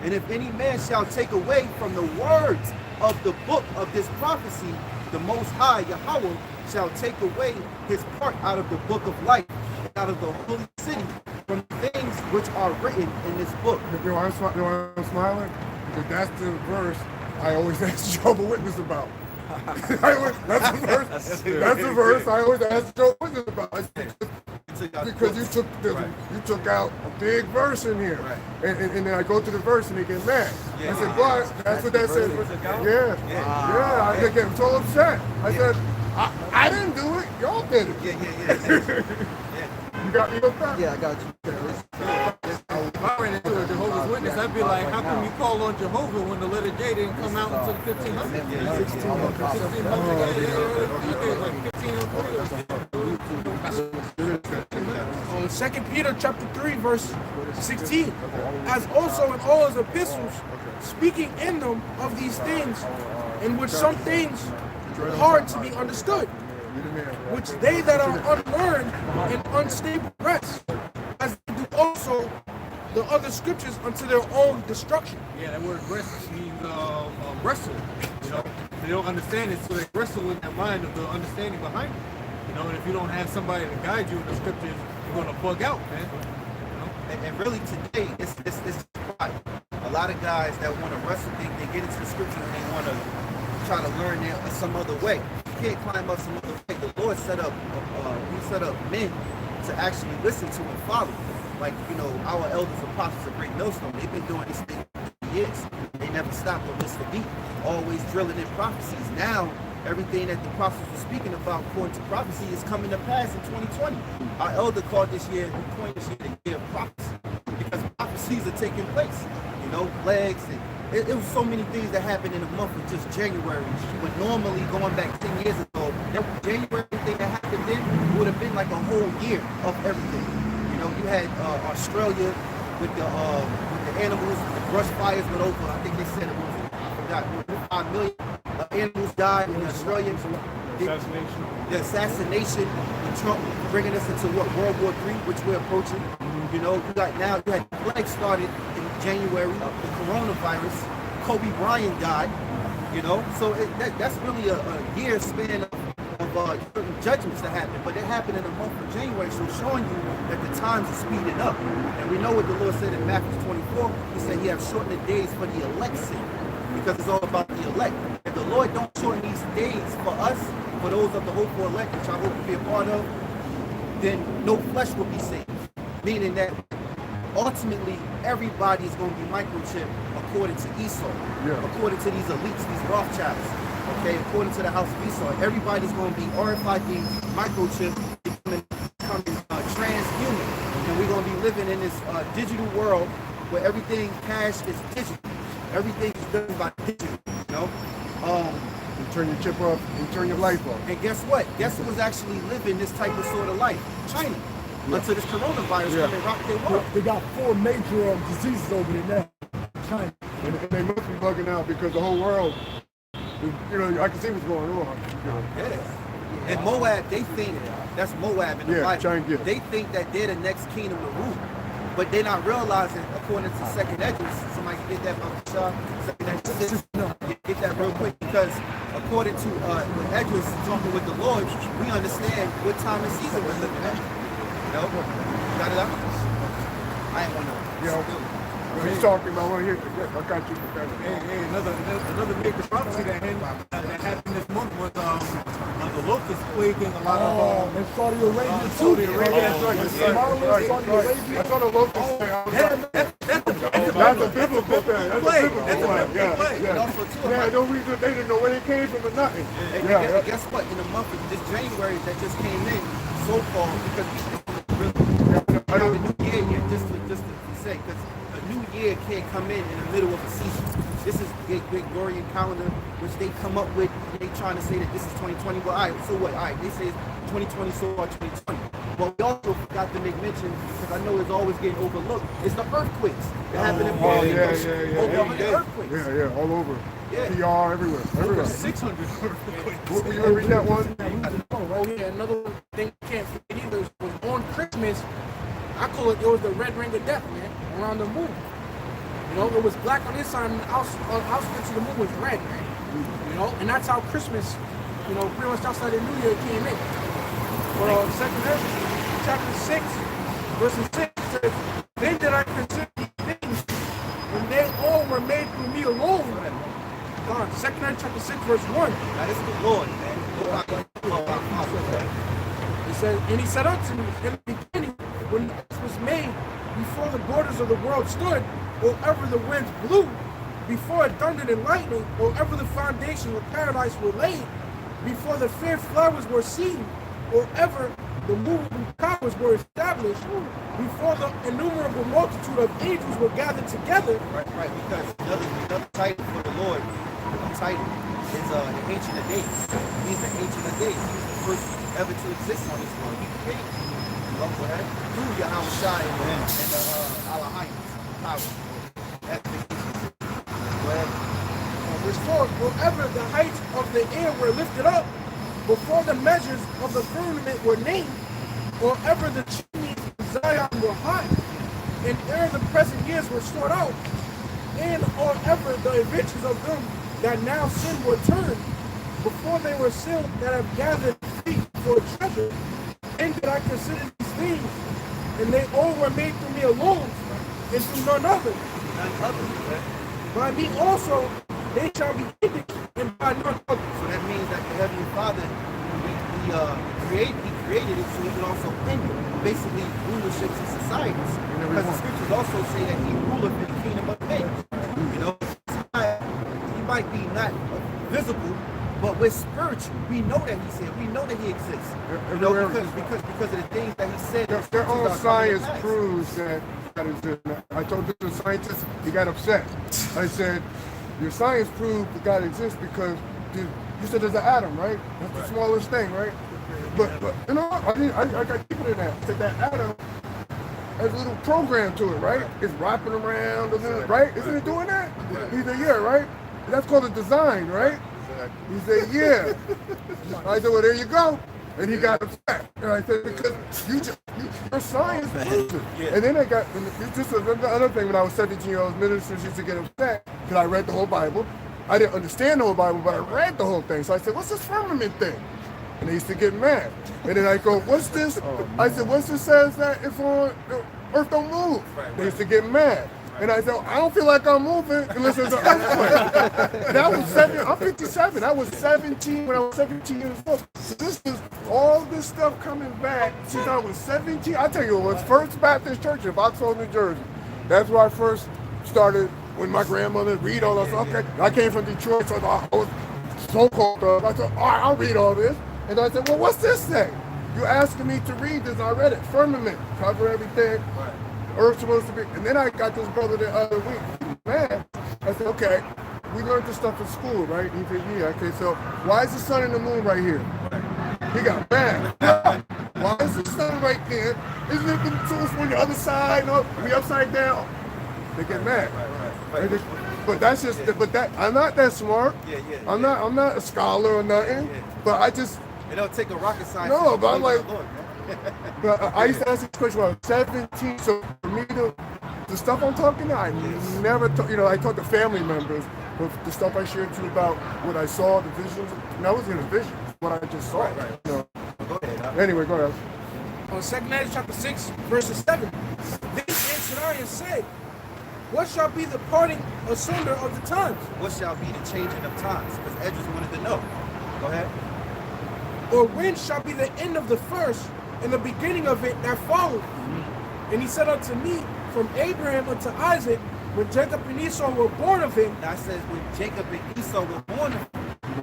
[SPEAKER 1] And if any man shall take away from the words of the book of this prophecy, the Most High, Yahawah, shall take away his part out of the book of life, and out of the holy city, from things which are written in this book.
[SPEAKER 6] You know why I'm smiling? Because that's the verse I always ask Jehovah's Witness about. That's the verse. That's the verse I always ask Jehovah's Witness about. Because you took out a big verse in here, right. and then I go to the verse and they get mad. I said, but that's what that says. Yeah. I get so upset. I said, I didn't do it. Y'all did it. You got me upset?
[SPEAKER 5] Yeah, I got you.
[SPEAKER 4] If I ran into a Jehovah's Witness, I'd be like, how come you call on Jehovah when the letter J didn't come out until the 1500s?
[SPEAKER 3] 2 Peter chapter 3 verse 16, as also in all his epistles, speaking in them of these things, in which some things hard to be understood, which they that are unlearned and unstable rest, as they do also the other scriptures unto their own destruction.
[SPEAKER 4] Yeah, that word rest means wrestle. You know, they don't understand it, so they wrestle in their mind of the understanding behind it. You know, and if you don't have somebody to guide you in the scriptures, you're gonna bug out, man. You know?
[SPEAKER 1] And really today, it's pride. A lot of guys that want to wrestle, they get into the scripture and they want to try to learn it some other way. You can't climb up some other way. The Lord set up men to actually listen to and follow. Like, you know, our elders apostles of GreatMillStone, they've been doing this thing for years. They never stopped or missed a beat, always drilling in prophecies. Now, everything that the prophets were speaking about according to prophecy is coming to pass in 2020. Our elder called this year, who coined this year, the year of prophecy, because prophecies are taking place. You know, plagues, and it was so many things that happened in a month of just January. But normally, going back 10 years ago, that January thing that happened then would have been like a whole year of everything. You know, you had Australia with the animals, the brush fires went over. I think they said it was, I forgot, 5 million animals died in Australia. The assassination of Trump bringing us into what, World War III, which we're approaching. You know, you had plague started in January, the coronavirus. Kobe Bryant died. You know, so that's really a year span of certain judgments that happened, but it happened in the month of January, so showing you that the times are speeding up. And we know what the Lord said in Matthew 24. He said he have shortened the days for the elect's sake, because it's all about the elect. If the Lord don't shorten these days for us, for those of the hopeful elect, which I hope to be a part of, then no flesh will be saved. Meaning that ultimately everybody is going to be microchipped according to Esau, according to these elites, these Rawchas. Okay, according to the house of Esau, everybody's going to be RFID, microchip, becoming transhuman. And we're going to be living in this digital world where everything cash is digital. Everything is done by digital, you know?
[SPEAKER 6] You turn your chip up, you turn your life up.
[SPEAKER 1] And guess what? Guess who was actually living this type of sort of life? China. Until this coronavirus come and rock their world.
[SPEAKER 2] They got 4 major diseases over there now. China.
[SPEAKER 6] And they must be bugging out because the whole world, you know, I can see what's going on.
[SPEAKER 1] Yeah. And Moab, they think that's Moab in the Bible.
[SPEAKER 6] try and get it.
[SPEAKER 1] They think that they're the next kingdom to rule. But they're not realizing, according to second Esdras, somebody can get that BaHaSham, second Esdras, get that real quick, because according to Esdras talking with the Lord, we understand what time and season we're living in. You know? Got it up? I ain't want to.
[SPEAKER 6] When he's talking about one here, I got you.
[SPEAKER 4] Hey, another major prophecy that happened this month was the locust plaguing a lot of
[SPEAKER 2] in Saudi Arabia too.
[SPEAKER 4] Saudi Arabia.
[SPEAKER 6] That's right. I saw the locust thing. That's a biblical thing. That's a biblical one. Yeah, no reason they didn't know where they came from or nothing.
[SPEAKER 1] And guess what? In the month of this January that just came in, so called, because we the new year here, just to say, because a new year can't come in the middle of a season. This is the Gregorian calendar, which they come up with. They trying to say that this is 2020. Well, all right, so what? All right, they say it's 2020, so what? 2020. But we also forgot to make mention, because I know it's always getting overlooked, it's the earthquakes that happen in Florida. Over 100 earthquakes.
[SPEAKER 6] Yeah, all over.
[SPEAKER 1] Yeah.
[SPEAKER 6] PR everywhere.
[SPEAKER 4] 600.
[SPEAKER 6] Will you read that one?
[SPEAKER 3] Oh yeah, another thing you can't forget either was on Christmas, I call it was the red ring of death, man, around the moon. You know, it was black on this side and the outskirts of the moon was red, man. You know, and that's how Christmas, you know, pretty much outside the New Year came in. But second Ezra, chapter 6, verse 6 says, then did I consider these things when they all were made through me alone. God, second Ezra chapter 6, verse 1.
[SPEAKER 1] Now this is the Lord, man.
[SPEAKER 3] It says, and he said unto me in the beginning, when this was made, before the borders of the world stood, or ever the winds blew, before it thundered and lightning, or ever the foundations of paradise were laid, before the fair flowers were seen, or ever the moving powers were established, before the innumerable multitude of angels were gathered together.
[SPEAKER 1] Right, because another title for the Lord, the title is the Ancient of Days. He's the Ancient of Days. He's the first ever to exist on this world. He created through Yahawashi and the Allahayim power. That's the Go ahead.
[SPEAKER 3] Restored wherever the heights of the air were lifted up, before the measures of the firmament were named, or ever the chimneys of Zion were hot, and ere the present years were stored out, and or ever the adventures of them that now sin were turned, before they were sealed that have gathered feet for treasure, and did I consider these things, and they all were made through me alone, and through none other. By me also they shall be ended, and by none other.
[SPEAKER 1] So that means that the Heavenly Father, he created it so he could also end it. Basically, rulerships and societies. Because the scriptures also say that he ruleth in the kingdom of men. You know, he might be not visible, but we're spiritual. We know that he's here. We know that he exists. You know, because of the things that he said.
[SPEAKER 6] Their own science proves that is. I told this scientist, he got upset. I said, your science proved that God exists because you said there's an atom, right? That's the smallest thing, right? But you know, I got deeper than that. That atom has a little program to it, right? It's wrapping around, right? Isn't it doing that? He said, yeah, right? That's called a design, right? He said, yeah. I said, well, there you go. And he got upset. And I said, because your science proves it. And then I got, this was another thing when I was 17 years old, ministers used to get upset because I read the whole Bible. I didn't understand the whole Bible, but I read the whole thing. So I said, what's this firmament thing? And they used to get mad. And then I go, what's this? I said, what's this says that if Earth don't move? They used to get mad. And I said, I don't feel like I'm moving unless there's an earthquake. And I was I'm 57. I was 17 when I was 17 years old. So this is all this stuff coming back since I was 17. I'll tell you, it was First Baptist Church in Vauxhall, New Jersey. That's where I first started when my grandmother read all this. Okay, I came from Detroit, so I was so-called up. I said, all right, I'll read all this. And I said, well, what's this say? You're asking me to read this. I read it. Firmament, cover everything. Earth's supposed to be, and then I got this brother the other week. Man, I said, okay, we learned this stuff in school, right? He said, yeah, okay, so why is the sun and the moon right here? He got mad. Why is the sun right there? Isn't it supposed to be on the other side? No, we upside down. They get mad.
[SPEAKER 1] Right.
[SPEAKER 6] But that's just. But that I'm not that smart. I'm not a scholar or nothing. But I just.
[SPEAKER 1] It don't take a rocket scientist.
[SPEAKER 6] No, but I'm like.
[SPEAKER 1] Lord,
[SPEAKER 6] But I used to ask this question when I was 17. So for me the stuff I'm talking to, I never talk. You know, I talk to family members. But the stuff I shared to you about what I saw, the visions. And that wasn't a vision. What I just saw.
[SPEAKER 1] Right.
[SPEAKER 6] You know.
[SPEAKER 1] Go ahead.
[SPEAKER 6] Anyway, go ahead.
[SPEAKER 3] On 2 Kings chapter 6, verses 7, then answered I and said, what shall be the parting asunder of the times?
[SPEAKER 1] What shall be the changing of times? Because Edges wanted to know. Go ahead.
[SPEAKER 3] Or when shall be the end of the first and the beginning of it that followed? And he said unto me, from Abraham unto Isaac, when Jacob and Esau were born of him.
[SPEAKER 1] Now it says when Jacob and Esau were born of him.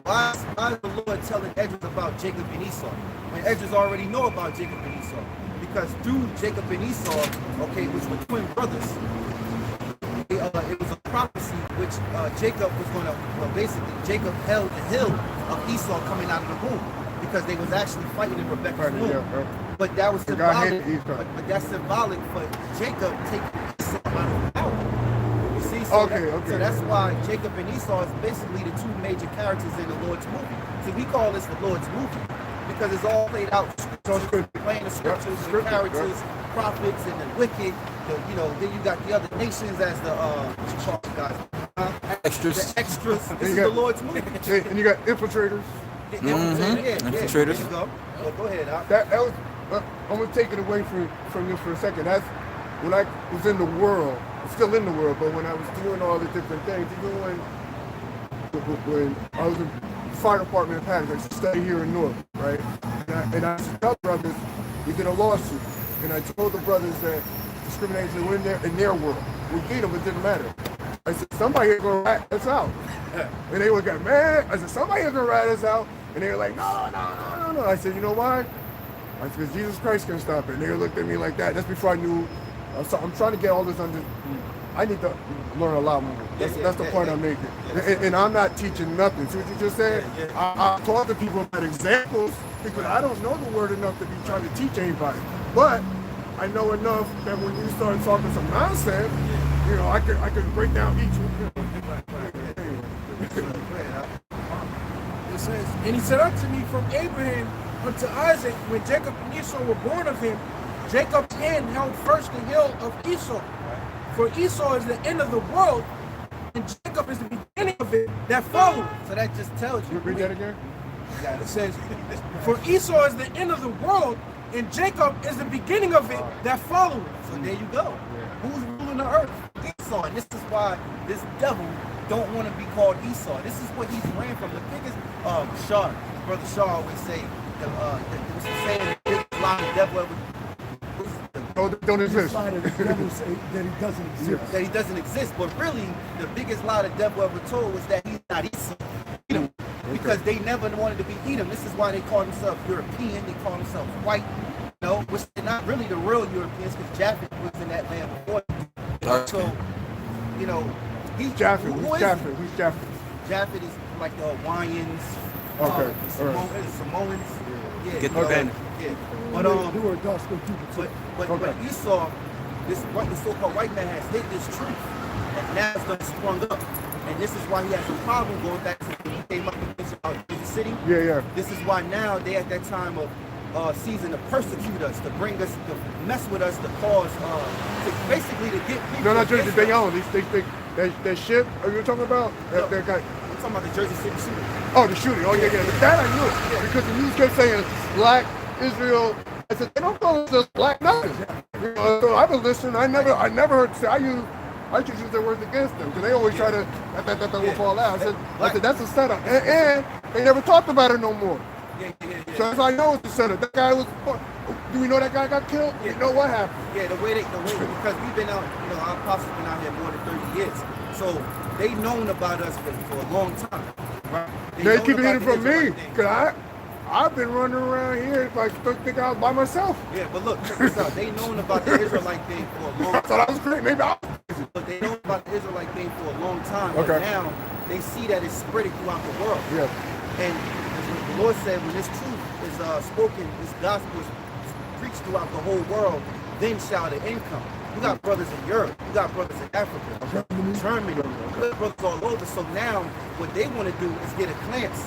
[SPEAKER 1] Why is the Lord telling Edges about Jacob and Esau? When Edges already know about Jacob and Esau. Because through Jacob and Esau, okay, which were twin brothers, it was a prophecy which Jacob was going to, basically Jacob held the hill of Esau coming out of the womb. Because they was actually fighting in Rebekah's womb. But that was symbolic. But that's symbolic for Jacob taking Esau out of the power. You see? So so that's why Jacob and Esau is basically the two major characters in the Lord's movie. So we call this the Lord's movie because it's all played out. Playing the scriptures, the characters, prophets, and the wicked. Then you got the other nations as the guys.
[SPEAKER 5] Extras.
[SPEAKER 1] The extras. This is the Lord's movie.
[SPEAKER 6] And you got infiltrators.
[SPEAKER 5] Infiltrators.
[SPEAKER 1] There you go. Go ahead, Al.
[SPEAKER 6] That was. I'm gonna take it away from you for a second. That's when I was in the world. I'm still in the world, but when I was doing all the different things, even when I was in the fire department in Paris, I used to stay here in North, right? And I used to tell brothers, we did a lawsuit, and I told the brothers that discrimination were in their world. We beat them, it didn't matter. I said, somebody here gonna rat us out. And they would get mad. I said, somebody here gonna rat us out. And they were like, no. I said, you know why? I said, because Jesus Christ can stop it. And they looked at me like that. That's before I knew. I'm trying to get all this under. I need to learn a lot more. That's the point I'm making. And I'm not teaching nothing. See what you just said? I talk to people about examples because I don't know the word enough to be trying to teach anybody. But I know enough that when you start talking some nonsense, I can break down each one.
[SPEAKER 3] It says, and he said unto me, from Abraham unto Isaac, when Jacob and Esau were born of him, Jacob's hand held first the hill of Esau. For Esau is the end of the world, and Jacob is the beginning of it that followed.
[SPEAKER 1] So that just tells you.
[SPEAKER 6] Read that again?
[SPEAKER 3] It says, for Esau is the end of the world, and Jacob is the beginning of it that followed.
[SPEAKER 1] So there you go. Who's ruling the earth? Esau. And this is why this devil don't want to be called Esau. This is what he's ran from. The biggest, Brother Shaw always say, it was the saying, the biggest lie the devil ever.
[SPEAKER 6] Don't exist.
[SPEAKER 2] That he doesn't exist.
[SPEAKER 1] That he doesn't exist. But really, the biggest lie the devil ever told was that he's not Esau. Edom. Because they never wanted to be Edom. This is why they call themselves European. They call themselves white. Which they're not really the real Europeans because Japheth was in that land before. So, he's
[SPEAKER 6] Japheth. Who's Japheth? Who's Japheth?
[SPEAKER 1] Japheth is like the Hawaiians.
[SPEAKER 6] Okay.
[SPEAKER 1] Samoans. Yeah.
[SPEAKER 5] Get the band.
[SPEAKER 1] Yeah.
[SPEAKER 2] Who are gospel people too.
[SPEAKER 1] But Esau, the so-called white man has hid this truth, and now it's done sprung up. And this is why he has a problem going back to when he came up against the city.
[SPEAKER 6] Yeah.
[SPEAKER 1] This is why now they at that time of season to persecute us, to bring us, to mess with us, to cause, to basically to get people.
[SPEAKER 6] No, not Jersey. They own that ship. Are you talking about?
[SPEAKER 1] No.
[SPEAKER 6] That guy.
[SPEAKER 1] I'm talking about the Jersey City shooting.
[SPEAKER 6] Oh, the shooting. Oh, yeah. That I knew. Because the news kept saying black Israel. I said, they don't call us black nothing. So I've been listening. I never heard say. I just use their words against them because they always try to that will fall out. I said that's a setup, and they never talked about it no more.
[SPEAKER 1] Yeah.
[SPEAKER 6] So that's how I know it's a setup. That guy was. Do we know that guy got killed?
[SPEAKER 1] Yeah.
[SPEAKER 6] You know what happened?
[SPEAKER 1] Yeah, the way because we've been out. Our apostles been out here more than 30 years, so they known about us for a long time, right?
[SPEAKER 6] They keep it hidden from me because I've been running around here like think I was by myself.
[SPEAKER 1] Yeah, but look, check this out. They known about the Israelite thing for a long
[SPEAKER 6] I
[SPEAKER 1] time.
[SPEAKER 6] thought I was great. Maybe
[SPEAKER 1] But they know about the Israelite thing for a long time.
[SPEAKER 6] Okay.
[SPEAKER 1] But now they see that it's spreading throughout the world.
[SPEAKER 6] Yeah.
[SPEAKER 1] And as the Lord said, when this truth is spoken, this gospel is preached throughout the whole world, then shall the end come. You got brothers in Europe. You got brothers in Africa, Germany. You got brothers all over. So now what they want to do is get a clamps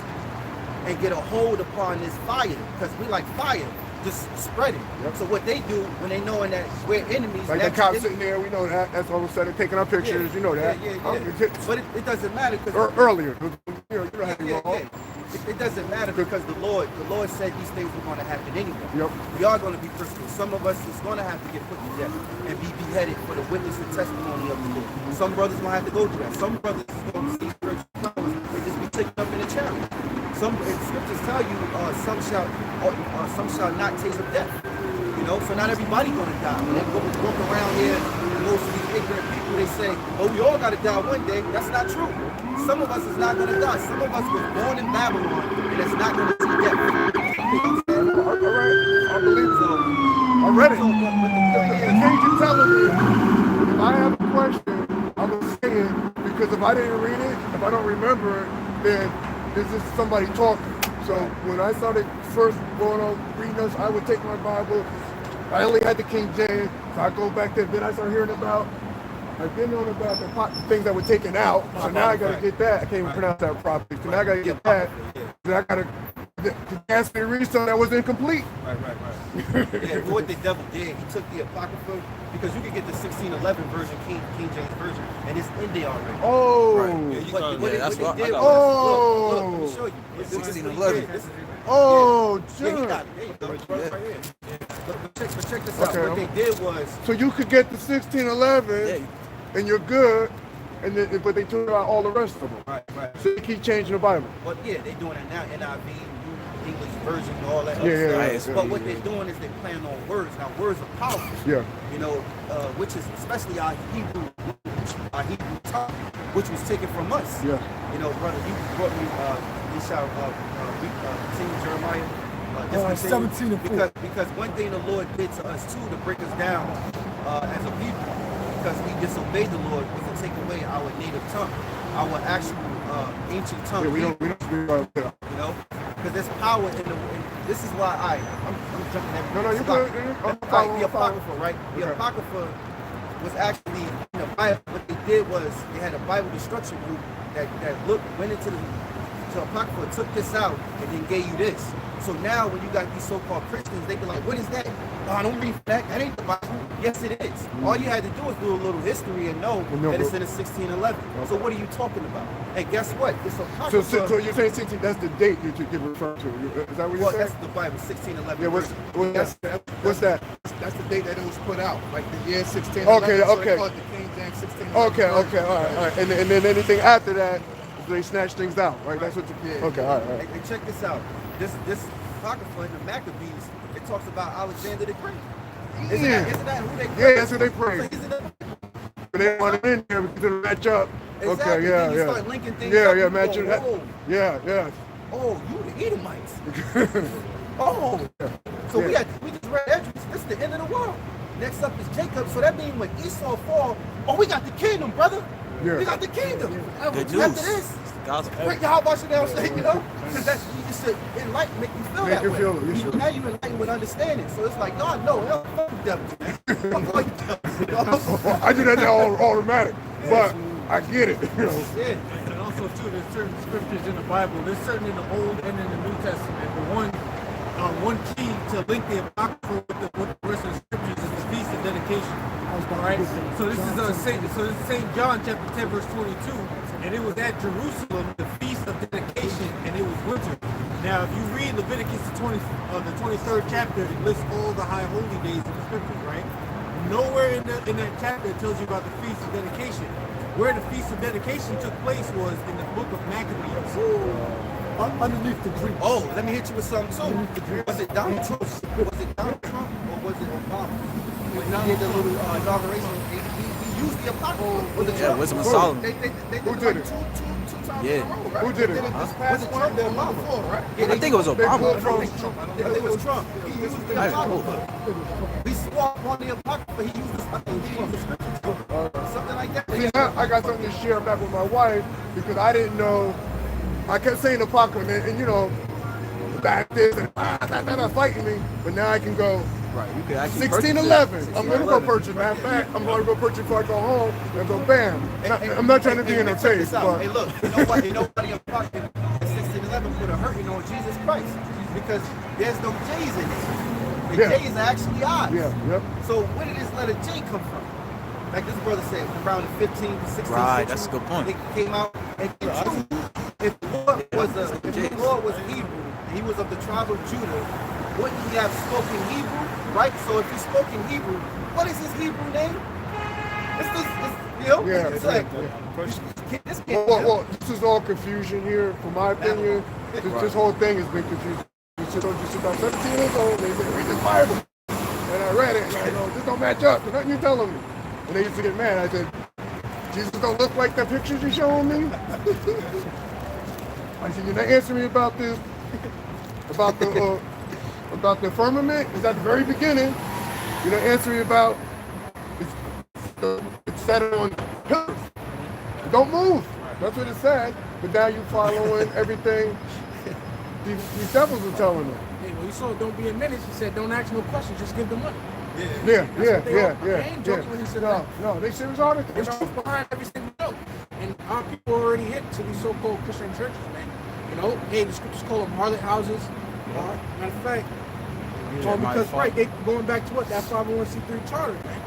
[SPEAKER 1] and get a hold upon this fire, because we like fire, just spread it.
[SPEAKER 6] Yep.
[SPEAKER 1] So what they do when they knowing that we're enemies,
[SPEAKER 6] Like the cops sitting there, we know that. That's all of a sudden taking our pictures.
[SPEAKER 1] Yeah,
[SPEAKER 6] you know that.
[SPEAKER 1] yeah. But it doesn't matter because
[SPEAKER 6] Earlier, you know how you go.
[SPEAKER 1] It doesn't matter because the Lord said these things were going to happen anyway.
[SPEAKER 6] Yep.
[SPEAKER 1] We are going to be persecuted. Some of us is going to have to get put to death and be beheaded for the witness and testimony of the Lord. Some brothers going to have to go through that. Some brothers is going to see spiritual powers and just be taken up in a chariot. Some scriptures tell you some shall not taste of death. You know, so not everybody going to die. When they walk around here, most of these ignorant people, they say, oh, we all got to die one day. That's not true. Some of us is not going to die. Some of us was born in Babylon, and it's not going to see death.
[SPEAKER 6] All right, I believe so. I read it. The things you're telling me, if I have a question, I'm going to say it, because if I didn't read it, if I don't remember it, then there's just somebody talking. So when I started first going on reading us, I would take my Bible. I only had the King James, so I go back there. Then I start hearing about, I've been on about the things that were taken out. So now I got to get that. I can't even pronounce that properly. So now I got to get that. Then I got to ask me to read something that was incomplete.
[SPEAKER 1] Right. Yeah, what the devil did, he took the Apocrypha, because you can get the 1611 version, King James version, and it's in there already.
[SPEAKER 6] Oh.
[SPEAKER 1] Right. What they did was,
[SPEAKER 6] oh.
[SPEAKER 1] Look, let me show you. It's
[SPEAKER 5] 1611.
[SPEAKER 6] Oh,
[SPEAKER 1] yeah, he
[SPEAKER 6] Jim.
[SPEAKER 1] got it. There you go. Right here. But check this out.
[SPEAKER 6] Okay.
[SPEAKER 1] What they did was,
[SPEAKER 6] So you could get the 1611, and you're good, and then, but they took out all the rest of them.
[SPEAKER 1] right.
[SPEAKER 6] So they keep changing the Bible.
[SPEAKER 1] But yeah, they doing that now. NIV, English version, all that
[SPEAKER 6] Yeah,
[SPEAKER 1] other stuff.
[SPEAKER 6] yeah.
[SPEAKER 1] But what they're doing is they're playing on words. Now, words are powerful.
[SPEAKER 6] Yeah.
[SPEAKER 1] You know, which is especially our Hebrew tongue, which was taken from us.
[SPEAKER 6] Yeah.
[SPEAKER 1] You know, brother, you brought me. You shall continue Jeremiah.
[SPEAKER 2] 17 and 4.
[SPEAKER 1] Because one thing the Lord did to us too, to break us down as a people, because we disobeyed the Lord, was to take away our native tongue, our actual ancient tongue.
[SPEAKER 6] Yeah, we don't
[SPEAKER 1] You know, because there's power in the. This is why I'm jumping everything.
[SPEAKER 6] No, you
[SPEAKER 1] Stop.
[SPEAKER 6] good.
[SPEAKER 1] The Apocrypha, right? The Apocrypha was actually in the Bible. What they did was they had a Bible destruction group that went into the Apocrypha, took this out, and then gave you this. So now when you got these so-called Christians, they be like, what is that? Oh, I don't read that. That ain't the Bible. Yes, it is. All you had to do is do a little history and know that it's in the 1611. Okay. So what are you talking about? And guess what? It's Apocrypha.
[SPEAKER 6] So you're saying 16, that's the date that you get referred to. Is that what you're saying?
[SPEAKER 1] That's the Bible, 1611.
[SPEAKER 6] Yeah, what's that?
[SPEAKER 1] That's the date that it was put out, like the year 1611.
[SPEAKER 6] Okay.
[SPEAKER 1] So they call it the King James 1611.
[SPEAKER 6] Okay, all right. And then anything after that, they snatch things out, right? That's what you.
[SPEAKER 1] Yeah.
[SPEAKER 6] Okay, all right.
[SPEAKER 1] And check this out. This Apocrypha in the Maccabees, it talks about Alexander the Great. Isn't that who they praise?
[SPEAKER 6] Yeah, that's who they praise.
[SPEAKER 1] So isn't that,
[SPEAKER 6] But they want it in there because it'll match up.
[SPEAKER 1] exactly.
[SPEAKER 6] Okay,
[SPEAKER 1] Then you
[SPEAKER 6] yeah.
[SPEAKER 1] start linking things up.
[SPEAKER 6] Yeah,
[SPEAKER 1] and
[SPEAKER 6] match
[SPEAKER 1] you
[SPEAKER 6] it.
[SPEAKER 1] go, whoa.
[SPEAKER 6] Yeah.
[SPEAKER 1] Oh, you the Edomites. Oh. So we just read Esdras. This is the end of the world. Next up is Jacob. So that means when Esau fall, we got the kingdom, brother.
[SPEAKER 6] Yeah.
[SPEAKER 1] We got the kingdom.
[SPEAKER 5] Good
[SPEAKER 1] After
[SPEAKER 5] news.
[SPEAKER 1] this,
[SPEAKER 5] Gospel.
[SPEAKER 1] break Yahawashi down, you know? Because that's, you just said, enlighten, make you feel
[SPEAKER 6] Make
[SPEAKER 1] that
[SPEAKER 6] you
[SPEAKER 1] way.
[SPEAKER 6] feel it, yes, sir.
[SPEAKER 1] Now you enlighten with understanding. So it's like, God, no, fuck the devil, man. Fuck the devil.
[SPEAKER 6] I do that now automatic, but I get it. You know.
[SPEAKER 1] Yeah.
[SPEAKER 4] And also too, there's certain scriptures in the Bible. There's certain in the Old and in the New Testament. The one key to link the Apocrypha with the rest of the scriptures is the Feast of Dedication. Right? So this is St. John chapter 10 verse 22, and it was at Jerusalem, the Feast of Dedication, and it was winter. Now, if you read Leviticus the 23rd chapter, it lists all the high holy days in the scriptures, right? Nowhere in that chapter it tells you about the Feast of Dedication. Where the Feast of Dedication took place was in the book of Maccabees.
[SPEAKER 2] Underneath the Greeks.
[SPEAKER 1] Oh, let me hit you with something too. Was it Donald Trump? Was it Donald Trump or was it Obama? When he did the little inauguration, he used the Apocrypha.
[SPEAKER 5] Yeah, Wisdom of Solomon.
[SPEAKER 1] They
[SPEAKER 6] Who did it?
[SPEAKER 1] Two times
[SPEAKER 5] Yeah.
[SPEAKER 1] in a row, right?
[SPEAKER 6] Who did it?
[SPEAKER 1] Was it Trump or Obama? Right? Yeah,
[SPEAKER 5] I think it was Obama.
[SPEAKER 1] It was Trump. He used the
[SPEAKER 5] I don't know.
[SPEAKER 1] Apocrypha. He swore on the Apocrypha. He used the scriptures. Something like that.
[SPEAKER 6] See, now I got something to share back with my wife because I didn't know. I kept saying Apocrypha, and you know, back this and fighting me. But now I can go.
[SPEAKER 5] Right. You could actually
[SPEAKER 6] 1611. I'm gonna go
[SPEAKER 5] 1611.
[SPEAKER 6] purchase. Matter of fact, I'm gonna go purchase before I go home and go bam. I'm not trying to be in her face, but
[SPEAKER 1] hey, look, nobody in pocket at 1611 put a hurting on Jesus Christ because there's no J's in it. The
[SPEAKER 6] Yeah.
[SPEAKER 1] J's are actually odds.
[SPEAKER 6] yeah, yep.
[SPEAKER 1] So where did this letter J come from? Like this brother said, around the 15 to 16
[SPEAKER 5] Right,
[SPEAKER 1] century,
[SPEAKER 5] that's a good point.
[SPEAKER 1] It came out, and if the Lord was Hebrew, and he was of the tribe of Judah, wouldn't he have spoken Hebrew? Right? So if he spoke in Hebrew, what is his Hebrew name? It's this,
[SPEAKER 6] Yeah,
[SPEAKER 1] it's like, this can't
[SPEAKER 6] Well, this is all confusion here, from my opinion. This whole thing has been confusing. You said, I'm 17 years old, they said, read this Bible. And I read it, and I go, this don't match up to nothing you're telling me. And they used to get mad. I said, Jesus don't look like the pictures you're showing me? I said, you're not answering me about this, about the firmament. It's at the very beginning. You're not answering me about it's set on pillars. It don't move. That's what it said. But now you following everything these devils are telling them.
[SPEAKER 3] Hey, when you saw Don't Be a Menace, he said, don't ask no questions, just give the money.
[SPEAKER 6] Yeah.
[SPEAKER 3] I ain't joking when he said that.
[SPEAKER 6] No, they serious artists.
[SPEAKER 3] There's truth behind every single joke. And our people already hit to these so-called Christian churches, man. You know, hey, the scriptures call them harlot houses. Matter of fact, because, right, they going back to what? That 501c3 charter, man.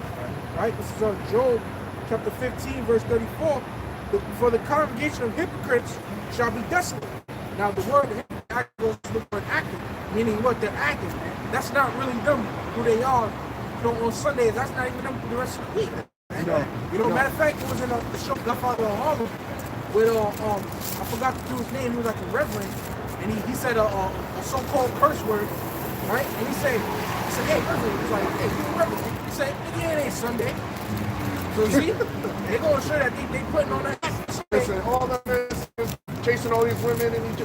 [SPEAKER 3] Right? This is Job chapter 15, verse 34. For the congregation of hypocrites shall be desolate. Now, the word hypocrite goes to the word active, meaning what? They're active, man. That's not really them, who they are. You know, on Sundays, that's not even them for the rest of the week. Matter of fact, it was in the show Godfather of Harlem, where I forgot the dude's name. He was like a reverend, and he said a so-called curse word, right? And he said, hey, reverend. He was like, hey, you a reverend? He said, it ain't Sunday. So you see, they're gonna show that they putting on that Sunday.
[SPEAKER 6] Listen, all that is chasing all these women and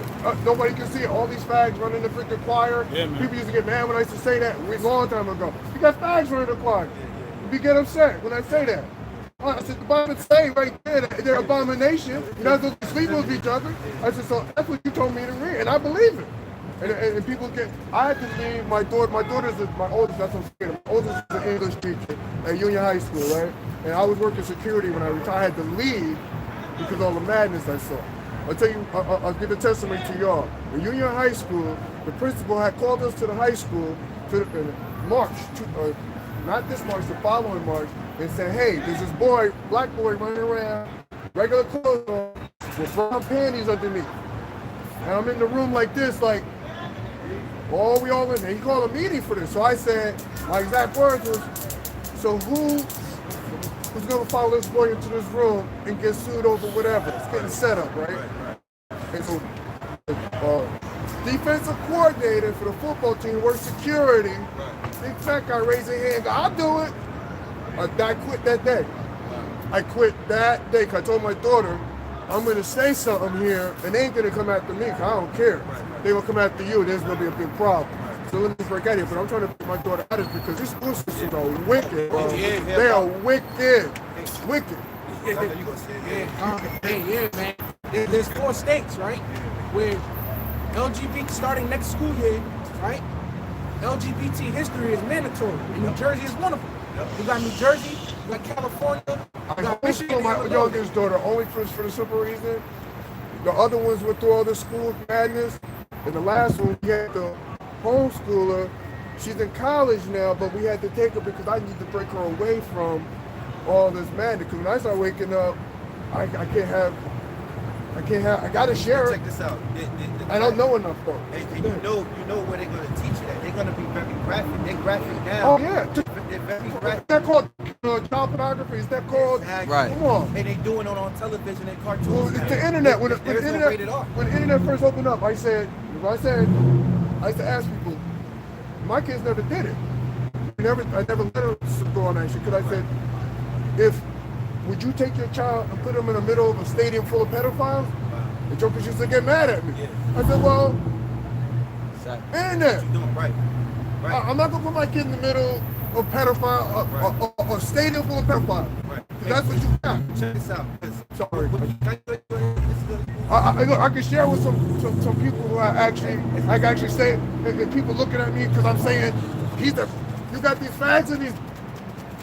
[SPEAKER 6] nobody can see it. All these fags running the freaking choir. Yeah, people used to get mad when I used to say that a long time ago. You got fags running the choir. You get upset when I say that. I said, the Bible say right there that they're abomination. You're not supposed to sleep with each other. I said, so that's what you told me to read, and I believe it. And people get, I had to leave my daughter's my oldest, that's what I'm saying. My oldest is an English teacher at Union High School, right? And I was working security when I retired. I had to leave because of all the madness I saw. I'll tell you, I'll give a testimony to y'all. At Union High School, the principal had called us to the high school to March, not this March, the following March, and said, hey, there's this boy, black boy running around, regular clothes on, with brown panties underneath. And I'm in the room like this, like, oh, we all in there. He called a meeting for this. So I said, my exact words was, so who's gonna follow this boy into this room and get sued over whatever? It's getting set up, right? And so defensive coordinator for the football team works security. Big fat guy raised his hand, I'll do it. I quit that day. I quit that day because I told my daughter, I'm gonna say something here and they ain't gonna come after me because I don't care. They will come after you, there's gonna be a big problem. So let me break out here, but I'm trying to put my daughter out of this because these school systems are wicked, bro. They are wicked. Wicked.
[SPEAKER 3] Yeah, man. There's 4 states, right, where LGBT starting next school year, right? LGBT history is mandatory. And New Jersey is one of them. You got New Jersey, you got California, you got Michigan.
[SPEAKER 6] My youngest daughter, only for the simple reason, the other ones went through all the school madness, and the last one, we had the homeschooler. She's in college now, but we had to take her because I need to break her away from all this madness. Because when I start waking up, I gotta share it.
[SPEAKER 1] Check this out.
[SPEAKER 6] I don't know enough though.
[SPEAKER 1] And you know where they're gonna teach you that. They're gonna be very graphic. They're graphic now.
[SPEAKER 6] Oh yeah.
[SPEAKER 1] They're very graphic.
[SPEAKER 6] Is that called child pornography? Is that called?
[SPEAKER 1] Exactly.
[SPEAKER 5] Right.
[SPEAKER 6] Come on.
[SPEAKER 1] And they doing it on television and cartoons.
[SPEAKER 6] Well, it's the internet. When the internet first opened up, I said I used to ask people. My kids never did it. I never let her go on that shit because I said, would you take your child and put them in the middle of a stadium full of pedophiles? The jokers used to get mad at me. I said, well, internet.
[SPEAKER 1] You're doing right.
[SPEAKER 6] I'm not gonna put my kid in the middle of pedophile, a stadium full of pedophiles.
[SPEAKER 1] Right.
[SPEAKER 6] That's what you got.
[SPEAKER 1] Check this out.
[SPEAKER 6] Sorry. I can share with some people who I can actually say, and people looking at me because I'm saying he's the You got these fags in these.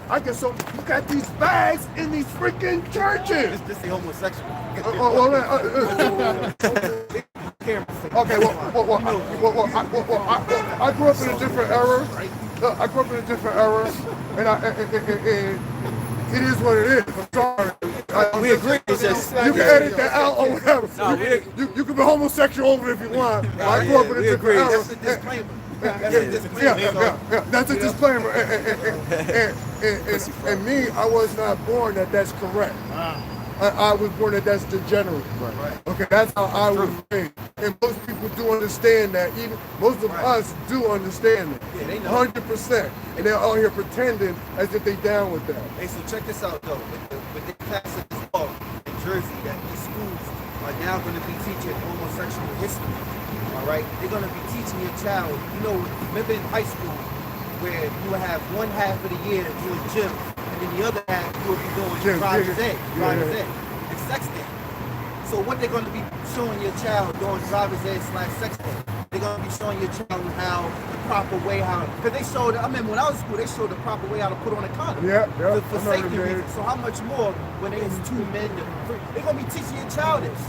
[SPEAKER 6] I guess so. You got these fags in these freaking churches.
[SPEAKER 1] This the homosexual.
[SPEAKER 6] Okay, I grew up in a different era. And it is what it is. I'm sorry.
[SPEAKER 5] We agree. It's just
[SPEAKER 6] You can edit that out or whatever.
[SPEAKER 5] No,
[SPEAKER 6] You can be homosexual over it if you want. I grew up in a different era.
[SPEAKER 1] That's a disclaimer.
[SPEAKER 6] Yeah. That's a disclaimer. And me, I was not born that that's correct. I was born that that's degenerate.
[SPEAKER 1] Right.
[SPEAKER 6] Okay, that's how I was raised. And most people do understand that. Even most of us do understand it.
[SPEAKER 1] Yeah, they know.
[SPEAKER 6] 100%. And they're out here pretending as if they down with that.
[SPEAKER 1] Hey, so check this out though. With the passing this law in Jersey, that these schools are now going to be teaching homosexual history. All right, they're going to be teaching your child. You know, remember in high school where you will have one half of the year doing gym, and then the other half you will be doing driver's ed, and sex ed. So what they're going to be showing your child doing driver's ed / sex ed, they're going to be showing your child how the proper way, because they showed, I remember when I was in school, they showed the proper way how to put on a condom. For safety reasons. So how much more when it's two men, they're going to be teaching your child this.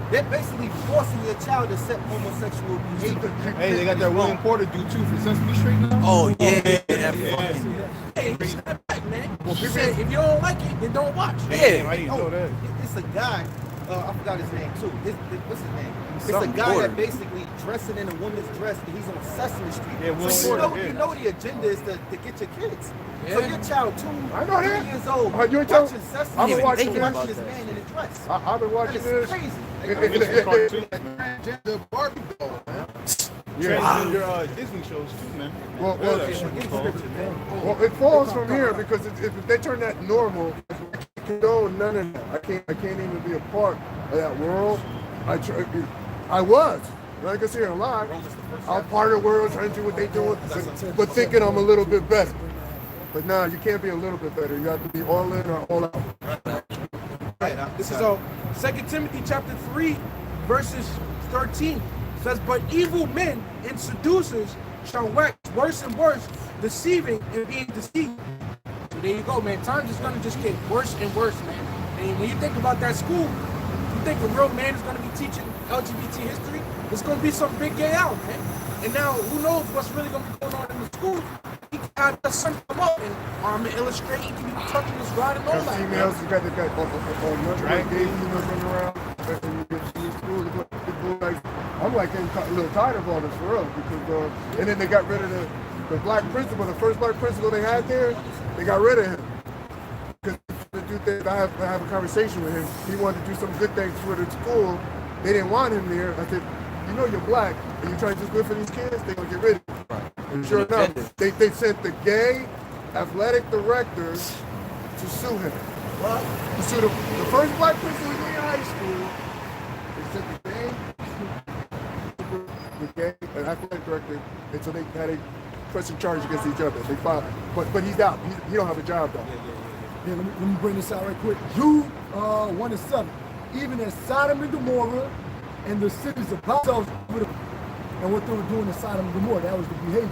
[SPEAKER 1] They're basically forcing your child to accept homosexual behavior.
[SPEAKER 7] Hey, they got that William Porter dude too for Sesame Street now.
[SPEAKER 5] Oh yeah.
[SPEAKER 3] Hey, man. Well, shit, if you don't like it, then don't watch.
[SPEAKER 5] Yeah.
[SPEAKER 7] I didn't know that.
[SPEAKER 1] It's a guy, I forgot his name too. What's his name? It's
[SPEAKER 5] Something
[SPEAKER 1] a guy
[SPEAKER 5] Porter.
[SPEAKER 1] that basically dressing in a woman's dress and he's on Sesame Street.
[SPEAKER 7] Yeah, William
[SPEAKER 1] so
[SPEAKER 7] Porter,
[SPEAKER 1] you know the agenda is to get your kids.
[SPEAKER 3] Yeah.
[SPEAKER 1] So your child 2,
[SPEAKER 6] I know
[SPEAKER 1] 3
[SPEAKER 6] that.
[SPEAKER 1] years old,
[SPEAKER 6] You ain't tell-
[SPEAKER 1] watching Sesame
[SPEAKER 6] I've been
[SPEAKER 1] Street,
[SPEAKER 6] watching
[SPEAKER 1] watching
[SPEAKER 6] this.
[SPEAKER 1] this man in a dress.
[SPEAKER 6] I've been
[SPEAKER 1] That
[SPEAKER 6] watching
[SPEAKER 1] is
[SPEAKER 6] this.
[SPEAKER 1] crazy.
[SPEAKER 7] It's a cartoon.
[SPEAKER 8] Transgender Barbie doll, man.
[SPEAKER 7] Transgender Disney shows too, man.
[SPEAKER 6] Well,
[SPEAKER 7] Yeah, that shit was called.
[SPEAKER 6] Well, it falls from here because if they turn that normal, I can't condone none of that. I can't even be a part of that world. I was. Like I say, I'm alive. I'm part of the world, trying to do what they doing, but thinking I'm a little bit better. But nah, you can't be a little bit better. You have to be all in or all out.
[SPEAKER 3] This is 2 Timothy chapter 3, verses 13. It says, but evil men and seducers shall wax worse and worse, deceiving and being deceived. So there you go, man. Times is gonna just get worse and worse, man. And when you think about that school, you think a real man is gonna be teaching LGBT history, it's gonna be some big gay out, man. And now who knows what's really gonna be going on in the school? He can have the son come up and illustrate, he can be touching his rod and all
[SPEAKER 6] Because
[SPEAKER 3] that.
[SPEAKER 6] females, you got the guy on gay females running around, and you get to school, I'm like getting a little tired of all this for real, because and then they got rid of the black principal, the first black principal they had there, they got rid of him. Because the dude that I have a conversation with him, he wanted to do some good things for the school. They didn't want him there. I said, you know you're black, and you're trying to do good for these kids, they're gonna get rid of you. And sure enough, they sent the gay athletic directors to sue him. To sue the first black principal in high school. They sent the gay athletic director, and so they had a pressing charge against each other. They filed, but he's out. He don't have a job though.
[SPEAKER 2] Yeah, let me bring this out right quick. Jude 1:7. Even as Sodom and Gomorrah and the cities of themselves, and what they were doing in Sodom and Gomorrah, that was the behavior.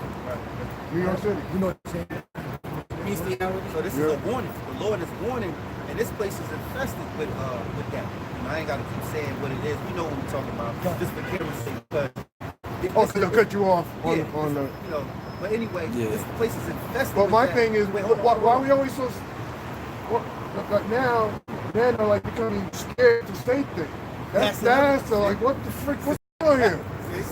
[SPEAKER 6] New York City.
[SPEAKER 2] You know what I'm saying?
[SPEAKER 1] So this is a warning. The Lord is warning, and this place is infested with that. You know, I ain't gotta keep saying what it is. We know what we're talking about. Just for camera's sake, because
[SPEAKER 6] So they'll cut you off on the.
[SPEAKER 1] You know, but anyway, this place is infested.
[SPEAKER 6] But
[SPEAKER 1] with
[SPEAKER 6] my
[SPEAKER 1] that.
[SPEAKER 6] thing is,
[SPEAKER 1] Wait,
[SPEAKER 6] why are we always so? Like now, men are like becoming scared to say things. That's like what the frick? What's going on here?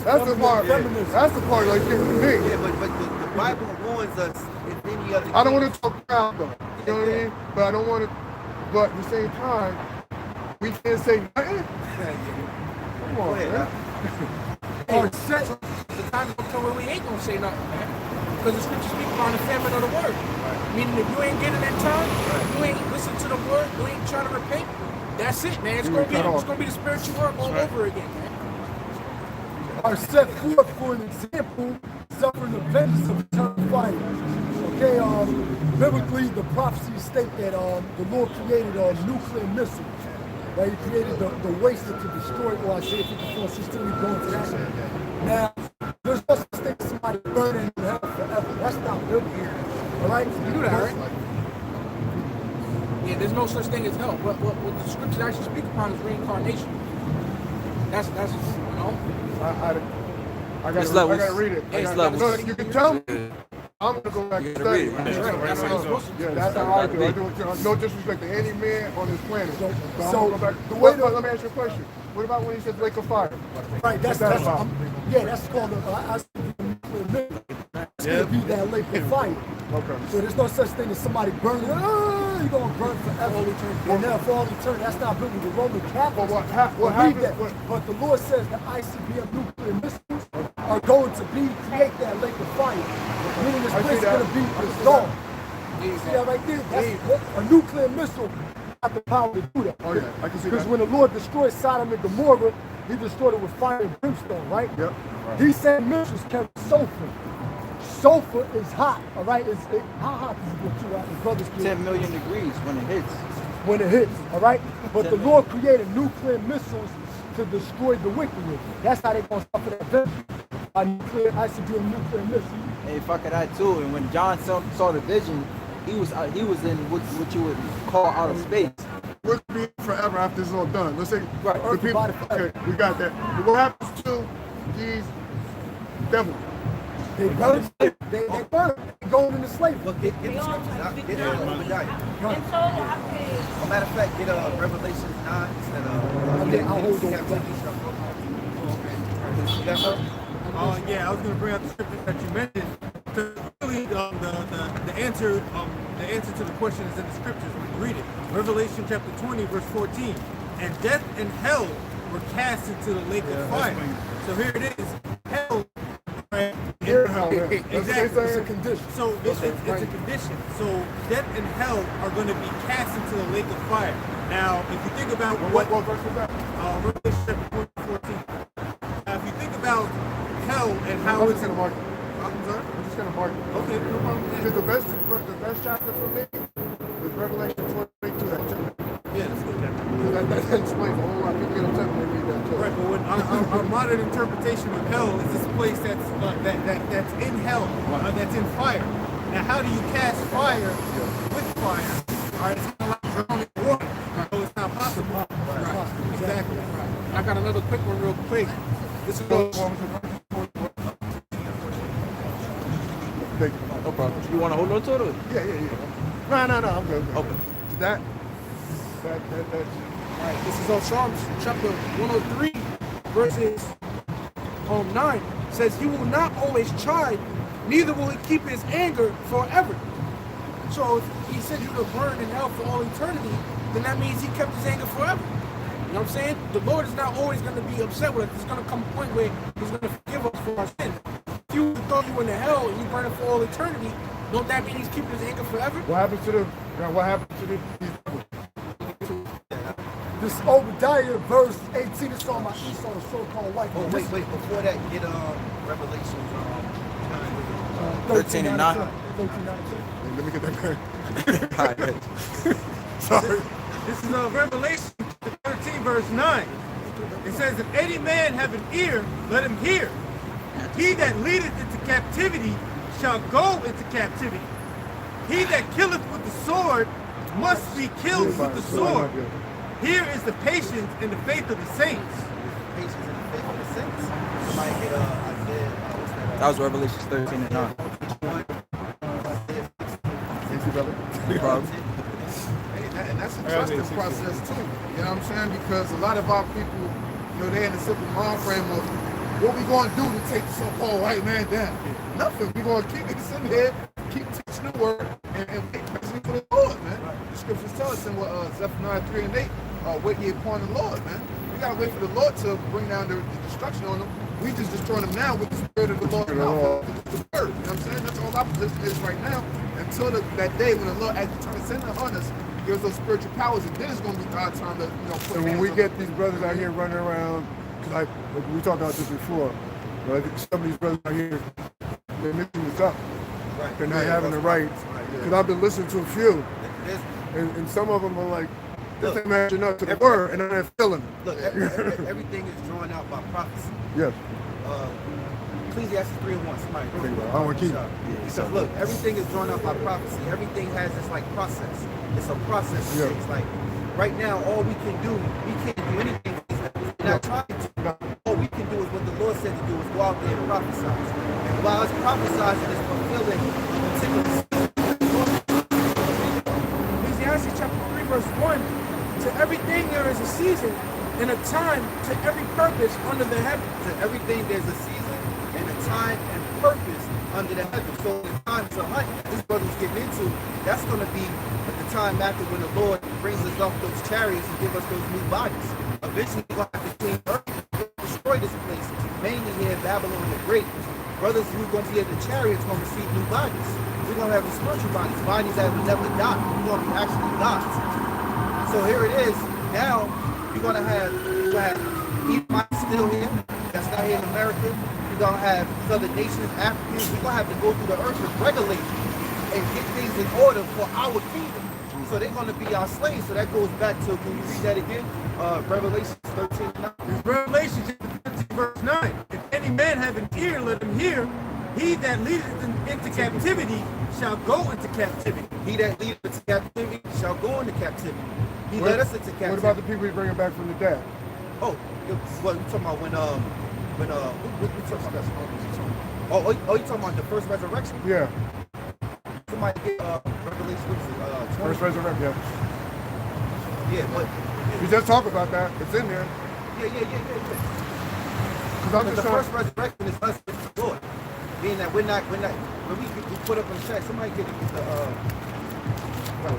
[SPEAKER 6] That's the part. That's the part like getting me.
[SPEAKER 1] Yeah, but the Bible warns us if any other.
[SPEAKER 6] I don't want to talk about though. You know what I mean? But I don't want to. But at the same time, we can't say nothing. Come on, man.
[SPEAKER 3] The time will come when we ain't gonna say nothing, man. Because the scriptures speak about the famine of the word. Meaning if you ain't getting that time, you ain't listening to the word, you ain't trying to repent, that's it, man. It's gonna be the spiritual work all over again, man.
[SPEAKER 2] Are set forth for an example, suffering the vengeance of eternal fire. Okay, biblically, the prophecies state that the Lord created a nuclear missile. Right? He created the waster to destroy, or Isaiah 54, 16, we're going to that. Now, there's no such thing as somebody burning in hell forever. That's not biblical. right?
[SPEAKER 3] You do that, right? Yeah, there's no such thing as hell. What the scriptures actually speak upon is reincarnation. That's you know.
[SPEAKER 6] I gotta read it. No, you can tell me. I'm gonna go back and study it.
[SPEAKER 3] That's how you're supposed to do.
[SPEAKER 6] Yeah, that's how I do. I do it. No disrespect to any man on this planet.
[SPEAKER 2] So,
[SPEAKER 6] go back.
[SPEAKER 2] the way
[SPEAKER 6] Let me ask you a question. What about when he says lake of fire?
[SPEAKER 2] Right, that's
[SPEAKER 6] about?
[SPEAKER 2] that's called it's gonna be that lake of fire.
[SPEAKER 6] Okay.
[SPEAKER 2] So there's no such thing as somebody burning. You're gonna burn forever. And now for all eternity, that's not really the Roman Catholics.
[SPEAKER 6] But what
[SPEAKER 2] believe
[SPEAKER 6] happens?
[SPEAKER 2] that. But the Lord says the ICBM nuclear missiles are going to create that lake of fire. Meaning this place is gonna be dissolved. You see that right there? That's a nuclear missile have the power to do that.
[SPEAKER 6] Oh yeah, I can see that.
[SPEAKER 2] Because when the Lord destroyed Sodom and Gomorrah, he destroyed it with fire and brimstone, right?
[SPEAKER 6] Yep. Right.
[SPEAKER 2] These same missiles carry sulfur. Sulfur is hot, all right? How hot does it get you out? Brothers
[SPEAKER 5] 10 million degrees when it hits.
[SPEAKER 2] when it hits, all right? But the Lord created nuclear missiles to destroy the wicked. That's how they're going to suffer that vengeance. A nuclear, ICBM nuclear missile.
[SPEAKER 5] Hey, fuck it, that too. And when John saw the vision, he was in what you would call outer space.
[SPEAKER 6] We'll be forever after this is all done. Let's say
[SPEAKER 2] Right,
[SPEAKER 6] the people. Okay, we got that. But what happens to these devils?
[SPEAKER 2] They burn. They burn. They go into slavery.
[SPEAKER 1] Well, get the scriptures out. Get Obadiah.
[SPEAKER 9] And so happy.
[SPEAKER 1] As a matter of fact, get Revelation 9 instead of.
[SPEAKER 2] I'll hold on.
[SPEAKER 1] You got something?
[SPEAKER 4] Yeah, I was going to bring up the scripture that you mentioned. So really, the answer to the question is in the scriptures. We can read it. Revelation chapter 20, verse 14. And death and hell were cast into the lake of fire. So here it is. Hell. Right?
[SPEAKER 2] Exactly.
[SPEAKER 6] It's
[SPEAKER 2] a condition.
[SPEAKER 4] So it's a condition. So death and hell are going to be cast into the lake of fire. Now, if you think about
[SPEAKER 6] What verse was that?
[SPEAKER 4] Revelation chapter 14. Now, if you think about hell and how
[SPEAKER 6] I'm
[SPEAKER 4] it's
[SPEAKER 6] just gonna mark it.
[SPEAKER 4] I'm sorry?
[SPEAKER 6] I'm just gonna mark it.
[SPEAKER 4] Okay, no problem.
[SPEAKER 6] Because the best chapter for me is Revelation 22. That chapter.
[SPEAKER 4] Yeah, that's good.
[SPEAKER 6] Because that explains a whole lot. People get upset when they read that too.
[SPEAKER 4] Right, but when our modern interpretation of hell is this place that's in hell, that's in fire. Now, how do you cast fire with fire? All right, it's kind of like drowning water, so it's not possible. Right, exactly.
[SPEAKER 3] I got another quick one real quick. This is
[SPEAKER 6] No problem.
[SPEAKER 5] You want to hold on to it?
[SPEAKER 6] Yeah. No, I'm good.
[SPEAKER 5] Okay.
[SPEAKER 6] That's
[SPEAKER 3] all right. This is on Psalms chapter 103, verses 9. It says, "He will not always chide, neither will he keep his anger forever." So if he said you to burn in hell for all eternity, then that means he kept his anger forever. You know what I'm saying? The Lord is not always going to be upset with us. There's going to come a point where he's going to forgive us for our sins. If you throw you into hell and you burn it for all eternity, don't that mean he's keeping his anger forever?
[SPEAKER 6] what happens to the
[SPEAKER 2] This Obadiah verse 18 is talking about Esau's so-called life.
[SPEAKER 1] Oh, wait. Before that, get Revelation
[SPEAKER 5] 13 and 9.
[SPEAKER 2] 13 9.
[SPEAKER 6] Let me get that pen.
[SPEAKER 2] Sorry.
[SPEAKER 4] This is Revelation 13, verse 9. It says, "If any man have an ear, let him hear. He that leadeth into captivity shall go into captivity. He that killeth with the sword must be killed with the sword. Here is the patience and the faith of the saints."
[SPEAKER 1] Patience and the faith of the saints. Somebody get Isaiah. What's that?
[SPEAKER 5] That was Revelation 13 and 9.
[SPEAKER 6] No problem.
[SPEAKER 8] And that's a trusting process too. You know what I'm saying? Because a lot of our people, they're in a simple mind frame of what we going to do to take the so-called white man down. Nothing. We're going to keep it in here, keep teaching the word, and wait patiently for the Lord, man. The scriptures tell us in Zephaniah 3 and 8, wait ye upon the Lord, man. We got to wait for the Lord to bring down the destruction on them. We just destroy them now with the spirit of the Lord. The word. You know what I'm saying? That's all our position is right now. Until that day when the Lord actually turns sin upon us, gives those spiritual powers, and then it's going to be our time to, put
[SPEAKER 6] And when we get these brothers out here running around, like we talked about this before, some of these brothers out here, they're mixing this up.
[SPEAKER 1] Right.
[SPEAKER 6] They're not having the right. Because I've been listening to a few, and some of them are like, this ain't matching up to the word, and they're feeling it.
[SPEAKER 1] Look, everything is drawn out by prophecy.
[SPEAKER 6] Yes.
[SPEAKER 1] Ecclesiastes 3:1. Somebody.
[SPEAKER 6] I want to keep.
[SPEAKER 1] Because look, everything is drawn up by prophecy. Everything has this like process. It's a process.
[SPEAKER 6] Yeah.
[SPEAKER 1] It's like right now, all we can do, we can't do anything. We're not trying to. All we can do is what the Lord said to do is go out there and prophesy. And while it's prophesizing, it's fulfilling a particular
[SPEAKER 3] Ecclesiastes chapter 3, verse 1. To everything there is a season and a time to every purpose under the heaven.
[SPEAKER 1] To everything there's a season and a time and purpose under the heaven. So the time to hunt, this brother's getting into, that's going to be at the time after when the Lord brings us off those chariots and give us those new bodies. Eventually we're going to have to clean earth, destroy this place, mainly here in Babylon the Great. Brothers who are going to be in the chariots going to receive new bodies. We're going to have the spiritual bodies, bodies that will never die. We're going to be actually gods. So here it is. Now you're going to have Edomite still here. That's not here in America. You're going to have other nations, Africans. We're going to have to go through the earth and regulate and get things in order for our kingdom. So they're going to be our slaves. So that goes back to, can you read that again? Revelation 13:9.
[SPEAKER 4] Revelation chapter 13, verse 9. If any man have an ear, let him hear. He that leadeth into captivity shall go into captivity.
[SPEAKER 1] He that leadeth into captivity shall go into captivity. He led us into captivity.
[SPEAKER 6] What about the people you bring back from the dead?
[SPEAKER 1] Oh, what you talking about when what you talking about? Oh, you talking about the first resurrection?
[SPEAKER 6] Yeah.
[SPEAKER 1] Somebody get Revelation 20.
[SPEAKER 6] First resurrection.
[SPEAKER 1] Yeah, but
[SPEAKER 6] We just talked about that. It's in there.
[SPEAKER 1] yeah.
[SPEAKER 6] Because I'm
[SPEAKER 1] But
[SPEAKER 6] just
[SPEAKER 1] the
[SPEAKER 6] trying.
[SPEAKER 1] first resurrection is us with the Lord. Meaning that we're not when we put up in chat. Somebody get the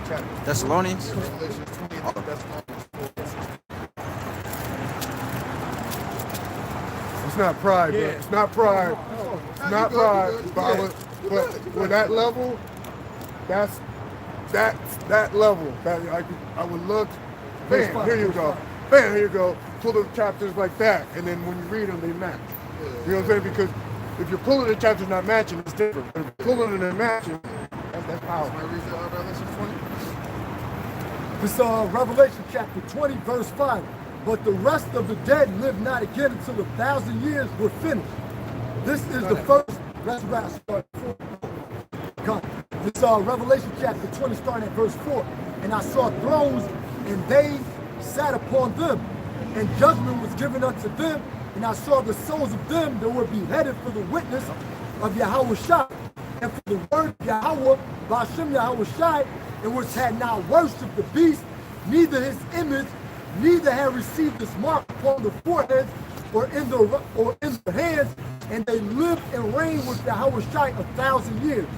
[SPEAKER 1] chat.
[SPEAKER 5] Thessalonians.
[SPEAKER 8] Revelation 20, Thessalonians 4.
[SPEAKER 6] It's not pride, bro.
[SPEAKER 4] Yeah.
[SPEAKER 6] It's not pride. It's not pride. But with that level, that's that level. That I would look. Bam, here you go. Bam, here you go. Pull the chapters like that, and then when you read them, they match. You know what I'm saying? Because if you're pulling the chapters not matching, it's different. But if you're pulling them and matching, that's power.
[SPEAKER 8] Somebody read Revelation 20.
[SPEAKER 2] This Revelation chapter 20, verse 5. But the rest of the dead live not again until 1,000 years were finished. This is the first resurrection. This Revelation chapter 20, starting at verse 4. And I saw thrones, and they sat upon them, and judgment was given unto them. And I saw the souls of them that were beheaded for the witness of Yahawashi, and for the word of Yahawah, BaHaSham Yahawashi, and which had not worshipped the beast, neither his image, neither had received his mark upon the foreheads or in the hands, and they lived and reigned with Yahawashi 1,000 years.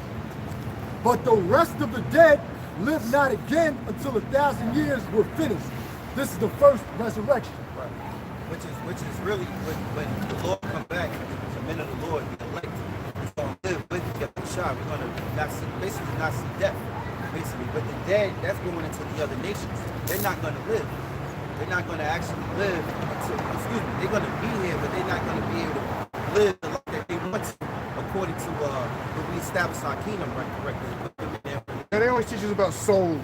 [SPEAKER 2] But the rest of the dead lived not again until 1,000 years were finished. This is the first resurrection.
[SPEAKER 1] Right. Which is really when the Lord come back, the men of the Lord, the elect, we're going to live with Yahawashi. We're going to not see death, basically. But the dead, that's going into the other nations. They're not going to live. They're not going to actually live until, they're going to be here, but they're not going to be able to live the life that they want to, according to when we establish our kingdom, right, correctly.
[SPEAKER 6] And they always teach us about souls,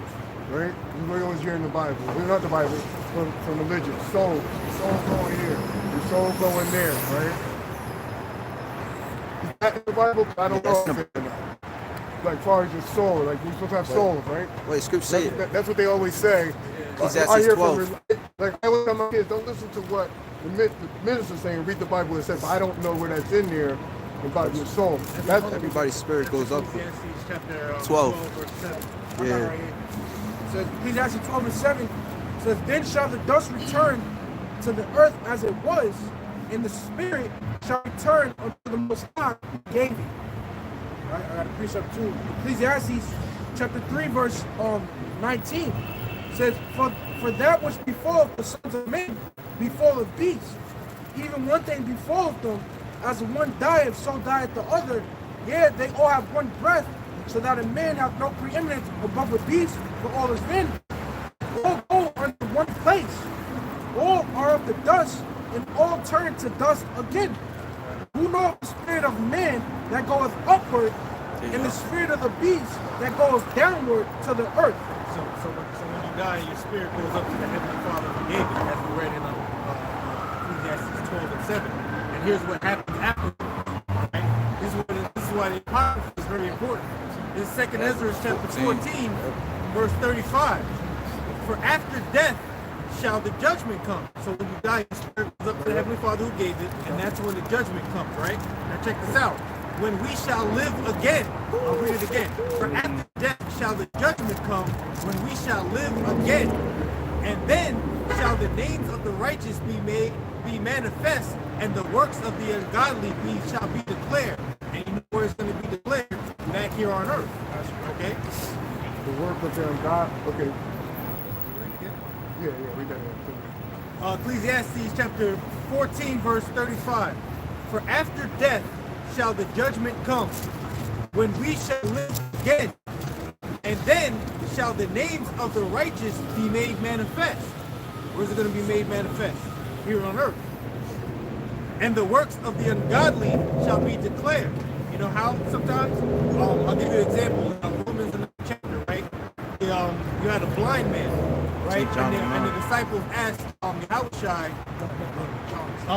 [SPEAKER 6] right? We always hear in the Bible. Well, not the Bible, from religion. Souls. Your soul going here. Your soul going there, right? Is that in the Bible? I don't know if it's in there. Like, as far as your soul, like, you're supposed to have souls, right?
[SPEAKER 5] Wait, scripture say it.
[SPEAKER 6] That's what they always say.
[SPEAKER 5] Ecclesiastes
[SPEAKER 6] I hear
[SPEAKER 5] 12.
[SPEAKER 6] from, like, I always tell my kids, don't listen to what the minister's saying, read the Bible and say, but I don't know where that's in there about your soul. That's
[SPEAKER 5] Everybody's spirit goes up.
[SPEAKER 3] Ecclesiastes chapter
[SPEAKER 5] 12.
[SPEAKER 3] verse 7.
[SPEAKER 5] Yeah.
[SPEAKER 3] So Ecclesiastes 12 and 7 says, then shall the dust return to the earth as it was, and the spirit shall return unto the Most High who gave it. Right, I got a precept too. Ecclesiastes chapter 3 verse 19 says, for that which befalleth the sons of men befalleth beasts. Even one thing befalleth them, as one dieth, so dieth the other. Yea, they all have one breath, so that a man hath no preeminence above a beast for all his men. All go unto one place. All are of the dust, and all turn to dust again. Who knows the spirit of man that goeth upward, and the spirit of the beast that goes downward to the earth?
[SPEAKER 4] So when you die, your spirit goes up to the Heavenly Father who gave it, as we read in Ecclesiastes 12 and 7. And here's what happens after why the Apocrypha is very important. In 2nd Ezra chapter 14, verse 35. For after death shall the judgment come. So when you die, your spirit goes up to the Heavenly Father who gave it, and that's when the judgment comes, right? Now check this out. When we shall live again, I'll read it again. For after death shall the judgment come, when we shall live again. And then shall the names of the righteous be manifest, and the works of the ungodly shall be declared. And you know where it's going to be declared? Back here on earth. Okay?
[SPEAKER 6] The work of their God. Okay. Yeah, we got it.
[SPEAKER 4] Ecclesiastes chapter 14, verse 35. For after death shall the judgment come, when we shall live again, and then shall the names of the righteous be made manifest. Where's it going to be made manifest? Here on earth. And the works of the ungodly shall be declared. You know how sometimes? I'll give you an example. In Romans in the chapter, right? You had a blind man, right? And the disciples asked Yahawashi,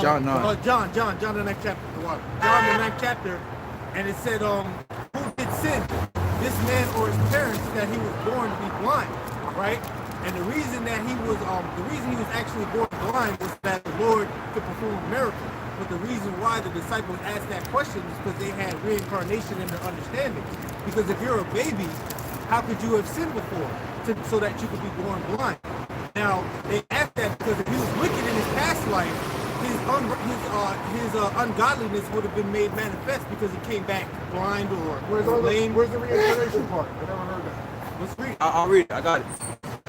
[SPEAKER 5] John 9.
[SPEAKER 4] John the 9th chapter. John the 9th chapter, and it said, who did sin, this man or his parents, that he was born to be blind, right? And the reason that he was actually born blind was that the Lord could perform a miracle. But the reason why the disciples asked that question is because they had reincarnation in their understanding. Because if you're a baby, how could you have sinned before so that you could be born blind? Now, they asked that because if he was wicked in his past life, his ungodliness would have been made manifest because he came back blind or lame.
[SPEAKER 6] Where's the reincarnation part? I never heard that.
[SPEAKER 4] Let's read.
[SPEAKER 5] I'll read it. I got it.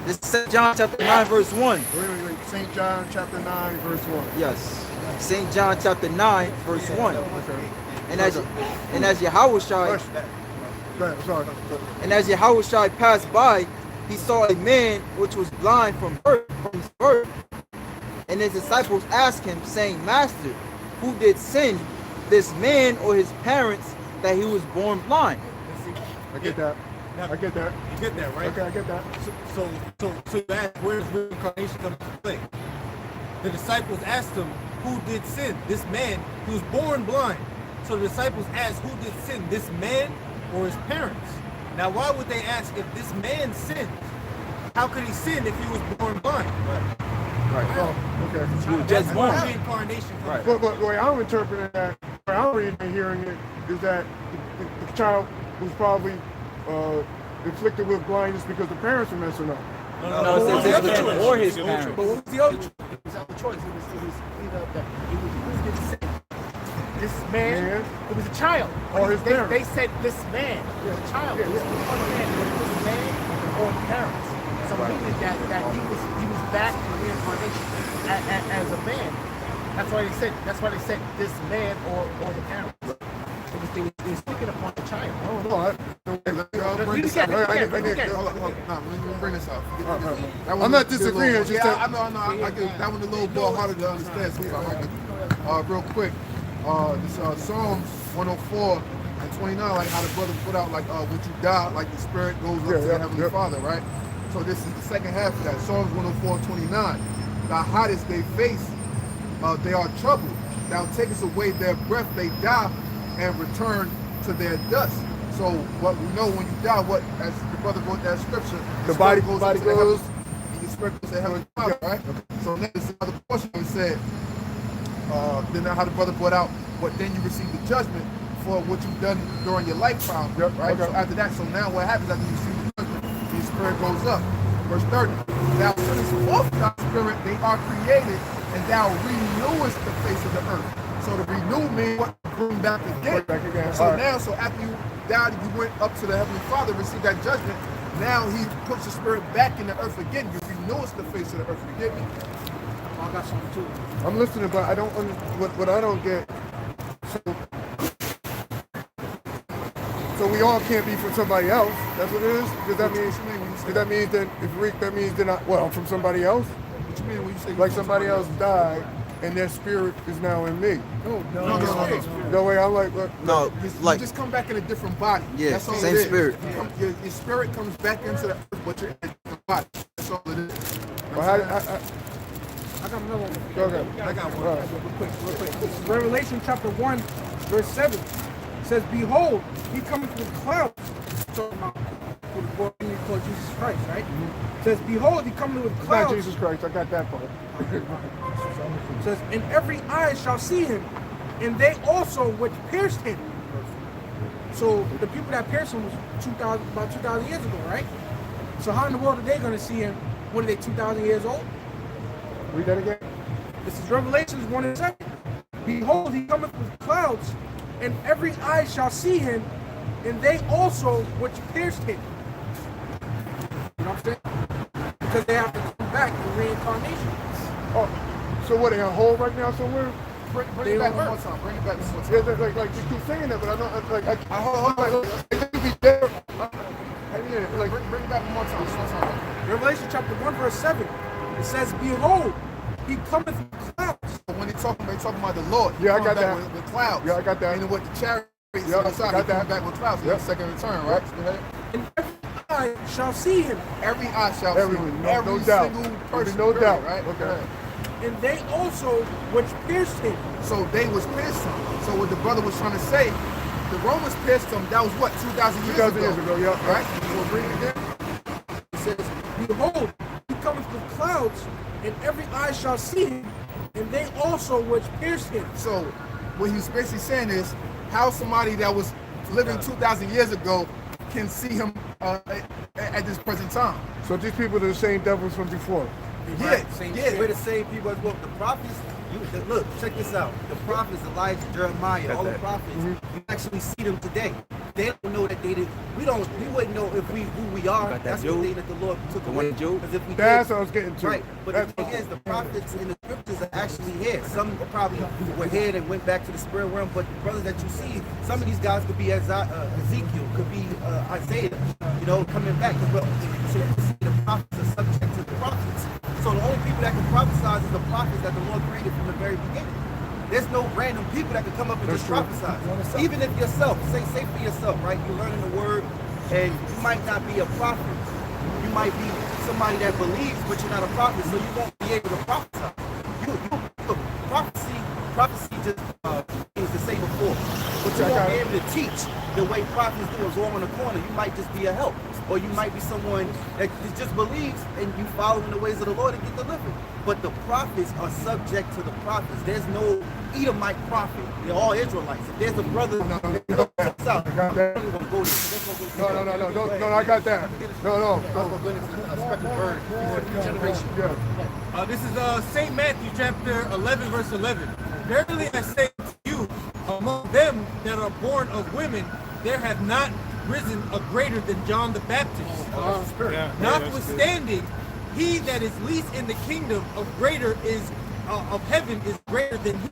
[SPEAKER 5] This is St. John chapter 9, verse 1.
[SPEAKER 6] Wait. St. John chapter 9, verse 1.
[SPEAKER 5] Yes. St. John chapter 9, verse 1.
[SPEAKER 6] Okay.
[SPEAKER 5] And as Yahawashi passed by, he saw a man which was blind from his birth. And his disciples asked him, saying, Master, who did sin, this man or his parents, that he was born blind?
[SPEAKER 6] I get that.
[SPEAKER 4] Now,
[SPEAKER 6] I get that.
[SPEAKER 4] You get that, right?
[SPEAKER 6] Okay, I get that.
[SPEAKER 4] So you ask, where does reincarnation come into play? The disciples asked him, who did sin? This man who was born blind. So the disciples asked, who did sin? This man or his parents? Now, why would they ask if this man sinned? How could he sin if he was born blind?
[SPEAKER 6] Right. Oh, okay.
[SPEAKER 4] That's where reincarnation comes.
[SPEAKER 5] Right.
[SPEAKER 6] But the way I'm interpreting that, the way I'm reading and hearing it, is that the child was probably inflicted with blindness because the parents were messing up.
[SPEAKER 5] No, it says his man or his parents.
[SPEAKER 2] But what was the other choice? It was the choice. It was either that who did sin. This man, it was a child.
[SPEAKER 6] Or his parents.
[SPEAKER 2] They said this man, the child, this man, was this man or the parents. So meaning that he was back in reincarnation as a man. That's why they said this man or the parents. They were speaking upon the child.
[SPEAKER 6] Oh no,
[SPEAKER 8] Let me bring this up. Let me bring this up.
[SPEAKER 6] I'm not disagreeing. Just
[SPEAKER 8] I know. I get that one a little more harder to understand. So real quick, this Psalms 104 and 29, like how the brother put out, like when you die, like the spirit goes up to the Heavenly Father, right? So this is the second half of that. Psalms 104 and 29. The hottest they face, they are troubled. Thou takest away their breath, they die and return to their dust. So what we know when you die, what as the brother wrote that scripture,
[SPEAKER 6] the body
[SPEAKER 8] goes,
[SPEAKER 6] and
[SPEAKER 8] the spirit goes to heaven, right? So then there's another portion that said, then how the brother brought out, but then you receive the judgment for what you've done during your lifetime, right? Okay. So after that, so now what happens after you receive the judgment? The spirit goes up. Verse 30. Thou sendest forth thy spirit, they are created, and thou renewest the face of the earth. So the renew means what? Bring back again. So now, so after you died, you went up to the Heavenly Father, received that judgment. Now he puts the spirit back in the earth again. You renews the face of the earth. You get me?
[SPEAKER 2] I got something too.
[SPEAKER 6] I'm listening, but I don't what I don't get. So we all can't be from somebody else. That's what it is. Because that means that if Rick, that means they're not. Well, I'm from somebody else.
[SPEAKER 8] What you mean when you say
[SPEAKER 6] like somebody else died, and their spirit is now in me.
[SPEAKER 8] No.
[SPEAKER 6] No way. I'm like, what?
[SPEAKER 5] No,
[SPEAKER 8] you just come back in a different body.
[SPEAKER 5] Yeah,
[SPEAKER 8] that's all
[SPEAKER 5] same
[SPEAKER 8] it is.
[SPEAKER 5] spirit.
[SPEAKER 8] Your spirit comes back into the earth, but you're in a different body. That's all it is.
[SPEAKER 6] Well,
[SPEAKER 2] I got another one.
[SPEAKER 6] Okay.
[SPEAKER 4] I got one.
[SPEAKER 6] Right.
[SPEAKER 2] Real quick. Revelation chapter 1, verse 7
[SPEAKER 3] says, behold, he cometh with clouds. Talking about who the boy called Jesus Christ, right? Says, behold, he cometh with
[SPEAKER 6] It's
[SPEAKER 3] clouds.
[SPEAKER 6] not Jesus Christ. I got that part.
[SPEAKER 3] Says, and every eye shall see him, and they also which pierced him. So the people that pierced him was about 2,000 years ago, right? So how in the world are they going to see him? What are they, 2,000 years old?
[SPEAKER 6] Read that again.
[SPEAKER 3] This is Revelations 1:7. Behold, he cometh with clouds, and every eye shall see him, and they also which pierced him. You know what I'm saying? Because they have to come back in reincarnation.
[SPEAKER 6] Oh, so what? In a hole right now somewhere?
[SPEAKER 8] Bring it back one more time. Bring it back one more time.
[SPEAKER 6] Yeah, like you keep saying that, but I don't like. It could be there.
[SPEAKER 8] Bring it back one more time. One more time.
[SPEAKER 3] Revelation chapter 1 verse 7. It says, behold, he cometh with clouds.
[SPEAKER 8] When they talking about the Lord,
[SPEAKER 6] Yeah, I
[SPEAKER 8] he
[SPEAKER 6] got
[SPEAKER 8] comes back
[SPEAKER 6] that.
[SPEAKER 8] with clouds.
[SPEAKER 6] Yeah, I got that.
[SPEAKER 8] And then with the chariots,
[SPEAKER 6] Yeah,
[SPEAKER 8] outside,
[SPEAKER 6] got
[SPEAKER 8] he comes
[SPEAKER 6] that.
[SPEAKER 8] back with clouds.
[SPEAKER 6] Yeah.
[SPEAKER 8] Yeah. Second return, right? Go ahead.
[SPEAKER 3] And every eye shall see him,
[SPEAKER 8] Every eye shall see
[SPEAKER 6] Everyone,
[SPEAKER 8] him.
[SPEAKER 6] no
[SPEAKER 8] Every
[SPEAKER 6] doubt.
[SPEAKER 8] single
[SPEAKER 6] There's
[SPEAKER 8] person,
[SPEAKER 6] no
[SPEAKER 8] period,
[SPEAKER 6] doubt.
[SPEAKER 8] right?
[SPEAKER 6] Okay.
[SPEAKER 3] and they also which pierced him.
[SPEAKER 8] So they was pierced him. So what the brother was trying to say, the Romans pierced him. That was what, 2,000 years
[SPEAKER 6] 2,000
[SPEAKER 8] ago?
[SPEAKER 6] years ago, yeah.
[SPEAKER 8] Right? We'll bring it again.
[SPEAKER 3] It says, behold, he cometh with clouds, and every eye shall see him, and they also which pierced him.
[SPEAKER 8] So what he's basically saying is how somebody that was living 2,000 years ago can see him at this present time.
[SPEAKER 6] So these people are the same devils from before.
[SPEAKER 8] Yeah,
[SPEAKER 1] We're the same people as well. The prophets, look, check this out. The prophets, Elijah, Jeremiah, all the prophets, you actually see them today. They don't know that they did. We wouldn't know if who we are.
[SPEAKER 5] Got that
[SPEAKER 1] That's
[SPEAKER 5] Job?
[SPEAKER 1] one thing that the Lord took
[SPEAKER 5] The
[SPEAKER 1] away.
[SPEAKER 5] one Job?
[SPEAKER 1] Because if we
[SPEAKER 6] That's
[SPEAKER 1] did,
[SPEAKER 6] what I was getting to.
[SPEAKER 1] right. But
[SPEAKER 6] That's-
[SPEAKER 1] the thing is, the prophets in the scriptures are actually here. Some probably were here and went back to the spirit realm. But the brothers that you see, some of these guys could be Ezekiel, could be Isaiah. You know, coming back. So you see the prophets are subject to the prophets. So the only people that can prophesy is the prophets that the Lord created from the very beginning. There's no random people that can come up and just prophesy. Even if yourself, say for yourself, right? You're learning the word, and you might not be a prophet. You might be somebody that believes, but you're not a prophet, so you won't be able to prophesy. Prophecy just means to say before. But you won't be able to teach the way prophets do is over in the corner. You might just be a help. Or you might be someone that just believes and you following the ways of the Lord and get delivered. But the prophets are subject to the prophets. There's no Edomite prophet. They're all Israelites. If there's a brother,
[SPEAKER 6] No, I got that. No. Yeah.
[SPEAKER 4] This is St. Matthew chapter 11, verse 11. Verily I say to you, among them that are born of women, there hath not risen a greater than John the Baptist. Notwithstanding, he that is least in the kingdom of heaven is greater than he.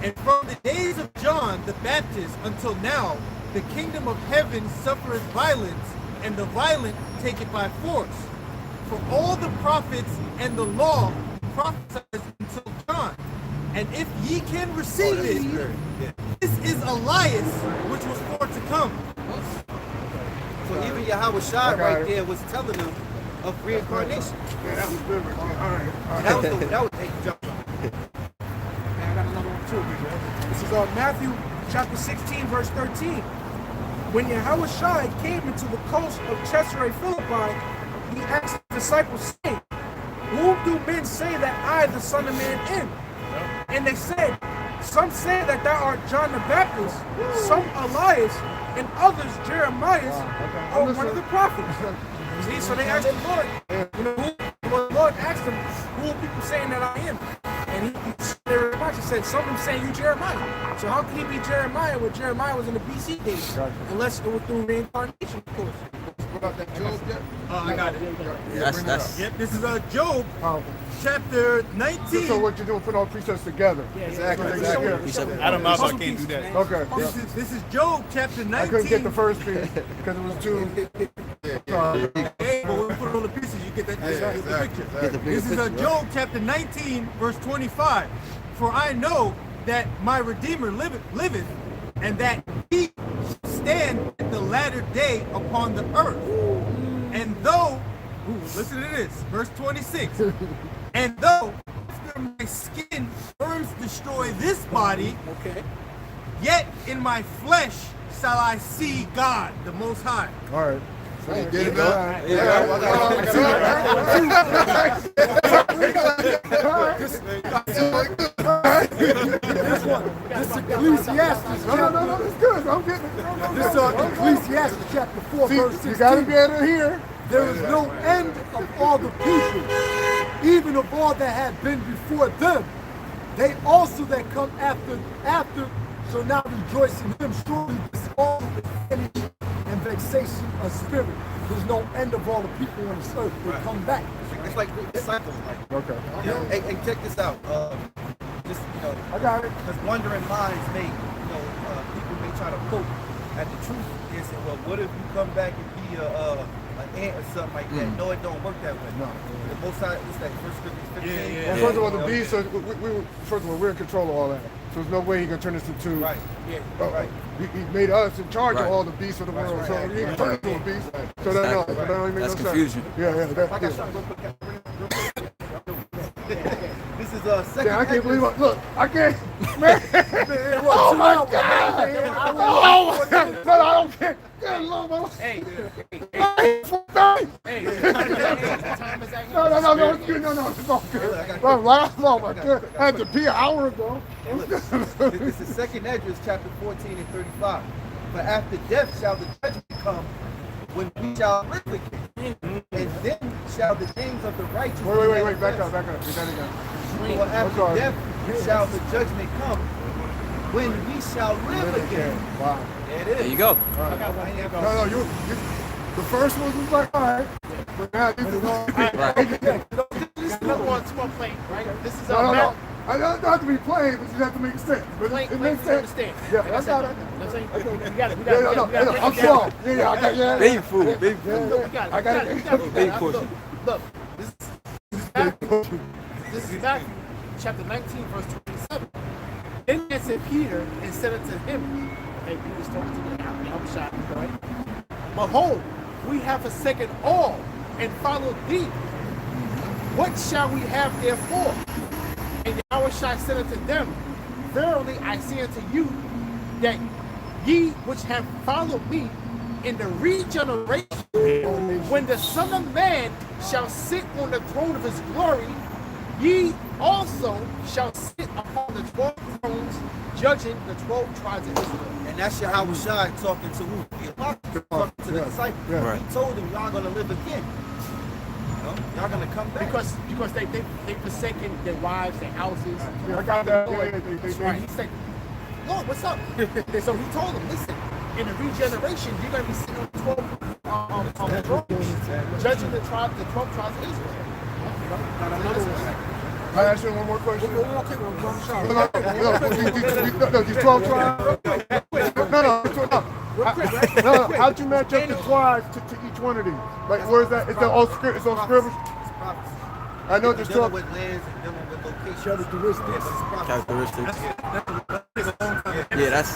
[SPEAKER 4] And from the days of John the Baptist until now, the kingdom of heaven suffereth violence, and the violent take it by force. For all the prophets and the law prophesied until John. And if ye can receive it, this is Elias, which was for to come.
[SPEAKER 1] So even Yahawashi right there was telling them of reincarnation.
[SPEAKER 6] Yeah, that was good. All right.
[SPEAKER 1] That was hey, jump.
[SPEAKER 3] And I got another one too. This is Matthew chapter 16, verse 13. When Yahawashi came into the coast of Caesarea Philippi, he asked the disciples, saying, whom do men say that I, the Son of Man, am? And they said, some say that thou art John the Baptist, some Elias, and others Jeremiah, or one of the prophets. See, so they asked the Lord, the Lord asked them, who are people saying that I am? And he said, some of them saying you Jeremiah. So how could he be Jeremiah when Jeremiah was in the BC days? Unless it was through reincarnation, of course.
[SPEAKER 8] About that Job yet?
[SPEAKER 4] I got it.
[SPEAKER 5] That's
[SPEAKER 4] Yep, this is Job chapter 19.
[SPEAKER 6] So what you're doing, put all precepts together.
[SPEAKER 8] Exactly.
[SPEAKER 7] Adam Abba can't do that.
[SPEAKER 6] Okay.
[SPEAKER 4] This is Job chapter 19.
[SPEAKER 6] I couldn't get the first piece because it was too.
[SPEAKER 4] Hey, but when we put it on the pieces, you get that the picture. This is Job chapter 19, verse 25. For I know that my Redeemer liveth, and that he shall stand at the latter day upon the earth. And though, listen to this, verse 26. And though after my skin burns destroy this body, Yet in my flesh shall I see God, the Most High.
[SPEAKER 6] All right.
[SPEAKER 8] Hey, get it done.
[SPEAKER 2] This one, this Ecclesiastes.
[SPEAKER 6] No, it's good. I'm getting it.
[SPEAKER 2] This Ecclesiastes chapter 4,
[SPEAKER 6] See,
[SPEAKER 2] verse 16.
[SPEAKER 6] you gotta be able to hear.
[SPEAKER 2] There is no end of all the people, even of all that have been before them. They also that come after shall not rejoice in him. Surely this all is vanity and vexation of spirit. There's no end of all the people on this earth. They come back.
[SPEAKER 1] It's like the cycle. Like,
[SPEAKER 6] Okay.
[SPEAKER 1] you know, hey, check this out. Just, you know,
[SPEAKER 6] I got it.
[SPEAKER 1] because wandering minds may, you know, people may try to poke at the truth and say, well, what if you come back and be an ant or something like that? No, it don't work that way.
[SPEAKER 6] No.
[SPEAKER 1] The most side, it's like 1 Corinthians 15.
[SPEAKER 6] Well, first of all, the beast, first of all, we're in control of all that. So there's no way he can turn us into.
[SPEAKER 1] Right. Right.
[SPEAKER 6] He made us in charge
[SPEAKER 5] Right.
[SPEAKER 6] of all the beasts of the world.
[SPEAKER 1] Right.
[SPEAKER 6] So he can turn us into a beast. So that
[SPEAKER 5] Exactly.
[SPEAKER 6] don't even make
[SPEAKER 5] That's
[SPEAKER 6] no
[SPEAKER 5] confusion.
[SPEAKER 6] sense. Yeah.
[SPEAKER 1] I got something real quick. This is second.
[SPEAKER 6] Yeah, I can't believe it. Look, I can't. Man. Oh my God. Oh my God. No, I don't care. Good Lord, man.
[SPEAKER 3] Hey,
[SPEAKER 6] No, it's good. No, it's all good. Oh my God. I had to pee an hour ago.
[SPEAKER 1] This is second Esdras chapter 14 and 35. But after death shall the judgment come, when we shall live again. And then shall the names of the righteous.
[SPEAKER 6] Wait. Back up. Do that again.
[SPEAKER 1] For after death shall the judgment come, when we shall live again.
[SPEAKER 6] Wow.
[SPEAKER 1] There it
[SPEAKER 5] There
[SPEAKER 1] is.
[SPEAKER 5] you go.
[SPEAKER 6] No, you the first one was like, all right. But now this is all
[SPEAKER 3] this is another one, small plate, right? This is a
[SPEAKER 6] No.
[SPEAKER 3] map.
[SPEAKER 6] I don't have to be plain, but you have to make sense. But
[SPEAKER 3] Plain,
[SPEAKER 6] it
[SPEAKER 3] plain
[SPEAKER 6] makes
[SPEAKER 3] to
[SPEAKER 6] sense.
[SPEAKER 3] understand.
[SPEAKER 6] Yeah,
[SPEAKER 3] Like
[SPEAKER 6] I got it.
[SPEAKER 3] You know what I'm saying? We got it.
[SPEAKER 6] Yeah, I'm strong. Yeah, I got it.
[SPEAKER 5] Baby food.
[SPEAKER 6] Yeah,
[SPEAKER 5] Baby food.
[SPEAKER 3] We got it.
[SPEAKER 6] I got it.
[SPEAKER 5] Big portion.
[SPEAKER 3] Look, this is Matthew chapter 19, verse 27. Then answered Peter and said unto him, hey, Peter's talking to Yahawashi, right? Behold, we have forsaken all and followed thee. What shall we have therefore? And Yahawashi said unto them, verily I say unto you, that ye which have followed me in the regeneration, when the Son of Man shall sit on the throne of his glory, ye also shall sit upon the 12 thrones, judging the 12 tribes of Israel.
[SPEAKER 1] And that's Yahawashi talking to who? The apostles, talking to the disciples.
[SPEAKER 6] Yeah.
[SPEAKER 1] He told them, y'all gonna live again. You know? Y'all gonna come back.
[SPEAKER 3] Because they forsaken their wives, their houses.
[SPEAKER 6] Yeah, I got that.
[SPEAKER 3] Right. He said, Lord, what's up? So he told them, listen, in the regeneration, you're gonna be sitting on 12 thrones, judging the 12 tribes of Israel.
[SPEAKER 6] I ask you one more question.
[SPEAKER 3] We'll take
[SPEAKER 6] No, these 12 tribes. No. How'd you match up the tribes to each one of these? Like, where's that? Is that all script? It's all scribble? I know there's 12.
[SPEAKER 1] Dealing with lands and dealing with locations.
[SPEAKER 5] Characteristics. Yeah, that's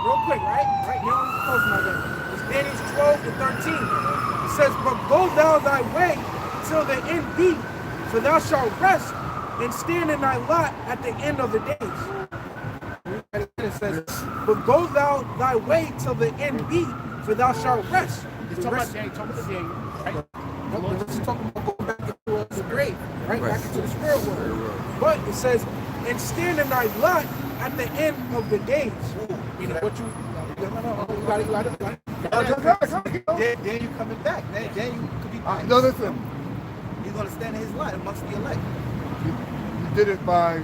[SPEAKER 3] Real quick, right? Here we close my game. It's Daniel 12 to 13. It says, but go thou thy way till the end be, for thou shalt rest and stand in thy lot at the end of the days. It says, but go thou thy way till the end be, for thou shalt rest. It's talking about Daniel, right? It's talking about going back into the grave, right? Back into the spirit world. But it says, and stand in thy lot at the end of the days. Meaning what you got it.
[SPEAKER 1] Then you coming back. Then you could be back.
[SPEAKER 6] No, listen.
[SPEAKER 1] He's gonna stand in his light amongst the elect.
[SPEAKER 6] You did it by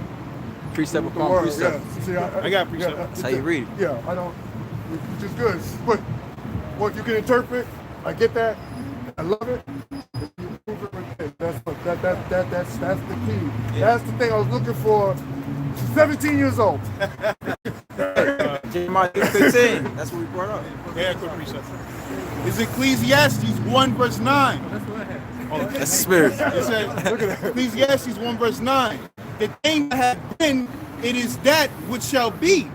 [SPEAKER 5] precept
[SPEAKER 6] the
[SPEAKER 5] upon
[SPEAKER 6] word.
[SPEAKER 5] precept.
[SPEAKER 6] Yeah. See,
[SPEAKER 7] I got precept.
[SPEAKER 5] That's how you read it.
[SPEAKER 6] Yeah, I don't. Which is good. But what you can interpret, I get that. I love it. That's the key. That's the thing I was looking for. 17 years old.
[SPEAKER 5] Jeremiah 15. That's what we brought up.
[SPEAKER 7] Yeah, quick precept. It's Ecclesiastes 1 verse 9.
[SPEAKER 5] That's the spirit.
[SPEAKER 7] It says, Ecclesiastes 1 verse 9. The thing that hath been, it is that which shall be.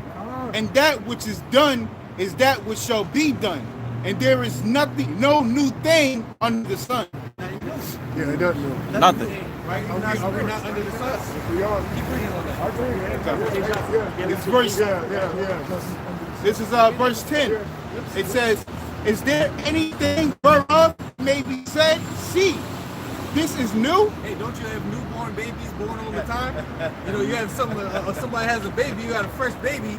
[SPEAKER 7] And that which is done is that which shall be done. And there is nothing, no new thing under the sun.
[SPEAKER 6] Yeah, it doesn't.
[SPEAKER 5] Nothing.
[SPEAKER 3] right? Are we not under the sun?
[SPEAKER 6] We are.
[SPEAKER 3] Keep reading on that.
[SPEAKER 6] I agree. Yeah.
[SPEAKER 7] It's verse. This is verse 10. It says, "Is there anything whereof may be said, see, this is new?"
[SPEAKER 4] Hey, don't you have newborn babies born all the time? You know, you have somebody has a baby, you got a fresh baby.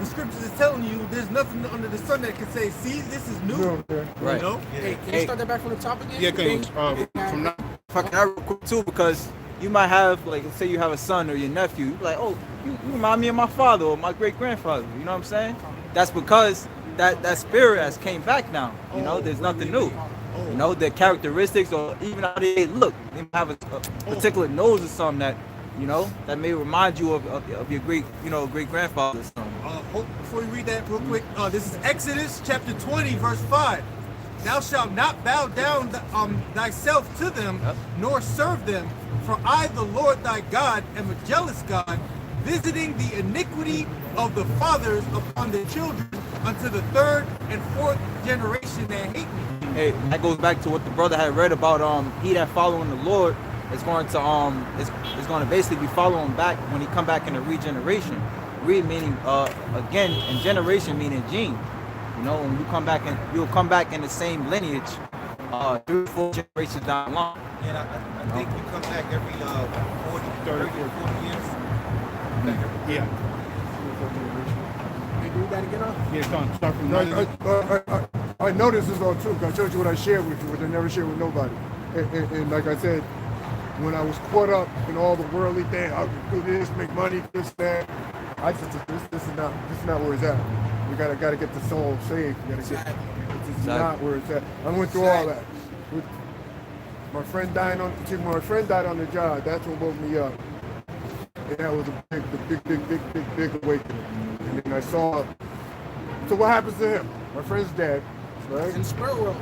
[SPEAKER 4] The scriptures is telling you there's nothing under the sun that can say, see, this is new.
[SPEAKER 5] Right.
[SPEAKER 4] You know?
[SPEAKER 3] Hey, can you start that back from the top again?
[SPEAKER 7] Yeah, can you, from now.
[SPEAKER 5] If I can add real quick too, because you might have, like, let's say you have a son or your nephew, you be like, oh, you remind me of my father or my great grandfather. You know what I'm saying? That's because that spirit has came back now. You know, there's nothing new. You know, their characteristics or even how they look. They might have a particular nose or something that, you know, that may remind you of your great grandfather or something.
[SPEAKER 4] Before you read that real quick, this is Exodus chapter 20, verse 5. Thou shalt not bow down thyself to them, nor serve them, for I, the Lord thy God, am a jealous God, visiting the iniquity of the fathers upon the children unto the third and fourth generation that hate me.
[SPEAKER 5] Hey, that goes back to what the brother had read about he that following the Lord is going to basically be following back when he come back in the regeneration. Re meaning again, and generation meaning gene. You know, when you come back you'll come back in the same lineage 3-4 generations down the line.
[SPEAKER 1] And I think you come back every 30 or 40 years.
[SPEAKER 7] Yeah.
[SPEAKER 3] Hey, do we gotta get off?
[SPEAKER 7] Yeah, come start from now.
[SPEAKER 6] I know this is all true, because I told you what I shared with you, which I never shared with nobody. And like I said, when I was caught up in all the worldly things, I could do this, make money, this, that. I just this is not where it's at. We gotta get the soul saved. This is not where it's at. I went through all that. My friend died on the job. That's what woke me up. And that was a big awakening. And then I saw. So what happens to him? My friend's dead, right?
[SPEAKER 3] In the spirit world.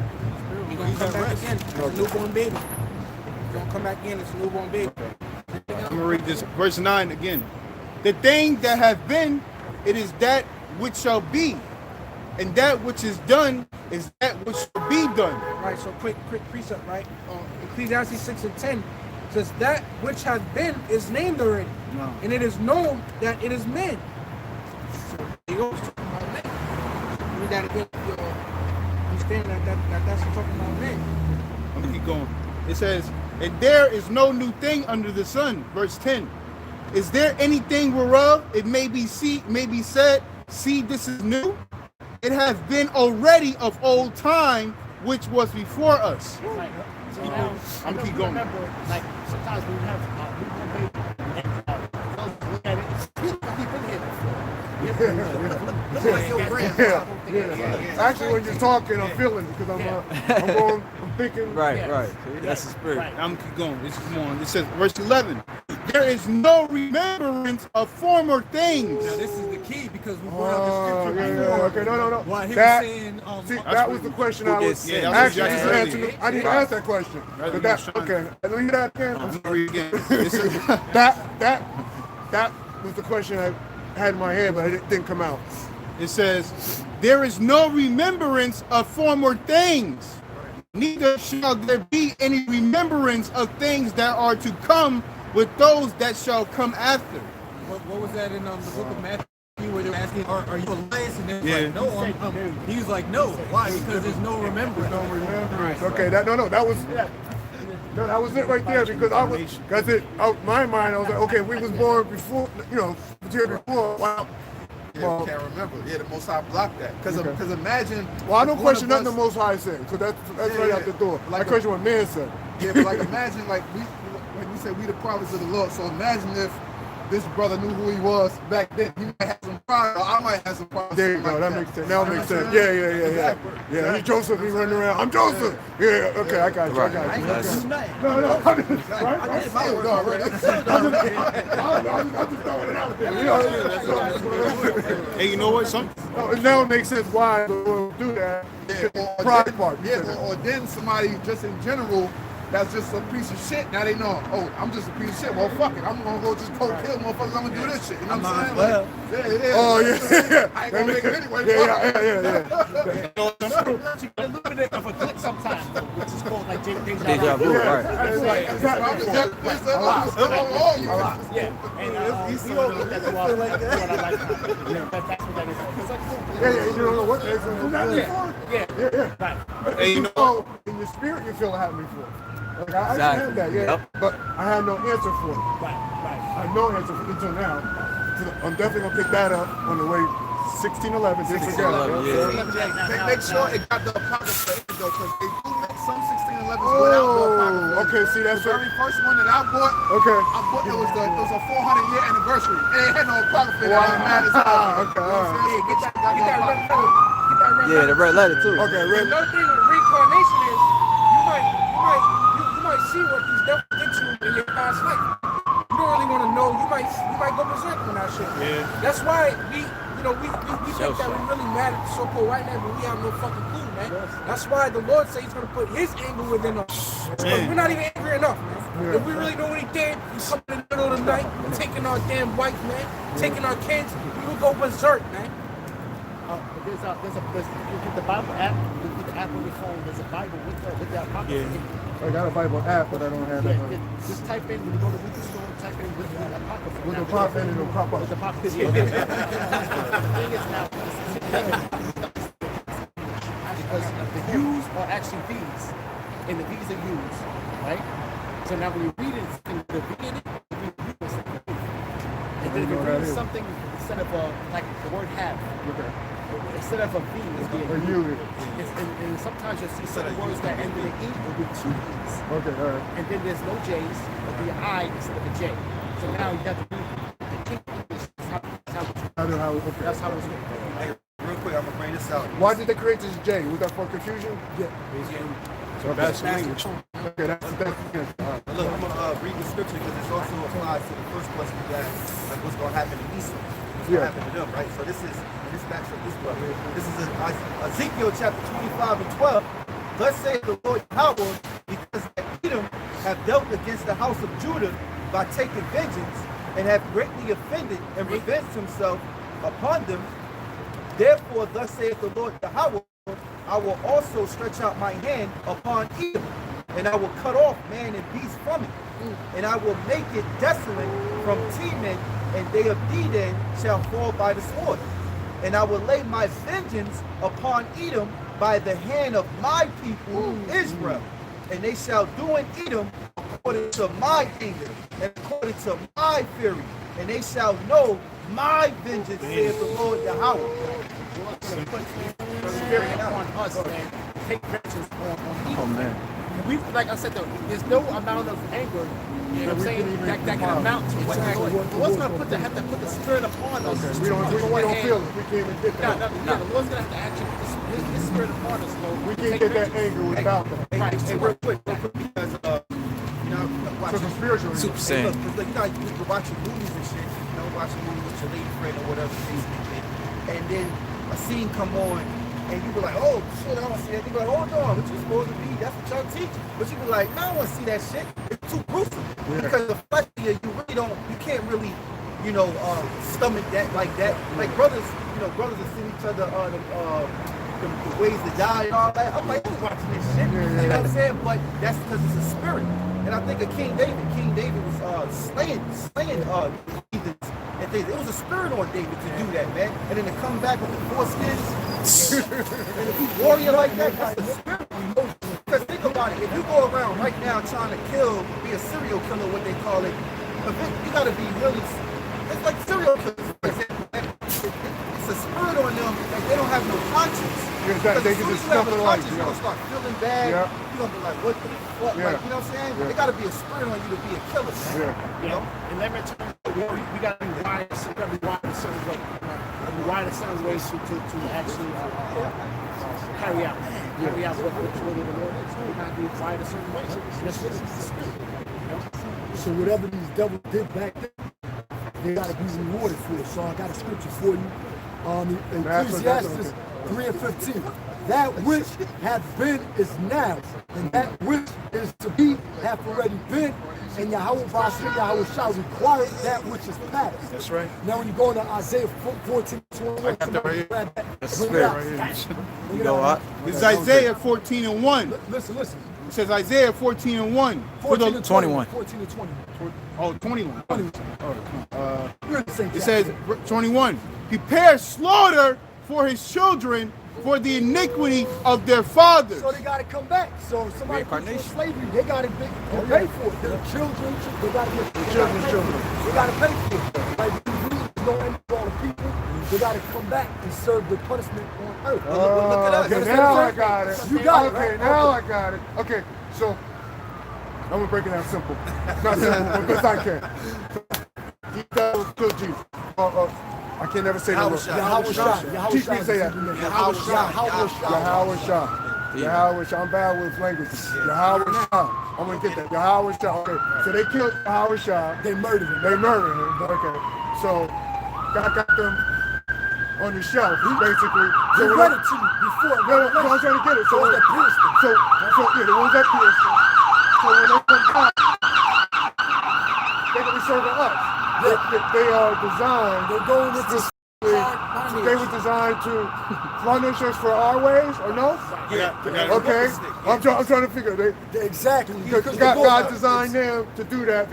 [SPEAKER 3] He's gonna come back again. It's a newborn baby. He's gonna come back in. It's a newborn baby.
[SPEAKER 7] I'm gonna read this verse 9 again. The thing that have been, it is that which shall be, and that which is done is that which shall be done.
[SPEAKER 3] Right, so quick precept, right? Ecclesiastes 6 and 10 says that which hath been is named already, and it is known that it is men. So there you go. Read that again. Understand that's talking about men.
[SPEAKER 7] I'm gonna keep going. It says, and there is no new thing under the sun. Verse 10. Is there anything whereof it may be said, see, this is new? It has been already of old time, which was before us.
[SPEAKER 9] Right. So now,
[SPEAKER 7] I'm keep going.
[SPEAKER 9] Remember, like sometimes we have look at it. We've been here
[SPEAKER 6] Yeah. Actually, when you're talking, I'm feeling it because I'm thinking.
[SPEAKER 5] Right. That's the spirit.
[SPEAKER 9] Right.
[SPEAKER 7] I'm keep going. Come on. It says, verse 11. There is no remembrance of former things.
[SPEAKER 4] Now this is the key because we brought up the scripture before.
[SPEAKER 6] Okay, no.
[SPEAKER 4] While he was
[SPEAKER 6] That-
[SPEAKER 4] saying,
[SPEAKER 6] See, that was the question I was
[SPEAKER 7] Yeah,
[SPEAKER 6] actually
[SPEAKER 7] that was
[SPEAKER 6] answering. I didn't ask that question. But that, okay, I know you that again.
[SPEAKER 7] I'm gonna read again. It says,
[SPEAKER 6] That was the question I had in my head, but it didn't come out.
[SPEAKER 7] it says, there is no remembrance of former things, neither shall there be any remembrance of things that are to come with those that shall come after.
[SPEAKER 4] what was that in the book of Matthew where they were asking, are you Elias? And they was
[SPEAKER 7] Yeah.
[SPEAKER 4] like, no, he was like, no. Why? Because there's no remembrance.
[SPEAKER 6] No remembrance. Okay, that was it right there because my mind, I was like, okay, we was born before, here before. Wow.
[SPEAKER 8] Yeah, we can't remember. Yeah, the Most High blocked that. Because imagine.
[SPEAKER 6] Well, I don't
[SPEAKER 8] if
[SPEAKER 6] question
[SPEAKER 8] one
[SPEAKER 6] nothing
[SPEAKER 8] of
[SPEAKER 6] the
[SPEAKER 8] us-
[SPEAKER 6] Most High said, because that's right out the door. I
[SPEAKER 8] Like
[SPEAKER 6] question what man said.
[SPEAKER 8] Yeah, but like imagine like we said we the prophets of the Lord. So imagine if this brother knew who he was back then. He might have some pride, or I might have some pride.
[SPEAKER 6] There you go. That makes sense. Now it makes sense. Yeah. Yeah, he's Joseph. He's running around. I'm Joseph. Yeah. Okay, I got you. I got you.
[SPEAKER 5] That's-
[SPEAKER 6] No. I'm just throwing it out there.
[SPEAKER 7] Hey, you know what?
[SPEAKER 6] Now it makes sense why the Lord do that.
[SPEAKER 8] Or
[SPEAKER 6] Pride part.
[SPEAKER 8] or then somebody just in general that's just a piece of shit. Now they know, oh, I'm just a piece of shit. Well, fuck it. I'm gonna go just go kill motherfuckers. I'm gonna do this shit. You know what I'm saying? Like, yeah, it is.
[SPEAKER 6] Oh yeah.
[SPEAKER 8] I ain't gonna make it anyway.
[SPEAKER 6] Yeah.
[SPEAKER 9] a little bit of a glitch sometimes, which is called like they
[SPEAKER 5] Deja vu, right.
[SPEAKER 8] It's like, it's a lot.
[SPEAKER 9] Yeah, and we all get that throughout our lifetime. Yeah, that's what that is. It's like,
[SPEAKER 6] Yeah, you don't know what they're going to do.
[SPEAKER 9] yeah, right.
[SPEAKER 6] But you know, in your spirit, you feel it happening for. Like, I understand that, yeah.
[SPEAKER 5] Yep.
[SPEAKER 6] But I had no answer for it.
[SPEAKER 9] Right.
[SPEAKER 6] I had no answer until now. So I'm definitely going to pick that up on the way 1611.
[SPEAKER 5] 1611, yeah.
[SPEAKER 8] Make sure it got the apocrypha in it though, because they do make some 1611s without the apocrypha.
[SPEAKER 6] Okay, see, that's
[SPEAKER 8] the very first one that I bought.
[SPEAKER 6] Okay.
[SPEAKER 8] I bought it was a 400-year anniversary. And it had no apocrypha.
[SPEAKER 6] Wow.
[SPEAKER 8] I was mad as hell.
[SPEAKER 6] Okay, all right.
[SPEAKER 9] Yeah, get that red letter. Get that red
[SPEAKER 5] Yeah,
[SPEAKER 9] letter.
[SPEAKER 5] the red letter too.
[SPEAKER 6] Okay,
[SPEAKER 3] The other thing with reincarnation is you might see what these devils did to you in your past life. You don't really want to know. You might go berserk on that shit. Yeah. That's why we think that we're really mad at the so-called white man, but we have no fucking clue, man. That's why the Lord says He's gonna put His anger within us. We're not even angry enough, man. If we really know anything, we come in the middle of the night, taking our damn wife, man, taking our kids, we will go berserk, man.
[SPEAKER 9] There's you get the Bible app, you get the app on your phone, there's a Bible with the apocrypha.
[SPEAKER 6] I got a Bible app, but I don't have that.
[SPEAKER 9] Just type in, when you go to the store, type in with the apocrypha.
[SPEAKER 6] With the pop in, it'll pop up.
[SPEAKER 9] With the apocrypha. Yeah. The thing is now, because the U's are actually V's, and the V's are U's, right? So now when you read it, it's the V in it, the V is the V. And then if you read something instead of like the word have, instead of a V, it's being
[SPEAKER 6] A U.
[SPEAKER 9] and sometimes you'll see certain words that end in an E or with two E's.
[SPEAKER 6] Okay, all right.
[SPEAKER 9] And then there's no J's, but the I instead of a J. So now you have to read the King English. That's how it's written.
[SPEAKER 1] Hey, real quick, I'm gonna bring this out.
[SPEAKER 6] Why did they create this J? Was that for confusion?
[SPEAKER 9] Yeah.
[SPEAKER 6] So that's language. Okay, that's good. All right.
[SPEAKER 1] Look, I'm gonna read the scripture because this also applies to the first question you asked, like what's gonna happen to Esau. What's gonna happen to them, right? So this backs up this one. This is Ezekiel chapter 25 and 12. Thus saith the Lord Yahawah, because Edom have dealt against the house of Judah by taking vengeance, and have greatly offended and revenged himself upon them. Therefore, thus saith the Lord Yahawah, I will also stretch out my hand upon Edom, and I will cut off man and beast from it, and I will make it desolate from Teman, and they of Dedan shall fall by the sword. And I will lay my vengeance upon Edom by the hand of my people Israel, and they shall do in Edom according to my anger and according to my fury, and they shall know my vengeance, saith the Lord Yahawah.
[SPEAKER 9] Spirit upon us, man. Take vengeance on evil.
[SPEAKER 5] Oh man.
[SPEAKER 9] We, like I said, though, there's no amount of anger, you know what I'm saying, that can amount to what the Lord's going to have to put the Spirit upon us.
[SPEAKER 6] Okay, we don't feel it. We can't even get that.
[SPEAKER 9] No, the Lord's going to have to actually put His Spirit upon us, Lord.
[SPEAKER 6] We can't get that anger without that.
[SPEAKER 9] Right.
[SPEAKER 1] Hey, real quick, because you know,
[SPEAKER 6] So the spiritual anger.
[SPEAKER 5] Super
[SPEAKER 1] Hey,
[SPEAKER 5] Saiyan.
[SPEAKER 1] look, 'cause, like, you know, you can watching movies and shit, you know, watching movies with your lady friend or whatever the case may be, and then a scene come on, and you be like, oh shit, I don't see that. You be like, hold on, what you supposed to be? That's what y'all teach. But you be like, no, I don't want to see that shit. It's too gruesome. Because the flesh of you really don't, you can't really, you know, stomach that like that. Like brothers, you know, brothers that see each other the ways to die and all that. I'm like, I'm watching this shit. You know what I'm saying? But that's because it's a spirit. And I think of King David. King David was slaying heathens and things. It was a spirit on David to do that, man. And then to come back with the foreskins and to be warrior like that, that's a spirit. Because think about it, if you go around right now trying to be a serial killer, what they call it, you gotta be really, it's like serial killers. It's a spirit on them, like they don't have no conscience.
[SPEAKER 6] Yeah, they can just stuff it like,
[SPEAKER 1] you're gonna start feeling bad.
[SPEAKER 6] Yeah.
[SPEAKER 1] You're gonna be like, what the fuck?
[SPEAKER 6] Yeah.
[SPEAKER 1] Like, you know what I'm saying?
[SPEAKER 6] Yeah.
[SPEAKER 1] There gotta be a spirit on you to be a killer, man. You know?
[SPEAKER 9] And let me tell you, we got to be wired a certain way. We wired a certain way to actually carry out what the will of the Lord is. We got to be wired a certain way. That's what it's the spirit. You know?
[SPEAKER 2] So whatever these devils did back then, they got to be rewarded for it. So I got a scripture for you. Ecclesiastes 3:15. That which hath been is now, and that which is to be hath already been. And BaHaSham, Yahawashi requires that which is past.
[SPEAKER 7] That's right.
[SPEAKER 2] Now when you go into Isaiah 14:21,
[SPEAKER 7] I got that right here.
[SPEAKER 2] That's
[SPEAKER 5] spirit right here.
[SPEAKER 2] You
[SPEAKER 5] go out.
[SPEAKER 7] It's Isaiah 14:1.
[SPEAKER 2] Listen.
[SPEAKER 7] It says Isaiah 14:1.
[SPEAKER 2] 14 to
[SPEAKER 5] 21.
[SPEAKER 2] 14 to 20.
[SPEAKER 7] Oh, 21.
[SPEAKER 2] 20. You're the same
[SPEAKER 7] It says 21. Prepare slaughter for his children for the iniquity of their fathers.
[SPEAKER 2] So they got to come back. So if somebody puts in
[SPEAKER 5] Reincarnation.
[SPEAKER 2] slavery, they got to pay for it. Their children, they got to
[SPEAKER 6] children.
[SPEAKER 2] They got to pay for it. Like there's no end for all the people. They got to come back and serve the punishment on earth.
[SPEAKER 1] Look at us.
[SPEAKER 6] Okay, now I got it.
[SPEAKER 2] You got it,
[SPEAKER 6] Okay,
[SPEAKER 2] right?
[SPEAKER 6] now I got it. Okay, so I'm gonna break it down simple. Not simple, but best I can. So, kill Jesus. I can never say the word.
[SPEAKER 2] Yahawashi.
[SPEAKER 6] Teach me to say that.
[SPEAKER 2] Yahawashi.
[SPEAKER 6] Yahawashi. I'm bad with languages. Yahawashi. I'm gonna get that. Yahawashi. Okay. So they killed Yahawashi.
[SPEAKER 2] They murdered him.
[SPEAKER 6] They murdered him. Okay. So God got them on the shelf, basically.
[SPEAKER 2] He
[SPEAKER 6] So
[SPEAKER 2] read it to you before.
[SPEAKER 6] no, I'm trying to get it. So
[SPEAKER 2] Those that pierced him.
[SPEAKER 6] So yeah, the ones that pierced him. So when they come back, they're gonna be serving us. They are designed.
[SPEAKER 2] They're going into
[SPEAKER 6] They were designed to punish us for our ways, or no? Okay. I'm trying to figure it.
[SPEAKER 2] exactly.
[SPEAKER 6] Because God designed them to do that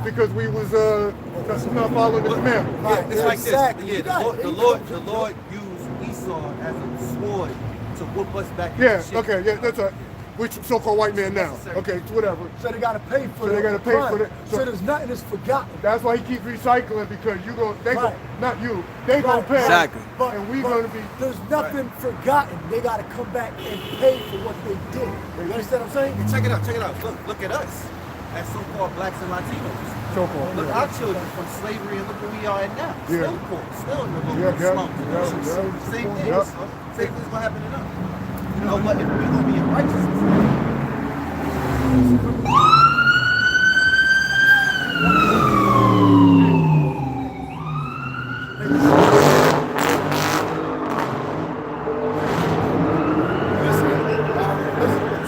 [SPEAKER 6] because we was not following the commandment.
[SPEAKER 2] Right,
[SPEAKER 1] It's like
[SPEAKER 2] exactly.
[SPEAKER 1] this.
[SPEAKER 2] You
[SPEAKER 1] Yeah,
[SPEAKER 2] got it.
[SPEAKER 1] the Lord used Esau as a sword to whoop us back.
[SPEAKER 6] Yeah.
[SPEAKER 1] into shape.
[SPEAKER 6] Okay. Yeah. That's a which so-called white man now. Okay. Whatever.
[SPEAKER 2] So they got to pay for it.
[SPEAKER 6] So they gotta pay for it.
[SPEAKER 2] So there's nothing that's forgotten.
[SPEAKER 6] That's why he keeps recycling because they
[SPEAKER 2] Right.
[SPEAKER 6] not you. They gonna pay.
[SPEAKER 5] Exactly.
[SPEAKER 2] But,
[SPEAKER 6] And we
[SPEAKER 2] but
[SPEAKER 6] gonna be.
[SPEAKER 2] There's nothing forgotten. They got to come back and pay for what they did. You understand what I'm saying?
[SPEAKER 1] Check it out. Look at us as so-called blacks and Latinos.
[SPEAKER 6] So-called.
[SPEAKER 1] Look, our children from slavery and look where we are at now.
[SPEAKER 6] Yeah.
[SPEAKER 1] Still poor, still in the low
[SPEAKER 6] Yeah.
[SPEAKER 1] slums. Same thing.
[SPEAKER 6] Yeah.
[SPEAKER 1] Same thing's gonna happen to us. You know what? If we're gonna be in righteousness.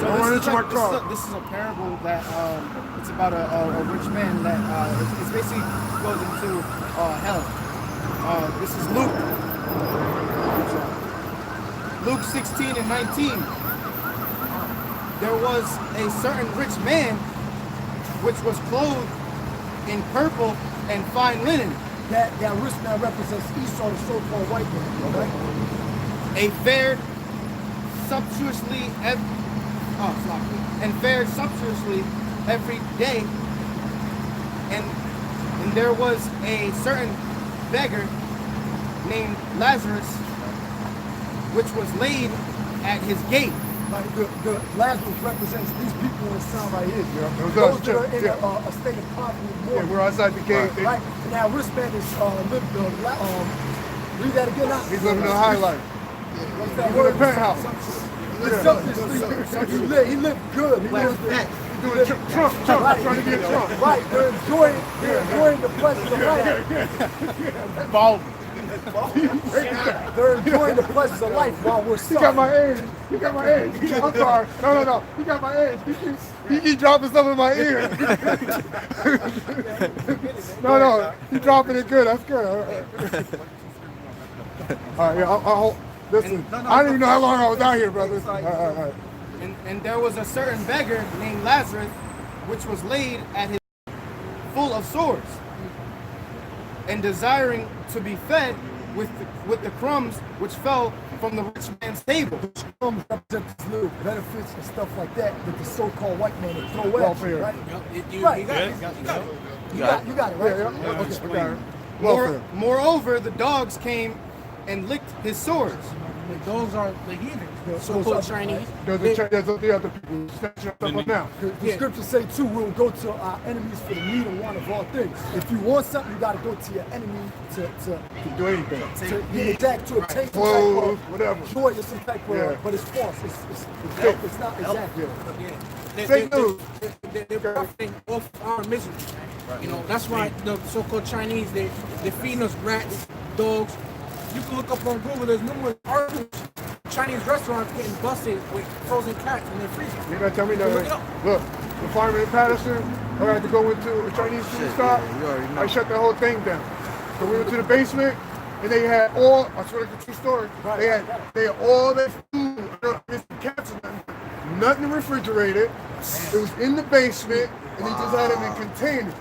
[SPEAKER 9] This is a parable that it's about a rich man that it's basically goes into hell. This is Luke 16 and 19. There was a certain rich man which was clothed in purple and fine linen.
[SPEAKER 2] That rich man represents Esau, the so-called white man. Right?
[SPEAKER 9] A fared sumptuously every day, and there was a certain beggar named Lazarus, which was laid at his gate.
[SPEAKER 2] Like the Lazarus represents these people in the sound right here.
[SPEAKER 6] Those
[SPEAKER 2] Those that are in
[SPEAKER 6] yeah.
[SPEAKER 2] a state of poverty.
[SPEAKER 6] Yeah, we're outside the gate.
[SPEAKER 2] Right. And now rich man is read that again now.
[SPEAKER 6] He's living a high life.
[SPEAKER 2] What's that
[SPEAKER 6] He's in a
[SPEAKER 2] word?
[SPEAKER 6] penthouse.
[SPEAKER 2] He lived good. He lived good.
[SPEAKER 6] Doing Trump, trying to get Trump.
[SPEAKER 2] Right, they're enjoying the pleasures of life. They're enjoying the pleasures of life while we're
[SPEAKER 6] He
[SPEAKER 2] suffering.
[SPEAKER 6] got my age. I'm sorry. No. He got my age. He keep dropping stuff in my ear. No. He dropping it good. That's good. All right, I'll listen. I didn't even know how long I was out here, brother. All right.
[SPEAKER 9] And there was a certain beggar named Lazarus, which was laid at his full of sores, and desiring to be fed with the crumbs which fell from the rich man's table.
[SPEAKER 2] Crumbs represent these little benefits and stuff like that the so-called white man would throw at
[SPEAKER 6] Welfare.
[SPEAKER 2] you, right?
[SPEAKER 9] You
[SPEAKER 2] Right.
[SPEAKER 9] got it.
[SPEAKER 2] You got it, right?
[SPEAKER 6] Yeah.
[SPEAKER 2] Okay.
[SPEAKER 6] Welfare.
[SPEAKER 9] Moreover, the dogs came and licked his sores.
[SPEAKER 3] The dogs are the heathens,
[SPEAKER 2] Yeah,
[SPEAKER 3] so-called
[SPEAKER 2] so-
[SPEAKER 3] Chinese.
[SPEAKER 6] There's the other people snatching up stuff now.
[SPEAKER 2] The scriptures say too, we'll go to our enemies for the need and want of all things. If you want something, you got to go to your enemy to
[SPEAKER 6] Do anything.
[SPEAKER 2] obtain some
[SPEAKER 6] Clothes,
[SPEAKER 2] type of
[SPEAKER 6] whatever.
[SPEAKER 2] joy or some type of,
[SPEAKER 6] Yeah.
[SPEAKER 2] but it's false. It's not exactly.
[SPEAKER 6] Fake news.
[SPEAKER 3] They're profiting off our misery. You know, that's why the so-called Chinese, they're feeding us rats, dogs. You can look up on Google, there's numerous articles, Chinese restaurants getting busted with frozen cats in their freezer.
[SPEAKER 6] You gotta tell me
[SPEAKER 3] Look it
[SPEAKER 6] that.
[SPEAKER 3] up.
[SPEAKER 6] Look, the fireman in Patterson, I had to go into a Chinese food stop.
[SPEAKER 5] you already know.
[SPEAKER 6] I shut the whole thing down. So we went to the basement, and they had I swear it's a true story. They had all their food. It's cats and nothing. nothing refrigerated. It was in the basement, and he just had them in containers.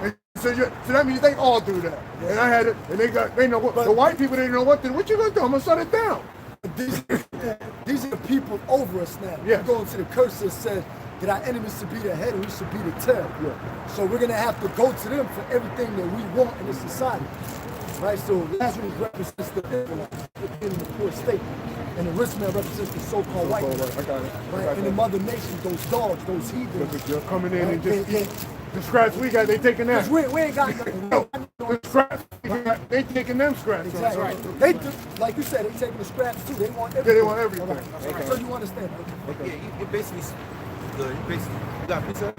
[SPEAKER 6] And so that means they all do that. And I had it, and they know what, the white people didn't know what to, what you gonna do? I'm gonna shut it down.
[SPEAKER 2] These are the people over us now.
[SPEAKER 6] Yes.
[SPEAKER 2] We're going to the curse that says that our enemies should be the head and we should be the tail.
[SPEAKER 6] Yeah.
[SPEAKER 2] So we're going to have to go to them for everything that we want in this society. Right? So Lazarus represents the Israelites in the poor state. And the rich man represents the so-called white man.
[SPEAKER 6] I got it.
[SPEAKER 2] Right? And the mother nation, those dogs, those heathens.
[SPEAKER 6] They're coming in and just eat the scraps we got, they taking that.
[SPEAKER 2] We ain't got nothing.
[SPEAKER 6] No, the scraps, they taking them scraps.
[SPEAKER 2] Exactly. Right. They do, like you said, they taking the scraps too. They want everything.
[SPEAKER 6] Yeah, they want everything.
[SPEAKER 2] Right. Okay. So you understand.
[SPEAKER 1] Yeah, you basically good. You basically you got pizza?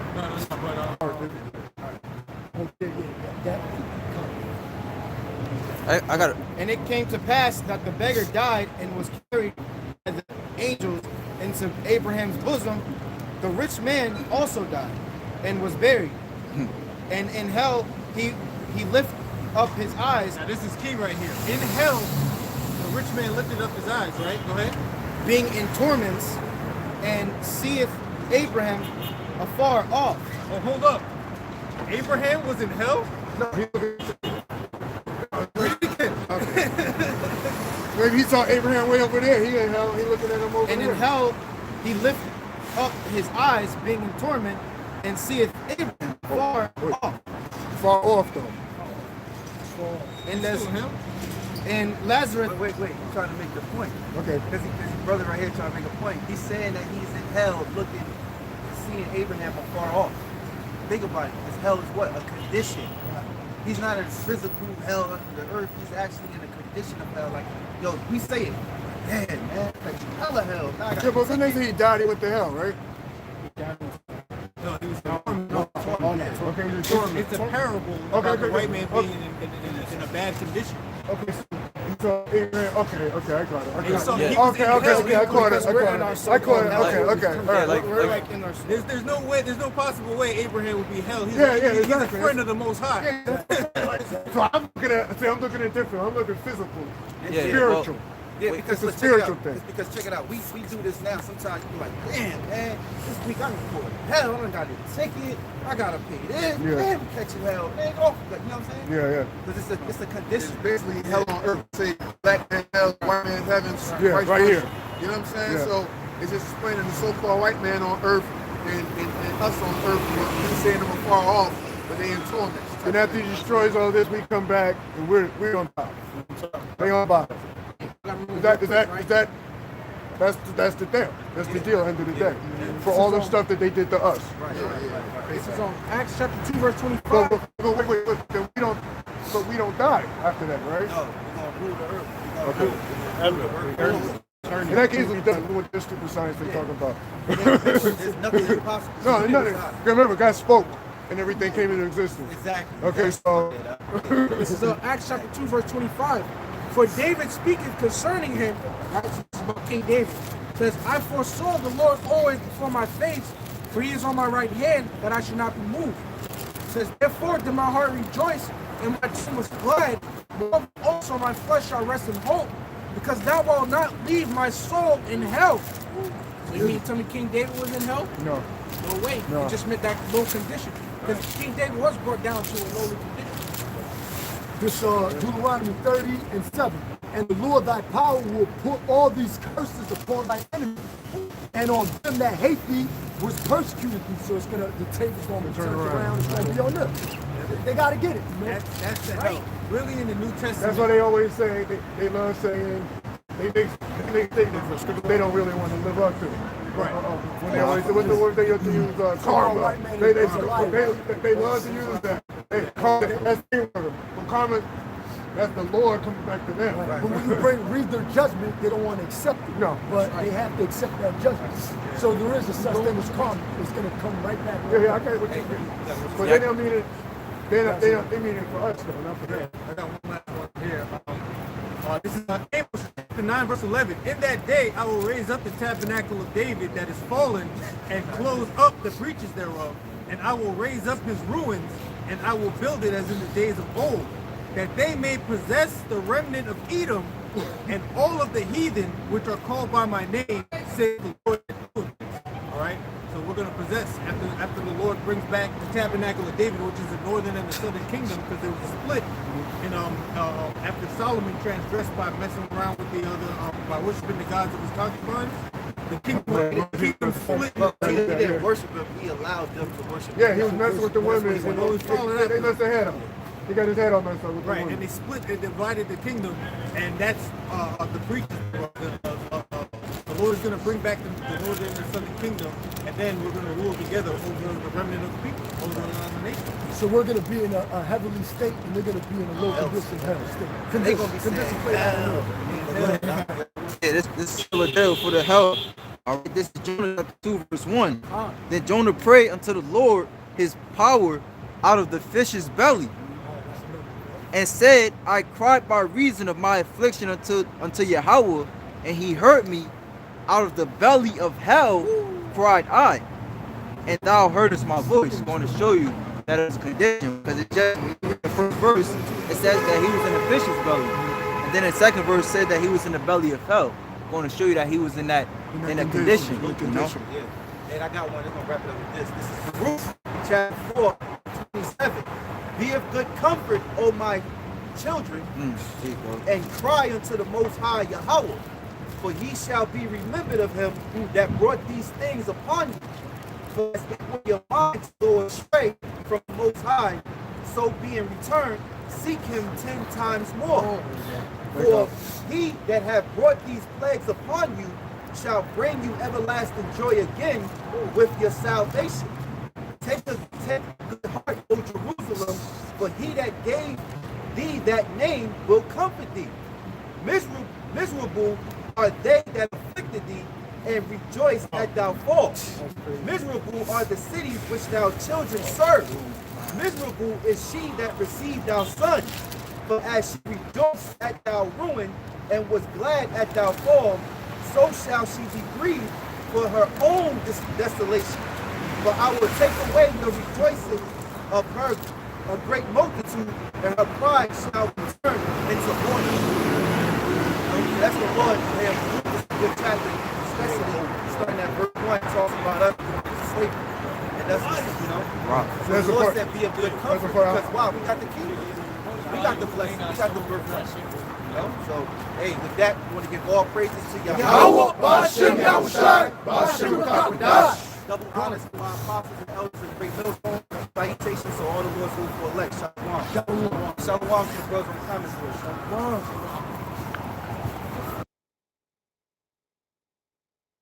[SPEAKER 5] I got it.
[SPEAKER 4] And it came to pass that the beggar died and was carried by the angels into Abraham's bosom. The rich man also died and was buried. And in hell he lifted up his eyes.
[SPEAKER 10] Now this is key right here. In hell, the rich man lifted up his eyes, right? Go ahead.
[SPEAKER 4] Being in torments, and seeth Abraham afar off.
[SPEAKER 10] Oh, hold up. Abraham was in hell?
[SPEAKER 6] Maybe he saw Abraham way over there. He in hell. He looking at him over
[SPEAKER 4] And
[SPEAKER 6] there.
[SPEAKER 4] in hell he lifted up his eyes, being in torment, and seeth Abraham far off.
[SPEAKER 6] Far off though.
[SPEAKER 4] And there's and Lazarus.
[SPEAKER 1] Wait. I'm trying to make the point.
[SPEAKER 6] Okay.
[SPEAKER 1] Because his brother right here trying to make a point. He's saying that he's in hell looking, seeing Abraham from far off. Think about it. Because hell is what? A condition. He's not in physical hell under the earth. He's actually in a condition of hell. Like, yo, we say it. Man, like hella hell. Now I gotta
[SPEAKER 6] Yeah, but then they say he died, he went to hell, right?
[SPEAKER 10] No, he was
[SPEAKER 6] Okay, he's in torment.
[SPEAKER 10] It's a parable about the white man being in a bad condition.
[SPEAKER 6] Okay, so Abraham, okay, I got it.
[SPEAKER 10] And so he was
[SPEAKER 6] Okay,
[SPEAKER 10] in hell
[SPEAKER 6] I caught it. I caught it. Okay. All right.
[SPEAKER 4] We're like in our
[SPEAKER 10] There's no way, there's no possible way Abraham would be hell. He's,
[SPEAKER 6] Yeah,
[SPEAKER 10] he's
[SPEAKER 6] exactly.
[SPEAKER 10] a friend of the Most High.
[SPEAKER 6] So I'm looking at different. I'm looking physical,
[SPEAKER 5] Yeah,
[SPEAKER 6] spiritual.
[SPEAKER 1] Yeah, because
[SPEAKER 6] It's a
[SPEAKER 1] look,
[SPEAKER 6] spiritual
[SPEAKER 1] check it out.
[SPEAKER 6] thing.
[SPEAKER 1] It's because check it out. We do this now. Sometimes you be like, damn, man, this week I'm going hell. I got a ticket. I gotta pay this.
[SPEAKER 6] Yeah.
[SPEAKER 1] Damn, catch you hell. Man, go. You know what I'm saying?
[SPEAKER 6] Yeah.
[SPEAKER 1] Because it's a condition.
[SPEAKER 8] Basically, hell on earth. Say black man hell, white man heaven.
[SPEAKER 6] Yeah,
[SPEAKER 8] vice
[SPEAKER 6] right
[SPEAKER 8] versa.
[SPEAKER 6] here.
[SPEAKER 8] You know what I'm saying?
[SPEAKER 6] Yeah.
[SPEAKER 8] So it's just explaining the so-called white man on earth and us on earth. He's saying them afar off, but they in torment.
[SPEAKER 6] And after he destroys all this, we come back and we're on top. They on bottom. That's the deal. That's the deal. End of the day, for all the stuff that they did to us.
[SPEAKER 3] This is on Acts chapter 2, verse 25.
[SPEAKER 6] But wait. But we don't die after that, right?
[SPEAKER 1] No, we're gonna rule the earth.
[SPEAKER 6] Okay. In that case, it doesn't do what this stupid science they're talking about.
[SPEAKER 1] There's nothing impossible.
[SPEAKER 6] No, nothing. Remember, God spoke, and everything came into existence.
[SPEAKER 1] Exactly.
[SPEAKER 6] Okay, so
[SPEAKER 3] This is Acts chapter 2, verse 25. For David speaketh concerning him, right? This is about King David. Says, I foresaw the Lord always before my face, for he is on my right hand, that I should not be moved. Says, therefore did my heart rejoice, and my tongue was glad. Moreover also my flesh shall rest in hope, because thou wilt not leave my soul in hell. So you mean to tell me King David was in hell?
[SPEAKER 6] no.
[SPEAKER 3] No way.
[SPEAKER 6] No.
[SPEAKER 3] It just meant that low condition. Because King David was brought down to a lowly condition.
[SPEAKER 2] This Deuteronomy 30 and 7. And the Lord thy power will put all these curses upon thy enemies, and on them that hate thee was persecuted thee. So it's gonna, the table's gonna turn around. It's gonna be on them. They gotta get it, man.
[SPEAKER 10] That's the hell. Really in the New Testament.
[SPEAKER 6] That's what they always say. They love saying they they don't really want to live up to. Right. When they always what's the word they used to use? Karma. They love to use that. They call it that's karma. That's the Lord coming back to them.
[SPEAKER 2] But when you read their judgment, they don't want to accept it.
[SPEAKER 6] No.
[SPEAKER 2] But they have to accept that judgment. So there is a such thing as karma. It's going to come right back.
[SPEAKER 6] Yeah, I get what you mean. But they don't mean it. They mean it for us though, not for them.
[SPEAKER 10] I got one last one here. This is Amos chapter 9, verse 11. In that day I will raise up the tabernacle of David that is fallen, and close up the breaches thereof, and I will raise up his ruins, and I will build it as in the days of old, that they may possess the remnant of Edom, and all of the heathen which are called by my name, says the Lord. we're going to possess after the Lord brings back the tabernacle of David, which is the northern and the southern kingdom, because there was a split in after Solomon transgressed by messing around with the other by worshiping the gods of his concubines. The kingdom split.
[SPEAKER 1] He didn't worship him. He allowed them to worship him.
[SPEAKER 6] Yeah, he was messing with the women. They messed their head up. He got his head all messed up with the
[SPEAKER 10] Right,
[SPEAKER 6] women.
[SPEAKER 10] and they split and divided the kingdom, and that's the preachers. The Lord is going to bring back the northern and southern kingdom, and then we're going to rule together over the remnant of the people, over the nation.
[SPEAKER 2] So we're going to be in a heavenly state, and they're going to be in a low condition hell state.
[SPEAKER 1] They're gonna be saying,
[SPEAKER 5] Yeah, this is still a deal for the hell. All right, this is Jonah chapter 2, verse 1. Then Jonah prayed unto the Lord his power out of the fish's belly, and said, I cried by reason of my affliction unto Yahawah, and he heard me. Out of the belly of hell cried I, and thou heardest my voice. I'm going to show you that it's a condition, because it just in the first verse it says that he was in the fish's belly, and then the second verse said that he was in the belly of hell. I'm going to show you that he was in that condition. You know?
[SPEAKER 1] Yeah. And I got one. I'm gonna wrap it up with this. This is Ruth, chapter 4, 27. Be of good comfort, O my children, and cry unto the Most High Yahawah, for ye shall be remembered of him that brought these things upon you. For as when your minds go astray from the Most High, so being returned, seek him 10 times more. For he that hath brought these plagues upon you shall bring you everlasting joy again with your salvation. Take good heart, O Jerusalem, for he that gave thee that name will comfort thee. Miserable are they that afflicted thee, and rejoice at thy fall. Miserable are the cities which thy children serve. Miserable is she that received thy son. For as she rejoiced at thy ruin, and was glad at thy fall, so shall she be grieved for her own desolation. For I will take away the rejoicing of her a great multitude, and her pride shall return into mourning. That's the Lord. This is a good chapter, especially starting at verse 1, talks about us going to slavery. And that's what, you know. Right. So the Lord said, be of good comfort, because wow, we got the kingdom. We got the blessing. We got the birthright. You know? So, hey, with that, we want to give all praises to
[SPEAKER 2] Yahawah, BaHaSham, Yahawashi, BaHaSham, Qadash.
[SPEAKER 1] Double honors to our apostles and elders and GreatMillStone. Salutations to all the Lord's who for elect. Shalom. Shalom to the brothers on the comments. Shalom.